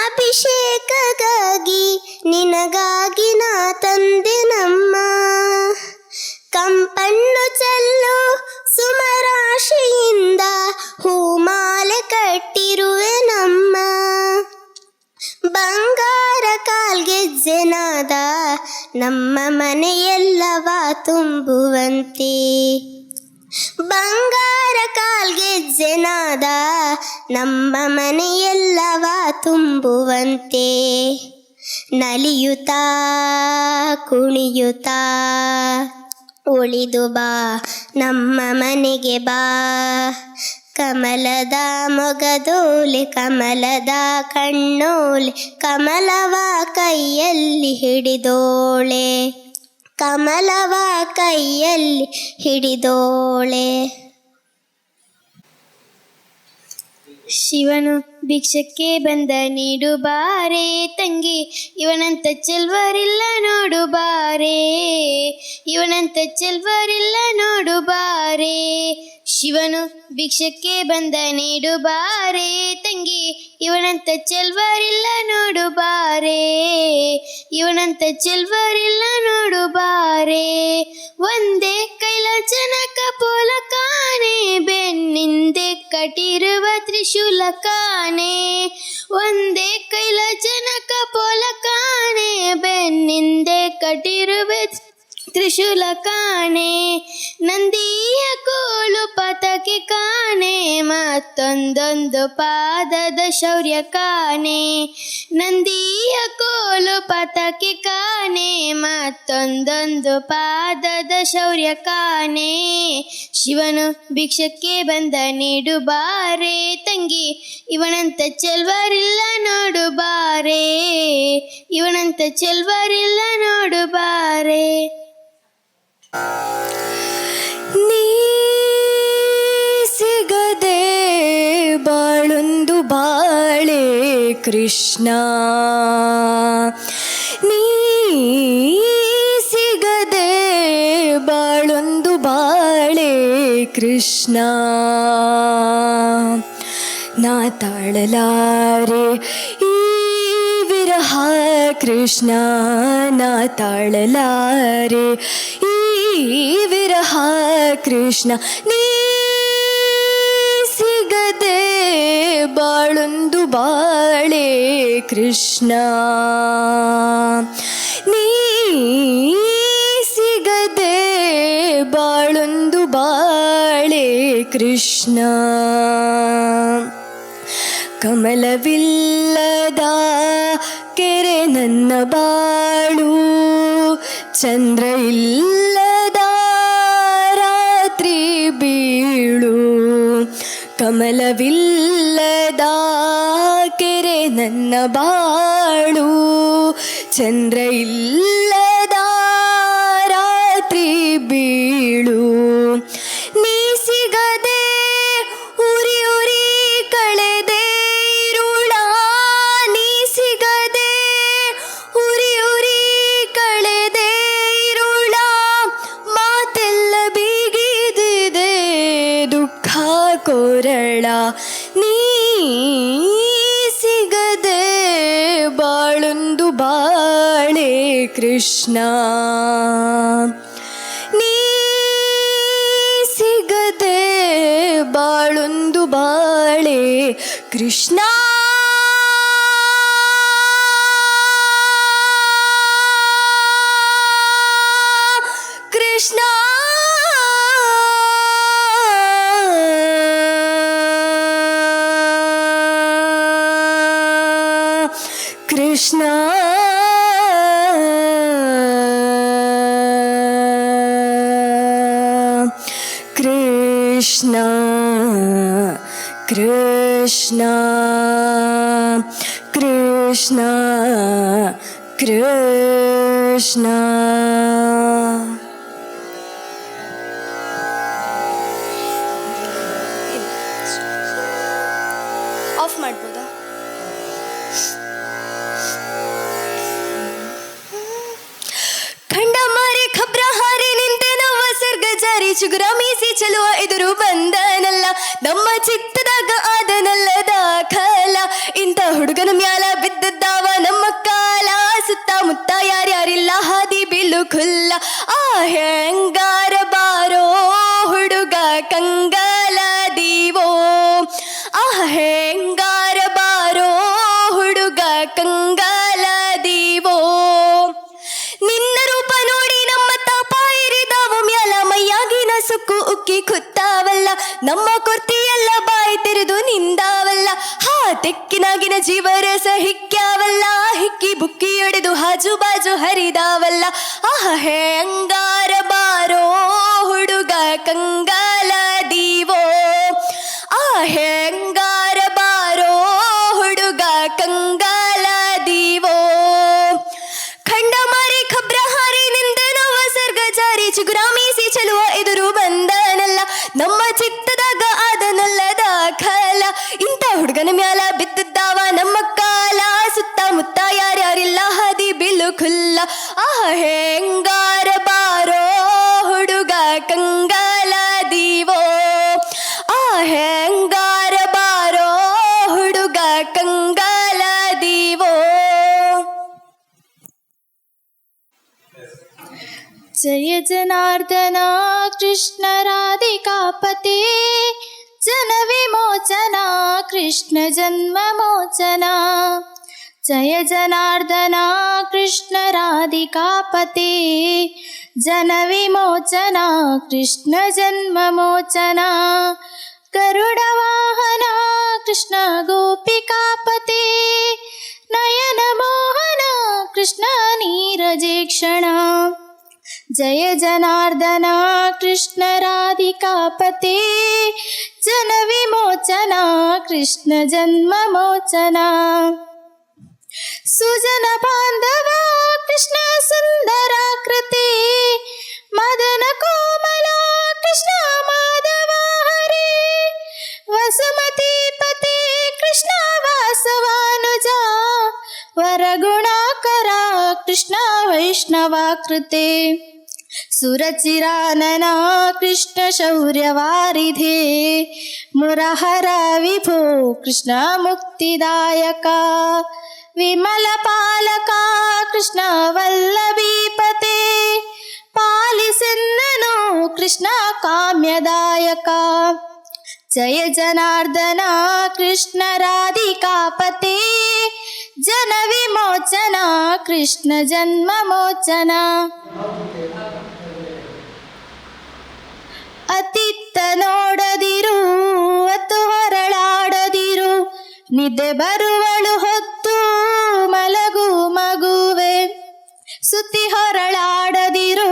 ಅಭಿಷೇಕಗಾಗಿ ನಿನಗಾಗಿ ನಾ ತಂದೆ ನಮ್ಮ. ಕಂಪಣ್ಣು ಚೆಲ್ಲು ಸುಮರಾಶಿಯಿಂದ ಹೂಮಾಲೆ ಕಟ್ಟಿರುವೆ ನಮ್ಮ. ಬಂಗಾರ ಕಾಲ್ಗೆಜ್ಜೆನಾದ ನಮ್ಮ ಮನೆಯೆಲ್ಲವ ತುಂಬುವಂತೆ. ಬಂಗಾರ ಕಾಲ್ಗೆಜ್ಜೆನಾದ ನಮ್ಮ ಮನೆಯೆಲ್ಲವ ತುಂಬುವಂತೆ. ನಲಿಯುತ್ತಾ ಕುಣಿಯುತ್ತಾ ಉಳಿದು ಬಾ ನಮ್ಮ ಮನೆಗೆ ಬಾ. ಕಮಲದ ಮೊಗದೋಲೆ ಕಮಲದ ಕಣ್ಣೋಲೆ, ಕಮಲವ ಕೈಯಲ್ಲಿ ಹಿಡಿದೋಳೆ. ಕಮಲವ ಕೈಯಲ್ಲಿ ಹಿಡಿದೋಳೆ. ಶಿವನು ಭಿಕ್ಷಕ್ಕೆ ಬಂದ ನೀಡು ಬಾರೆ ತಂಗಿ, ಇವನಂತ ಚೆಲ್ವರಿಲ್ಲ ನೋಡು ಬಾರೆ. ಇವನಂತ ಚೆಲ್ವರಿಲ್ಲ ನೋಡು ಬಾರೆ. ಶಿವನು ಭಿಕ್ಷಕ್ಕೆ ಬಂದ ನೀಡು ಬಾರೆ ತಂಗಿ, ಇವನಂತ ಚೆಲ್ವರಿಲ್ಲ ನೋಡು ಬಾರೆ. ಇವನಂತ ಚೆಲ್ವರಿಲ್ಲ ನೋಡು ಬಾರೆ. ಒಂದೇ ಕೈಲಾಸನಕ ಪೋಲಕಾನೆ, ಬೆನ್ನಿಂದೆ ಕಟ್ಟಿರುವ ತ್ರಿಶೂಲಕಾನೆ. ಒಂದೇ ಕೈಲಾಸನಕ ಪೋಲಕಾನೆ, ಬೆನ್ನಿಂದೆ ಕಟ್ಟಿರುವ ತ್ರಿಶೂಲ ಕಾಣೆ, ನಂದಿಯ ಕೋಲು ಪತಾಕೆ ಕಾಣೆ, ಮತ್ತೊಂದೊಂದು ಪಾದದ ಶೌರ್ಯ ಕಾಣೆ. ನಂದಿಯ ಕೋಲು ಪತಾಕೆ ಕಾಣೆ, ಮತ್ತೊಂದೊಂದು ಪಾದದ ಶೌರ್ಯ ಕಾಣೆ. ಶಿವನು ಭಿಕ್ಷಕ್ಕೆ ಬಂದ ನೀಡು ಬಾರೆ ತಂಗಿ, ಇವನಂತ ಚೆಲ್ವರಿಲ್ಲ ನೋಡು ಬಾರೆ, ಇವನಂತ ಚೆಲ್ವರಿಲ್ಲ ನೋಡು ಬಾರೆ. ನೀ ಸಿಗದೆ ಬಾಳೊಂದು ಬಾಳೆ ಕೃಷ್ಣ, ನೀ ಸಿಗದೆ ಬಾಳೊಂದು ಬಾಳೆ ಕೃಷ್ಣ. ನಾ ತಾಳಲಾರೆ ಈ ವಿರಹ ಕೃಷ್ಣ, ನಾ ತಾಳಲಾರೆ ಈ ವಿರಹ ಕೃಷ್ಣ. ನೀ ಸಿಗದೆ ಬಾಳೊಂದು ಬಾಳೆ ಕೃಷ್ಣ, ನೀ ಸಿಗದೆ ಬಾಳೊಂದು ಬಾಳೆ ಕೃಷ್ಣ. ಕಮಲವಿಲ್ಲದ ಕೆರೆ ನನ್ನ ಬಾಳು, ಚಂದ್ರ ಇಲ್ಲದ ರಾತ್ರಿ ಬೀಳು. ಕಮಲವಿಲ್ಲದ ಕೆರೆ ನನ್ನ ಬಾಳು, ಚಂದ್ರ ಇಲ್ಲದ ರಾತ್ರಿ ಬೀಳು. ನೀ ಸಿಗದೆ ಉರಿ ಉರಿ ಕಳೆದೆ ಇರುಳ, ನೀ ಸಿಗದೆ ಉರಿ ಉರಿ ಕಳೆದೆ ಇರುಳ. ಮಾತೆಲ್ಲ ಬೀಗಿದಿದೆ ದುಃಖ ಕೊರಳ, ನೀ ಸಿಗದೆ ಬಾಳೊಂದು ಬಾಳೆ ಕೃಷ್ಣ, ನೀ ಸಿಗದೆ ಬಾಳೊಂದು ಬಾಳೆ ಕೃಷ್ಣ. ಕೃಷ್ಣ ಕೃಷ್ಣ ಕೃಷ್ಣ ಕೃಷ್ಣ ಕೃಷ್ಣ ಕೃಷ್ಣ. ಆಫ್ ಮಾಡ್ಬೋದಾ? ಖಂಡ ಮಾರಿ ಖಬ್ರ ಹಾರಿ ನಿಂತೆ ನಮ್ಮ ಸರ್ಗ ಜಾರಿ, ಚುಗುರ ಮೀಸಿ ಚಲುವ ಎದುರು ಬಂದನಲ್ಲ, ನಮ್ಮ ಚಿತ್ತದಾಗ ಆದನಲ್ಲ ದಾಖಲ. ಇಂಥ ಹುಡುಗನ ಮ್ಯಾಲ ಬಿದ್ದದ್ದಾವ ನಮ್ಮ ಕಾಲ, ಸುತ್ತಮುತ್ತ ಯಾರ್ಯಾರಿಲ್ಲ ಹಾದಿ ಬೀಳು ಖುಲ್ಲ. ಆ ಹೆಂಗಾರ ಬಾರೋ ಹುಡುಗ ಕಂಗಾಲ ದೀವೋ, ಆ ಹೆಂಗಾರ ಬಾರೋ ಹುಡುಗ ಕಂಗಾಲ ದೀವೋ. ನಿನ್ನ ರೂಪ ನೋಡಿ ನಮ್ಮ ತಾಪ ಇರಿದಾವು ಮ್ಯಾಲ, ಮೈಯಾಗಿನ ಸುಕ್ಕು ಉಕ್ಕಿ ಕುತ್ತಾವಲ್ಲ, ನಮ್ಮ ಕೊರ್ತಿಯೆಲ್ಲ ಬಾಯಿ ತೆರೆದು ನಿಂದಾವಲ್ಲ. ಹಾ ತೆಕ್ಕಿನಾಗಿನ ಜೀವರಸ ಹಿಕ್ಕ್ಯಾವಲ್ಲ, ಹಿಕ್ಕಿ ಬುಕ್ಕಿ ಒಡೆದು ಹಾಜು ಬಾಜು ಹರಿದಾವಲ್ಲ. ಆಹ ಹೆಂಗಾರ ಬಾರೋ ಹುಡುಗ ಕಂಗಾಲ ದೀವೋ, ಆ ಹೆಂಗಾರ ಬಾರೋ ಹುಡುಗ ಕಂಗಾಲ ದೀವೋ. ಖಂಡ ಮಾರಿ ಖಬ್ರ ಹಾರಿ ನಿಂದೆ ನವ ಸರ್ಗ ಜಾರಿ, ಚುಗುರ ಮೀಸಿ ಚಲುವ ಎದುರು ಬಂದನಲ್ಲ, ನಮ್ಮ ಚಿತ್ತದಾಗ ಆದನಲ್ಲ ದಾಖಲ. ಇಂಥ ಹುಡುಗನ ಮ್ಯಾಲ ಬಿದ್ದದ್ದಾವ ನಮ್ಮ ಕಾಲ, ಸುತ್ತಮುತ್ತ ಯಾರ್ಯಾರಿಲ್ಲ ಹಾದಿ ಬೀಳು ಖುಲ್ಲ. ಆ ಹೆಂಗಾರ ಬಾರೋ ಹುಡುಗ ಕಂಗಾಲ ದೀವೋ, ಆ ಹೆಂಗಾರ ಬಾರೋ ಹುಡುಗ ಕಂಗಾಲ ದೀವೋ. जय जनार्दन कृष्ण राधिकापते, जन विमोचना कृष्ण जन्म मोचना. जय जनार्दन कृष्ण राधिकापते, ಜನ ವಿಮೋಚನ ಕೃಷ್ಣ ಜನ್ಮ ಮೋಚನ ಗರುಡ ವಾಹನ ಕೃಷ್ಣ ಗೋಪಿಕಾಪತಿ ನಯನ ಮೋಹನ ಕೃಷ್ಣ ನೀರಜೇಕ್ಷಣ ಜಯ ಜನಾರ್ದನ ಕೃಷ್ಣ ರಾಧಿಕಾಪತಿ ಜನ ವಿಮೋಚನ ಕೃಷ್ಣ ಜನ್ಮ ಮೋಚನ ಸುಜನ ಬಾಂಧವ ಕೃಷ್ಣ ಸುಂದರಾಕೃತಿ ಮದನ ಕೋಮಲ ಕೃಷ್ಣ ಮಾಧವ ಹರಿ ವಸುಮತಿಪತಿ ಕೃಷ್ಣ ವಾಸವಾನುಜ ವರಗುಣಾಕರ ಕೃಷ್ಣ ವೈಷ್ಣವಾಕೃತೆ ಸುರಚಿರಾನನ ಕೃಷ್ಣ ಶೌರ್ಯವಾರಿಧಿ ಮುರಹರ ವಿಭೋ ಕೃಷ್ಣ ಮುಕ್ತಿದಾಯಕ ವಿಮಲ ಪಾಲಕ ಕೃಷ್ಣ ವಲ್ಲಭೀಪತೆ ಪಾಲಿಸೆನ್ನನು ಕೃಷ್ಣ ಕಾಮ್ಯದಾಯಕ ಜಯ ಜನಾರ್ದನ ಕೃಷ್ಣ ರಾಧಿಕಾಪತಿ ಜನ ವಿಮೋಚನ ಕೃಷ್ಣ ಜನ್ಮ ಮೋಚನ ಅತಿತ್ತ ನೋಡದಿರು ಅತ್ತು ಹೊರಳಾಡದಿರು ನಿದ್ದೆ ಬರುವಳು ಹೊತ್ತು ಮಲಗು ಮಗುವೆ ಸುತ್ತಿ ಹೊರಳಾಡದಿರು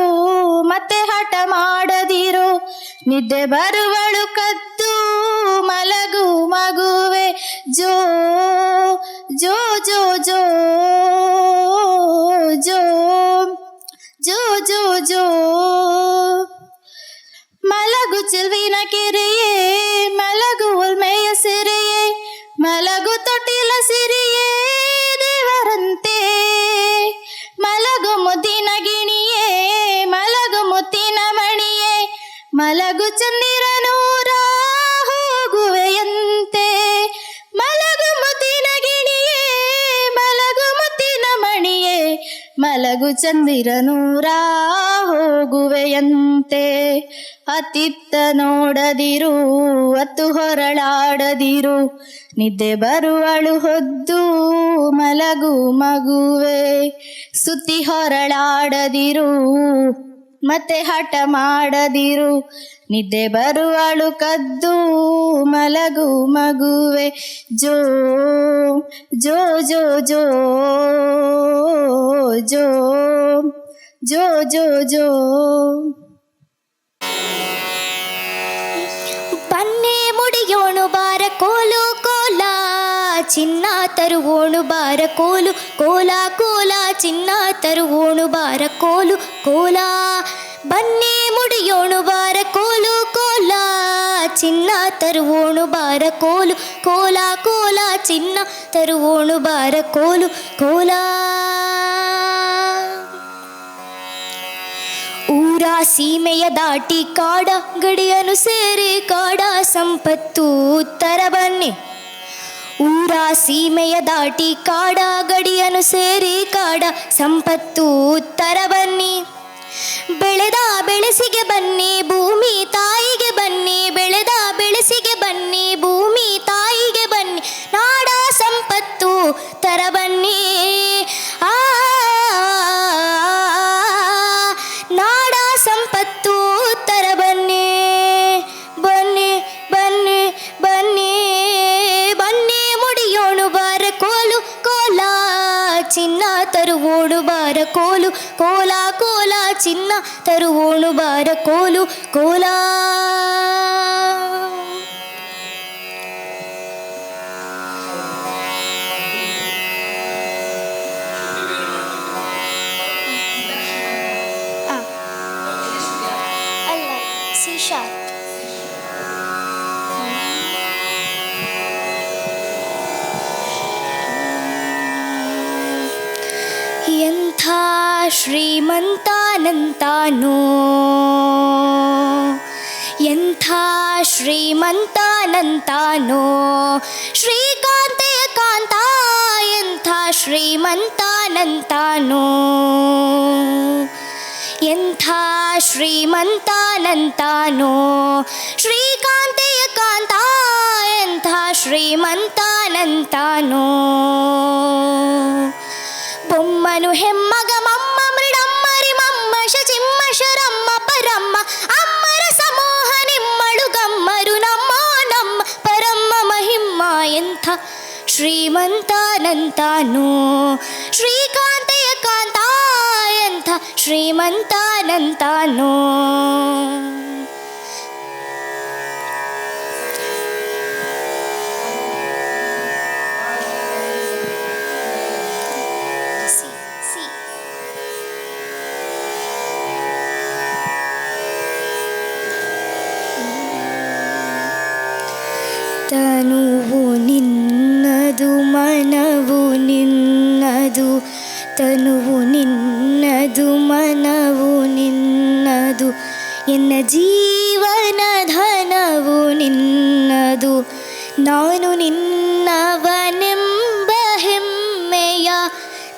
ಮತ್ತೆ ಹಠ ಮಾಡದಿರು ನಿದ್ದೆ ಬರುವಳು ಕದ್ದು ಮಲಗು ಮಗುವೆ ಜೋ ಜೋ ಜೋ ಜೋ ಜೋ ಜೋ ಜೋ ಜೋ ಮಲಗು ಚೆಲ್ವಿನ ಕೆರೆಯೇ ಮಲಗು ಉಲ್ಮೆಯ ಸಿರೆಯೇ ಮಲಗು ತೊಟ್ಟಿಲ ಸಿರಿಯೇ ದೇವರಂತೆ ಮಲಗು ಮುದ್ದಿನ ಗಿಣಿಯೇ ಮಲಗು ಮುತ್ತಿನ ಮಣಿಯೇ ಮಲಗು ಚಂದಿರ ನೂರ ಹೋಗುವೆಯಂತೆ ಮಲಗು ಮುತ್ತಿನ ಗಿಣಿಯೇ ಮಲಗು ಮುತ್ತಿನ ಮಣಿಯೇ ಮಲಗು ಚಂದಿರ ನೂರ ಹೋಗುವೆಯಂತೆ ಅತಿತ್ತ ನೋಡದಿರು ಅತ್ತು ಹೊರಳಾಡದಿರು ನಿದ್ದೆ ಬರುವಳು ಹೊದ್ದು ಮಲಗು ಮಗುವೆ ಸುತ್ತಿ ಹೊರಳಾಡದಿರು ಮತ್ತೆ ಹಠ ಮಾಡದಿರು ನಿದ್ದೆ ಬರುವಳು ಕದ್ದು ಮಲಗು ಮಗುವೆ ಜೋ ಜೋ ಜೋ ಜೋ ಜೋ ಜೋ ಜೋ ಜೋ ಬನ್ನಿ ಮುಡಿಯೋಣು ಬಾರ ಕೋಲು ಕೋಲ ಚಿನ್ನ ತರುವೋಣು ಬಾರ ಕೋಲು ಕೋಲ ಕೋಲ ಚಿನ್ನ ತರುವೋಣು ಬಾರ ಕೋಲು ಕೋಲ ಬನ್ನಿ ಮುಡಿಯೋಣು ಬಾರ ಕೋಲು ಕೋಲ ಚಿನ್ನ ತರುವೋಣು ಬಾರ ಕೋಲು ಕೋಲ ಕೋಲ ಚಿನ್ನ ತರುವೋಣು ಬಾರ ಕೋಲು ಕೋಲ ಊರ ಸೀಮೆಯ ದಾಟಿ ಕಾಡ ಗಡಿಯನ್ನು ಸೇರಿ ಕಾಡ ಸಂಪತ್ತು ತರ ಬನ್ನಿ ಊರ ಸೀಮೆಯ ದಾಟಿ ಕಾಡ ಗಡಿಯನ್ನು ಸೇರಿ ಕಾಡ ಸಂಪತ್ತು ತರ ಬನ್ನಿ ಬೆಳೆದ ಬೆಳೆಸಿಗೆ ಬನ್ನಿ ಭೂಮಿ ತಾಯಿಗೆ ಬನ್ನಿ ಬೆಳೆದ ಬೆಳೆಸಿಗೆ ಬನ್ನಿ ಭೂಮಿ ತಾಯಿಗೆ ಬನ್ನಿ ನಾಡ ಸಂಪತ್ತು ತರ ಬನ್ನಿ ಆ ನಾಡ ಸಂಪತ್ತು ತರ ಬನ್ನಿ ಬನ್ನಿ ಬನ್ನಿ ಬನ್ನಿ ಬನ್ನಿ ಮುಡಿಯೋಣು ಬಾರ ಕೋಲು ಕೋಲ ಚಿನ್ನ ತರುವೋಣು ಬಾರ ಕೋಲು ಕೋಲ ಕೋಲ ಚಿನ್ನ ತರುವೋಣು ಬಾರ ಕೋಲು ಕೋಲ ಅಲ್ಲ ಸಿಶಾತ್ ಎಂಥ ಶ್ರೀಮಂತಾನಂತಾನೋ ಎಂಥ ಶ್ರೀಮಂತಾನಂತಾನೋ ಶ್ರೀಕಾಂತೆಯ ಕಾಂತ ಎಂಥ ಶ್ರೀಮಂತಾನಂತಾನೋ ಎಂಥ ಶ್ರೀಮಂತಾನಂತಾನೋ ಶ್ರೀಕಾಂತೆಯ ಕಾಂತ ಎಂಥ ಶ್ರೀಮಂತಾನಂತಾನೋ ಬೊಮ್ಮನು ಹೆಮ್ಮಗ ಮಮ್ಮ ಮೃಡಮ್ಮರಿ ಮಮ್ಮ ಶಚಿಮ್ಮ ಶ್ರೀಮಂತಾನಂತಾನು ಶ್ರೀಕಾಂತೆಯ ಕಾಂತ ಎಂಥ ಶ್ರೀಮಂತಾನಂತಾನು. ತನುವು ನಿನ್ನದು ಮನವು ನಿನ್ನದು, ತನುವು ನಿನ್ನದು ಮನವು ನಿನ್ನದು, ಎನ್ನ ಜೀವನ ಧನವು ನಿನ್ನದು. ನಾನು ನಿನ್ನವನೆಂಬ ಹೆಮ್ಮೆಯ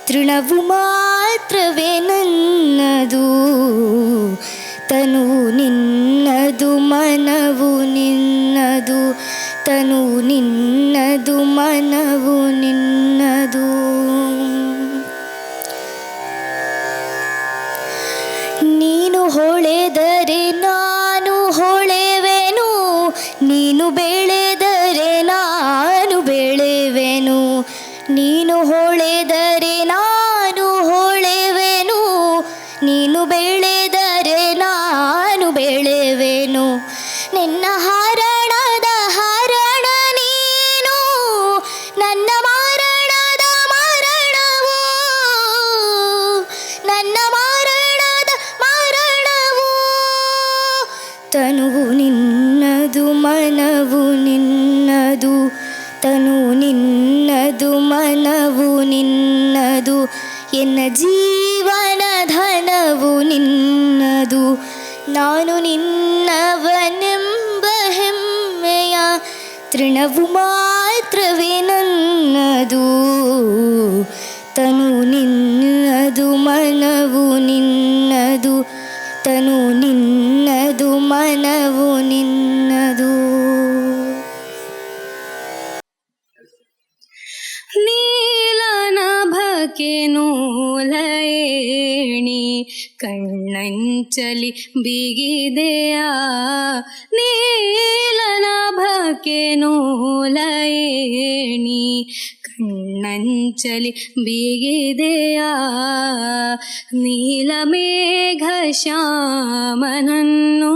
ತೃಣವು ಮಾತ್ರವೇ ನನ್ನದು. ತನುವು ನಿನ್ನದು ಮನವು ನಿನ್ನದು, ತನು ನಿನ್ನದು ಮನವು ನಿನ್ನದು. ನೀನು ಹೊಳೆದರೆ ನಾನು ಹೊಳೆವೆನು, ನೀನು ಬೆಳೆದರೆ ನಾನು ಬೆಳೆವೆನು. ನೀನು ಹೊಳೆದರೆ ನಾನು ಹೊಳೆವೆನು, ನೀನು ಬೆಳೆದರೆ ನಾನು ಬೆಳೆವೆನು. ನಿನ್ನ ಹಾರಣದ ಹಾರಣ ನೀನು, ನನ್ನ ಮಾರಣದ ಮಾರಣವು, ನನ್ನ ಮಾರಣದ ಮಾರಣವು. ತನುವು ನಿನ್ನದು ಮನವು ನಿನ್ನದು, ತನು ನಿನ್ನದು ಮನವು ನಿನ್ನದು, ಎನ್ನ ಜೀವನ ಧನವು ನಿನ್ನದು. ನಾನು ನಿನ್ನವನೆಂಬ ಹೆಮ್ಮೆಯ ತೃಣವು ಮಾತ್ರವೇ ನನ್ನದು. ತನು ನಿನ್ನದು ಮನವು ನಿನ್ನದು, ತನು ನಿನ್ನದು ಮನವು ನಿನ್ನದು. ನೀಲನಭಕ್ಕೆ ನೂಲೇಣಿ ಕಣ್ಣಂಚಲಿ ಬಿಗಿದೆಯಾ, ನೀಲನಭಕ್ಕೆ ನೂಲೇಣಿ ಕಣ್ಣಂಚಲಿ ಬಿಗಿದೆಯಾ. ನೀಲಮೇಘ ಶ್ಯಾಮನನ್ನು,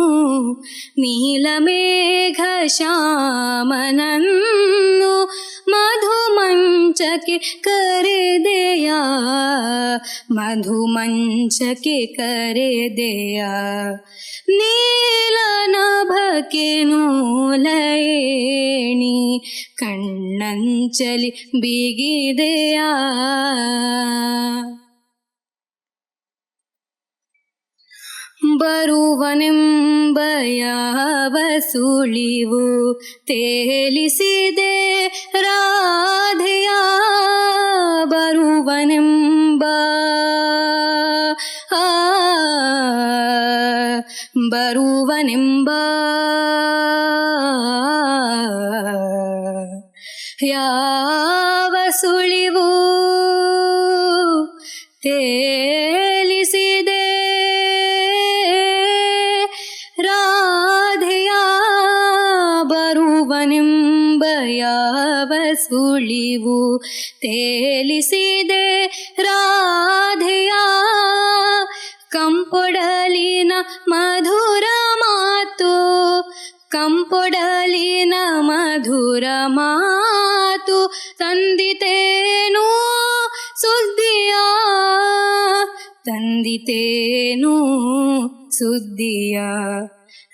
ನೀಲಮೇಘ ಶ್ಯಾಮನನ್ನು ಮಧುಮಂಚಕ್ಕೆ ಕರೆದೆಯಾ, ಮಧುಮಂಚಕ್ಕೆ ಕರೆದೆಯಾ. ನೀಲನಭಕ್ಕೆ ನೂಲೇಣಿ ಕಣ್ಣಂಚಲಿ ಬಿಗಿದೆಯಾ. ಬರುವನೆಂಬ ಯಾವ ಸುಳಿವು ತೇಲಿಸಿದೆ ರಾಧೆಯ, ಬರುವನೆಂಬ ಬರುವನೆಂಬ ಯಾವ ಸುಳಿವು ತೇಲಿಸಿದೆ ರಾಧೆಯ, ಬರುವನೆಂಬ ಯಾವ ಸುಳಿವು ತೇಲಿಸಿದೆ ರಾಧೆಯ. ಕಂಪೊಡಲಿನ ಮಧುರ ಮಾತು, ಕಂಪೊಡಲಿನ ಮಧುರ ಮಾತು ತಂದಿತೇನು ಸುದ್ದಿಯ, ತಂದಿತೇನು ಸುದ್ದಿಯ.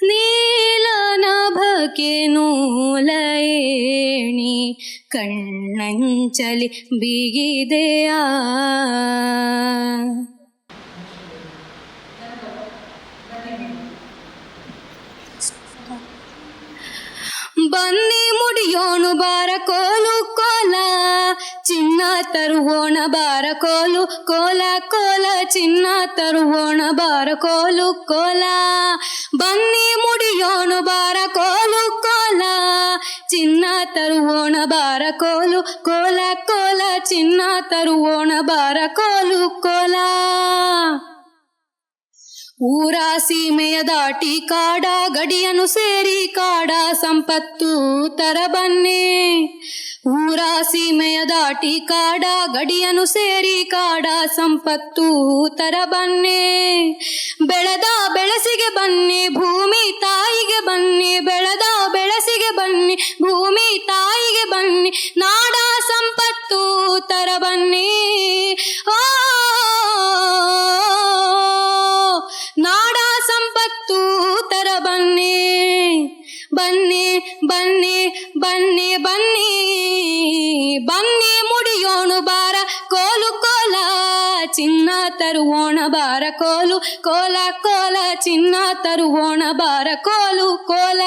ನೀಲನಭಕ್ಕೆ ನೂಲೇಣಿ ಕಣ್ಣಂಚಲಿ ಬಿಗಿದೆಯಾ. ಬನ್ನಿ ಮುಡಿಯೋಣ ಬಾರ ಕೋಲು ಕೋಲ, ಚಿನ್ನ ತರುವೋಣ ಬಾರ ಕೋಲು ಕೋಲ ಕೋಲ, ಚಿನ್ನ ತರುವೋಣ ಬಾರ ಕೋಲು ಕೋಲ. ಬನ್ನಿ ಮುಡಿಯೋಣ ಬಾರ ಕೋಲು ಕೋಲ, ಚಿನ್ನ ತರುವೋಣ ಬಾರ ಕೋಲು ಕೋಲ ಕೋಲ, ಚಿನ್ನ ತರುವೋಣ ಬಾರ ಕೋಲು ಕೋಲ. ಊರ ಸೀಮೆಯ ದಾಟಿ ಕಾಡ ಗಡಿಯನ್ನು ಸೇರಿ ಕಾಡ ಸಂಪತ್ತು ತರಬನ್ನಿ. ಊರ ಸೀಮೆಯ ದಾಟಿ ಕಾಡ ಗಡಿಯನ್ನು ಸೇರಿ ಕಾಡ ಸಂಪತ್ತು ತರಬನ್ನಿ. ಬೆಳೆದ ಬೆಳಸಿಗೆ ಬನ್ನಿ ಭೂಮಿ ತಾಯಿಗೆ ಬನ್ನಿ. ಬೆಳೆದ ಬೆಳಸಿಗೆ ಬನ್ನಿ ಭೂಮಿ ತಾಯಿಗೆ ಬನ್ನಿ. ನಾಡ ಸಂಪತ್ತು ತರಬನ್ನಿ. ಓ ನಾಡ ಸಂಪತ್ತು ತರಬನ್ನಿ. ಬನ್ನಿ ಬನ್ನಿ ಬನ್ನಿ ಬನ್ನಿ ಬನ್ನಿ ಮುಡಿಯೋಣ ಬಾರ ಕೋಲು ಕೋಲ ಚಿನ್ನ ತರುವೋಣ ಬಾರ ಕೋಲು ಕೋಲ ಕೋಲ ಚಿನ್ನ ತರುವೋಣ ಬಾರ ಕೋಲು ಕೋಲ.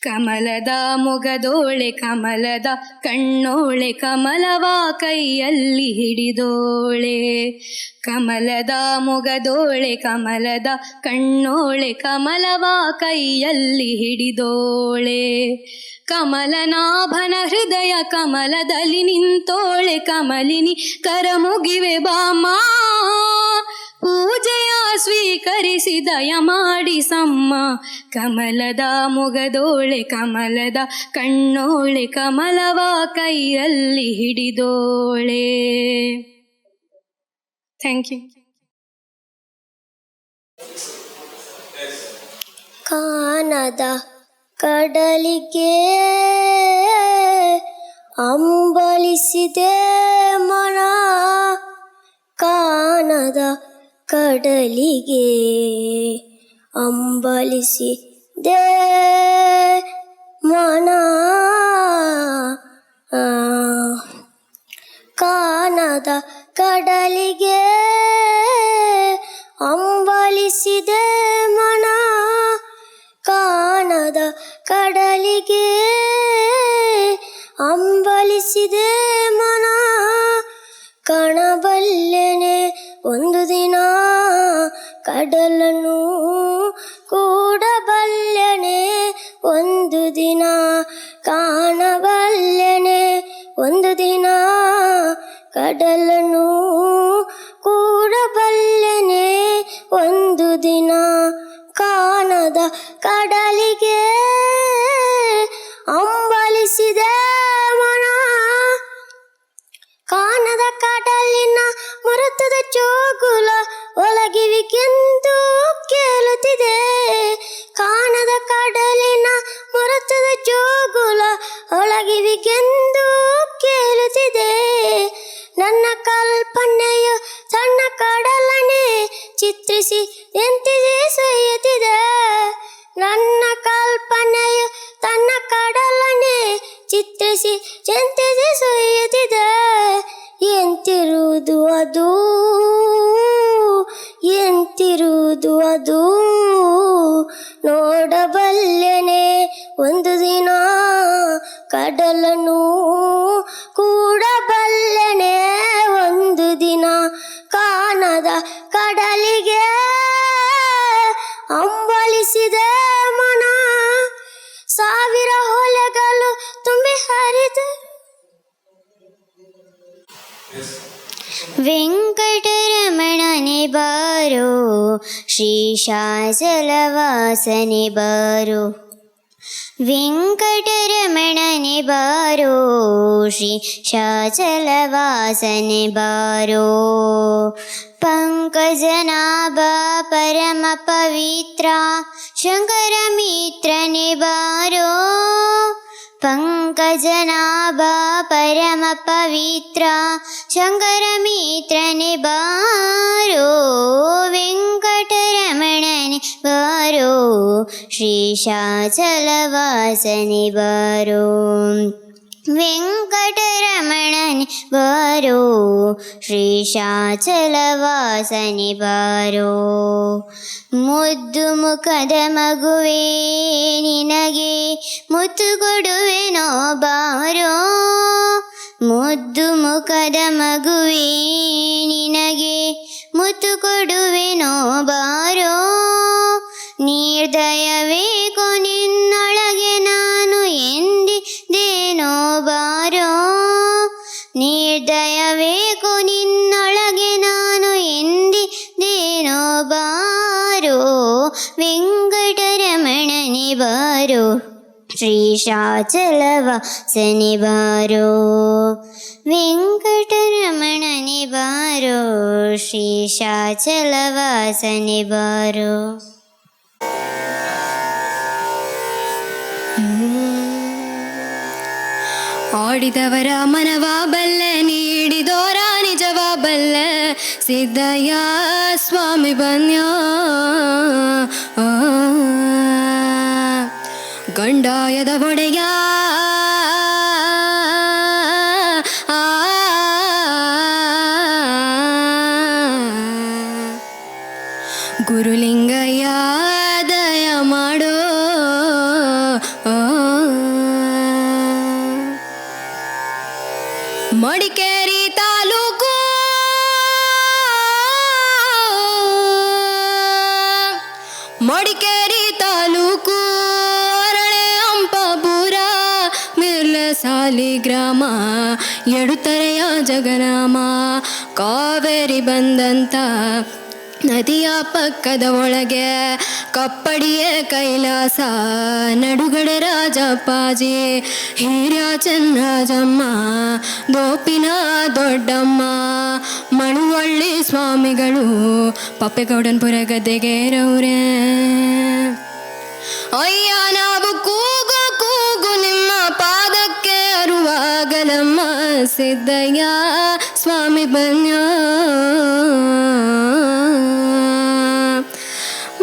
ಕಮಲದ ಮೊಗದೋಳೆ ಕಮಲದ ಕಣ್ಣೋಳೆ ಕಮಲವ ಕೈಯಲ್ಲಿ ಹಿಡಿದೋಳೆ. ಕಮಲದ ಮೊಗದೋಳೆ ಕಮಲದ ಕಣ್ಣೋಳೆ ಕಮಲವ ಕೈಯಲ್ಲಿ ಹಿಡಿದೋಳೆ. ಕಮಲನಾಭನ ಹೃದಯ ಕಮಲದಲ್ಲಿ ನಿಂತೋಳೆ ಕಮಲಿನಿ ಕರ ಮುಗಿವೆ ಬಾಮ. ಪೂಜೆಯ ಸ್ವೀಕರಿಸಿ ದಯ ಮಾಡಿ ಸಮ್ಮ. ಕಮಲದ ಮೊಗದೋಳೆ ಕಮಲದ ಕಣ್ಣೋಳೆ ಕಮಲವ ಕೈಯಲ್ಲಿ ಹಿಡಿದೋಳೆ. Thank you. ಕಾನದ ಕಡಲಿಗೆ ಅಂಬಲಿಸಿದೆ ಮನ. ಕಾನದ ಕಡಲಿಗೆ ಅಂಬಲಿಸಿದೆ ಮನ. ಕಾನದ ಕಡಲಿಗೆ ಅಂಬಲಿಸಿದೆ ಮನ. ಕಾನದ ಕಡಲಿಗೆ ಅಂಬಲಿಸಿದೆ ಮನ. ಕಾಣಬಲ್ಲೆನೆ ಒಂದು ದಿನ ಕಡಲನ್ನು ಕೂಡಬಲ್ಲೆನೆ ಒಂದು ದಿನ. ಕಾಣಬಲ್ಲೆನೆ ಒಂದು ದಿನ ಕಡಲನ್ನು ಕೂಡಬಲ್ಲೆನೆ ಒಂದು ದಿನ. ಕಾನದ ಕಡಲಿಗೆ ಅಂಬಲಿಸಿದೆ ಮನ. ಕಾನದ ಕಡಲಿನ ಮೊರತದ ಚೋಗುಲ ಒಳಗಿವಿಕೆಂದು ಕೇಳುತ್ತಿದೆ. ಕಾನದ ಕಡಲಿನ ಮೊರತದ ಚೋಗುಲ ಒಳಗಿವಿಕೆಂದು ಕೇಳುತ್ತಿದೆ. ನನ್ನ ಕಲ್ಪನೆಯು ಸಣ್ಣ ಕಡಲನೆ ಚಿತ್ರಿಸಿ ಎಂತಿದೆ ಸೊಯ್ಯುತ್ತಿದೆ. ನನ್ನ ಕಲ್ಪನೆಯು ತನ್ನ ಕಡಲನೆ ಚಿತ್ರಿಸಿ ಎಂತಿದೆ ಸೊಯ್ಯುತ್ತಿದೆ. ಎಂತಿರುವುದು ಅದು ಎಂತಿರುವುದು ಅದು ನೋಡಬಲ್ಲೆನೆ ಒಂದು ದಿನ ಕಡಲನ್ನು ಕೂಡಬಲ್ಲೆನೆ ಒಂದು ದಿನ. ಕಾನದ ಕಡಲಿಗೆ ಅಂಬಲಿಸಿದೆ ಮನ. ಸಾವಿರ ಹೊಲೆಗಳು ತುಂಬಿ ಹರಿದು ವೆಂಕಟರಮಣನೆ ಬಾರೋ ಶ್ರೀಶಾಚಲವಾಸನೆ ಬಾರೋ. ವೆಂಕಟರಮಣನೆ ಬಾರೋ ಶ್ರೀಶಾಚಲವಾಸನೆ ಬಾರೋ. ಪಂಕಜನಾಭ ಪರಮ ಪವಿತ್ರ ಶಂಕರ ಮಿತ್ರನೆ ಬಾರೋ. ಪಂಕಜನಾಭ ಪರಮ ಪವಿತ್ರ ಶಂಕರ ಮಿತ್ರನೆ ಬಾರೋ. ವೆಂಕಟರಮಣನೆ ಬಾರೋ ಶ್ರೀಶಾಚಲವಾಸನೆ ಬಾರೋ. ವೆಂಕಟರಮಣನೆ ಬಾರೋ, ಶ್ರೀಶಾಚಲವಾಸನೆ ಬಾರೋ. ಮುದ್ದು ಮುಖದ ಮಗುವೇ ನಿನಗೆ ಮುತ್ತು ಕೊಡುವೆನೋ ಬಾರೋ, ಮುದ್ದು ಮುಖದ ಮಗುವೇ ನಿನಗೆ ಮುತ್ತು ಕೊಡುವೆನೋ ಬಾರೋ. ನಿರ್ದಯವೇಕೋ ನಿನ್ನೊಳಗೆ ನಾನು ಎಂದಿದ್ದೇನೋ ಬಾರೋ, ನಿರ್ದಯವೇಕೋ ನಿನ್ನೊಳಗೆ ನಾನು ಎಂದಿದ್ದೇನೋ ಬಾರೋ. ವೆಂಕಟರಮಣನೆ ಬಾರೋ, ಶ್ರೀಶಾಚಲವಾಸನೆ ಬಾರೋ. ವೆಂಕಟರಮಣನೆ ಬಾರೋ, ಶ್ರೀಶಾಚಲವಾಸನೆ ಬಾರೋ. ಆಡಿದವರ ಮನವ ಬಲ್ಲ, ನೀಡಿದೋರ ನಿಜವ ಬಲ್ಲ, ಸಿದ್ದಯ್ಯ ಸ್ವಾಮಿ ಬನ್ಯ. ಗಂಡಾಯದ ಒಡೆಯ ಗುರುಲಿಂಗಯ್ಯ ದಯ ಮಾಡೋ. ಮಡಿಕೇರಿ ತಾಲೂಕು ಮಡಿಕೇರಿ ತಾಲೂಕು ಅರಳೆ ಅಂಪಾಪುರ ಮಿರ್ಲಸಾಲಿ ಗ್ರಾಮ ಎಡುತರೆಯ ಜಗನಾಮ. ಕಾವೇರಿ ಬಂದಂತ ನದಿಯ ಪಕ್ಕದ ಒಳಗೆ ಕಪ್ಪಡಿಯ ಕೈಲಾಸ, ನಡುಗಡೆ ರಾಜಪ್ಪಾಜಿ, ಹಿರಿಯ ಚೆನ್ನರಾಜಮ್ಮ, ದೋಪಿನ ದೊಡ್ಡಮ್ಮ, ಮಳುವಳ್ಳಿ ಸ್ವಾಮಿಗಳು, ಪಪ್ಪೆಗೌಡನಪುರ ಗದ್ದೆಗೇರವ್ರೆ. ಅಯ್ಯ ನಾವು ಕೂಗು ಕೂಗು ನಿಮ್ಮ ಪಾದಕ್ಕೆ ಅರುವಾಗಲಮ್ಮ, ಸಿದ್ದಯ್ಯ ಸ್ವಾಮಿ ಬನ್ಯ.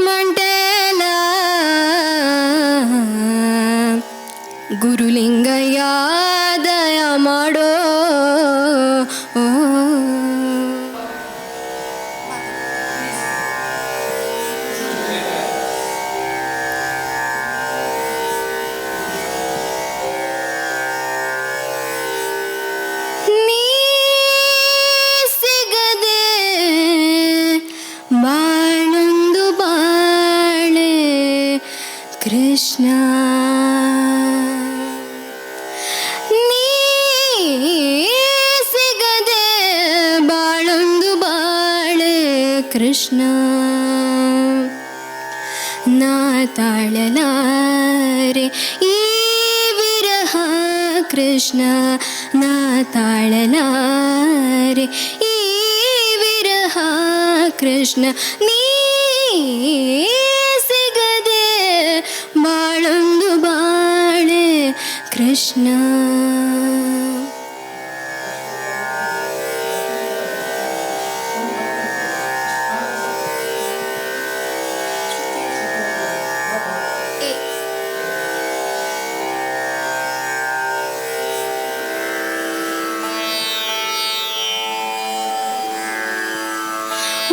ಮಂಟೇಲ ಗುರುಲಿಂಗಯ್ಯ ದಯ ಮಾಡೋ. ನೀ ಸಿಗದೆ ಬಾಳೊಂದು ಬಾಳೆ ಕೃಷ್ಣ, ನೀ ಸಿಗದೆ ಬಾಳೊಂದು ಬಾಳೆ ಕೃಷ್ಣ. ನಾ ತಾಳಲಾರೆ ಈ ವಿರಹ ಕೃಷ್ಣ, ನಾ ತಾಳಲಾರೆ ಈ ವಿರಹ ಕೃಷ್ಣ. ನೀ ಸಿಗದೆ ಬಾಳೊಂದು ಬಾಳೆ ಕೃಷ್ಣ.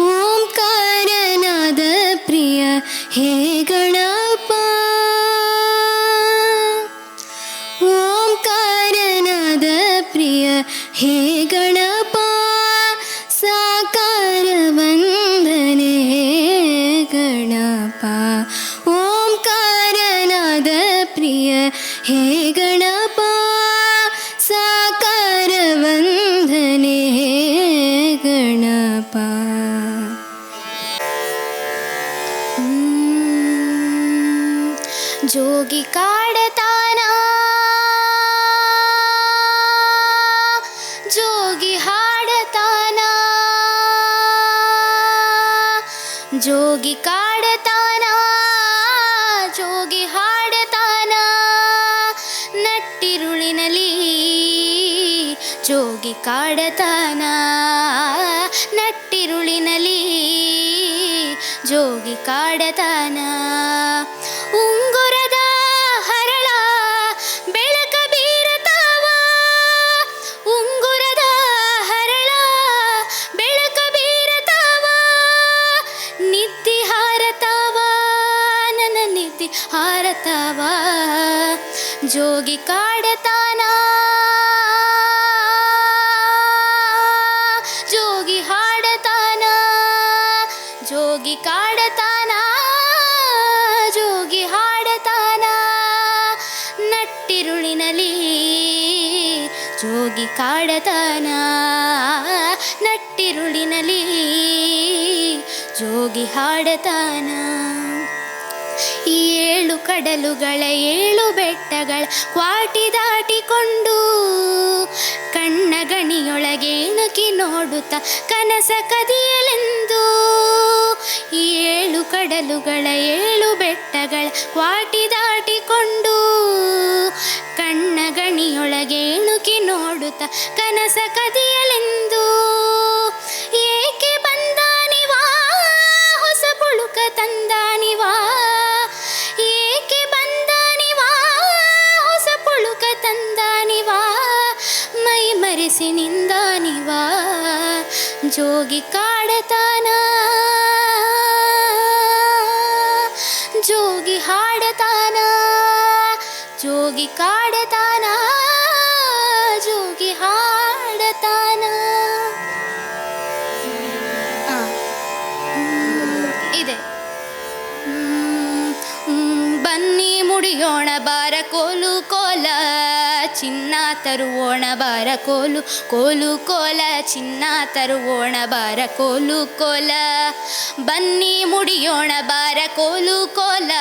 ಓಂಕಾರನಾದ ಪ್ರಿಯ ಹೇ ಗಣಪ, ಓಂಕಾರನಾದ ಪ್ರಿಯ ಹೇ ಗಣಪ, ಸಾಕಾರ ವಂದನೆ ಗಣಪ. ಓಂಕಾರನಾದ ಪ್ರಿಯ ಹೇ ಗಣಪ, ಸಾಕಾರ ವಂದನೆ ಗಣಪ. ಜೋಗಿ ಕಾಡತಾನ, ಜೋಗಿ ಹಾಡತಾನ, ಜೋಗಿ ಕಾಡತಾನ, ಜೋಗಿ ಹಾಡತಾನ. ನಟ್ಟಿರುಳಿನಲ್ಲಿ ಜೋಗಿ ಕಾಡತಾನ, ನಟ್ಟಿರುಳಿನಲ್ಲಿ ಜೋಗಿ ಕಾಡತಾನ. ಉಂಗುರದ ಹರಳ ಬೆಳಕ ಬೀರತಾವ, ಜೋಗಿ ಕಾಡತಾನ ಜೋಗಿ ಹಾಡತಾನ ಜೋಗಿ ಕಾಡತಾನ ಜೋಗಿ ಹಾಡತಾನ ನಟ್ಟಿರುಳಿನಲ್ಲಿ ಜೋಗಿ ಕಾಡತಾನ ನಟ್ಟಿರುಳಿನಲ್ಲಿ ಜೋಗಿ ಹಾಡತಾನ ಏಳು ಕಡಲುಗಳ ಏಳು ಬೆಟ್ಟಗಳ ಕ್ವಾಟಿ ದಾಟಿಕೊಂಡು ಕಣ್ಣ ಗಣಿಯೊಳಗೆ ಇಣುಕಿ ನೋಡುತ್ತಾ ಕನಸ ಕದಿಯಲೆಂದು ಏಳು ಕಡಲುಗಳ ಏಳು ಬೆಟ್ಟಗಳ ಕ್ವಾಟಿ ದಾಟಿಕೊಂಡು ಕಣ್ಣ ಗಣಿಯೊಳಗೆ ಇಣುಕಿ ನೋಡುತ್ತಾ ಕನಸ ಕದಿಯಲೆಂದು ಏಕೆ ಬಂದಾನಿವಾ ಹೊಸ ಪುಳುಕ ತಂದಾನಿವಾ ಏಕೆ ಬಂದಾನಿವಾ ಹೊಸ ಪುಳುಕ ತಂದಾನಿವಾ ಮೈ ಮರೆಸಿ ನಿಂದಾನಿವಾ ಜೋಗಿ ಕಾಡತಾನ ಜೋಗಿ ಹಾಡತಾನ ಜೋಗಿ ಕಾಡತಾನ ಜೋಗಿ ಹಾಡತಾನ ಇದೆ ಬನ್ನಿ ಮುಡಿಯೋಣ ಬಾರ ಕೋಲು ಕೋಲ ಚಿನ್ನ ತರುವೋಣ ಬಾರ ಕೋಲು ಕೋಲು ಕೋಲ ಚಿನ್ನ ತರುವೋಣ ಬಾರ ಕೋಲು ಕೋಲ ಬನ್ನಿ ಮುಡಿಯೋಣ ಬಾರ ಕೋಲು ಕೋಲ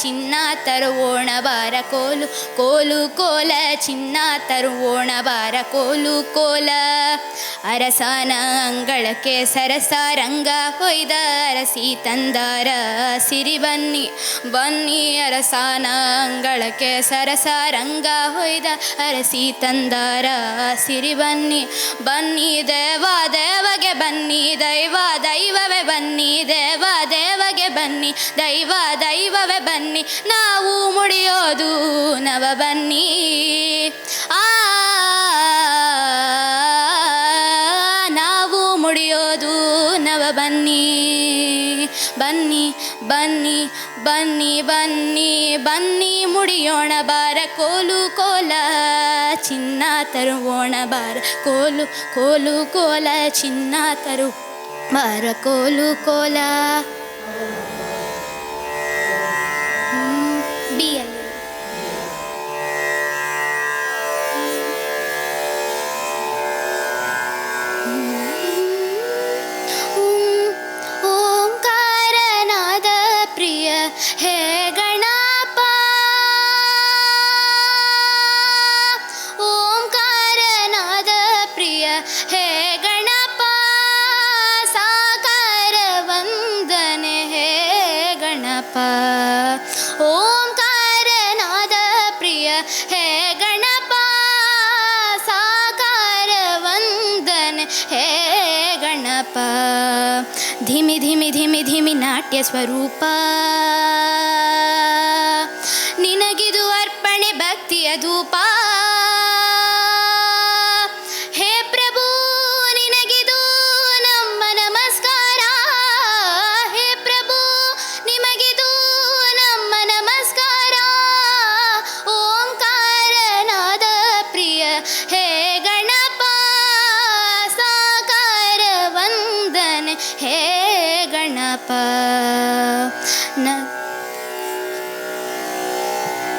ಚಿನ್ನ ತರುವೋಣ ಬಾರ ಕೋಲು ಕೋಲು ಕೋಲ ಚಿನ್ನ ತರುವೋಣ ಬಾರ ಕೋಲು ಕೋಲ ಅರಸನ ಅಂಗಳಕ್ಕೆ ಸರಸಾರಂಗ ಹೊಯ್ದ ಅರಸಿ ತಂದಾರ ಸಿರಿ ಬನ್ನಿ ಬನ್ನಿ ಅರಸನ ಅಂಗಳಕ್ಕೆ ಸರಸಾರಂಗ ಹೊಯ್ದ ಅರಸಿ ತಂದಾರ ಸಿರಿ ಬನ್ನಿ ಬನ್ನಿ ದೇವ ದೇವಗೆ ಬನ್ನಿ ದೈವ ದೈವವೇ ಬನ್ನಿ ದೇವ ದೇವಗೆ ಬನ್ನಿ ದೈವ ದೈವವೇ ಬನ್ನಿ ನಾವು ಮುಡಿಯೋದು ನವ ಬನ್ನಿ ನಾವು ಮುಡಿಯೋದು ನವ ಬನ್ನಿ ಬನ್ನಿ ಬನ್ನಿ ಬನ್ನಿ ಬನ್ನಿ ಬನ್ನಿ ಮುಡಿಯೋಣ ಬಾರ ಕೋಲು ಕೋಲ ಚಿನ್ನ ತರುವೋಣ ಬಾರ ಕೋಲು ಕೋಲು ಕೋಲ ಚಿನ್ನ ತರು ಬಾರ ಕೋಲು ಕೋಲ ಬಿಯಲ್ಲಿ ಓಂಕಾರನಾದ ಪ್ರಿಯ ಹೇ ಗಣಪ ಓಂಕಾರನಾದ ಪ್ರಿಯ ಹೇ ಗಣಪ ಸಾಕಾರ ವಂದನೆ ಹೇ ಗಣಪ ಓಂಕಾರನಾದ ಪ್ರಿಯ ಹೇ ಗಣಪ ಸಾಕಾರ ವಂದನೆ ಹೇ ಗಣಪ ಧಿಮಿ ಧಿಮಿ ಧಿಮಿ ಧಿಮಿ ನಾಟ್ಯ ಸ್ವರೂಪ ನಿನಗಿದು ಅರ್ಪಣೆ ಭಕ್ತಿಯ ಧೂಪ ಹೇ ಪ್ರಭು ನಿನಗಿದು ನಮ್ಮ ನಮಸ್ಕಾರ ಹೇ ಪ್ರಭು ನಿಮಗಿದು ನಮ್ಮ ನಮಸ್ಕಾರ ಓಂಕಾರನಾದ ಪ್ರಿಯ ಹೇ ಗಣಪ ಸಾಕಾರ ವಂದನೆ ಹೇ ಗಣಪ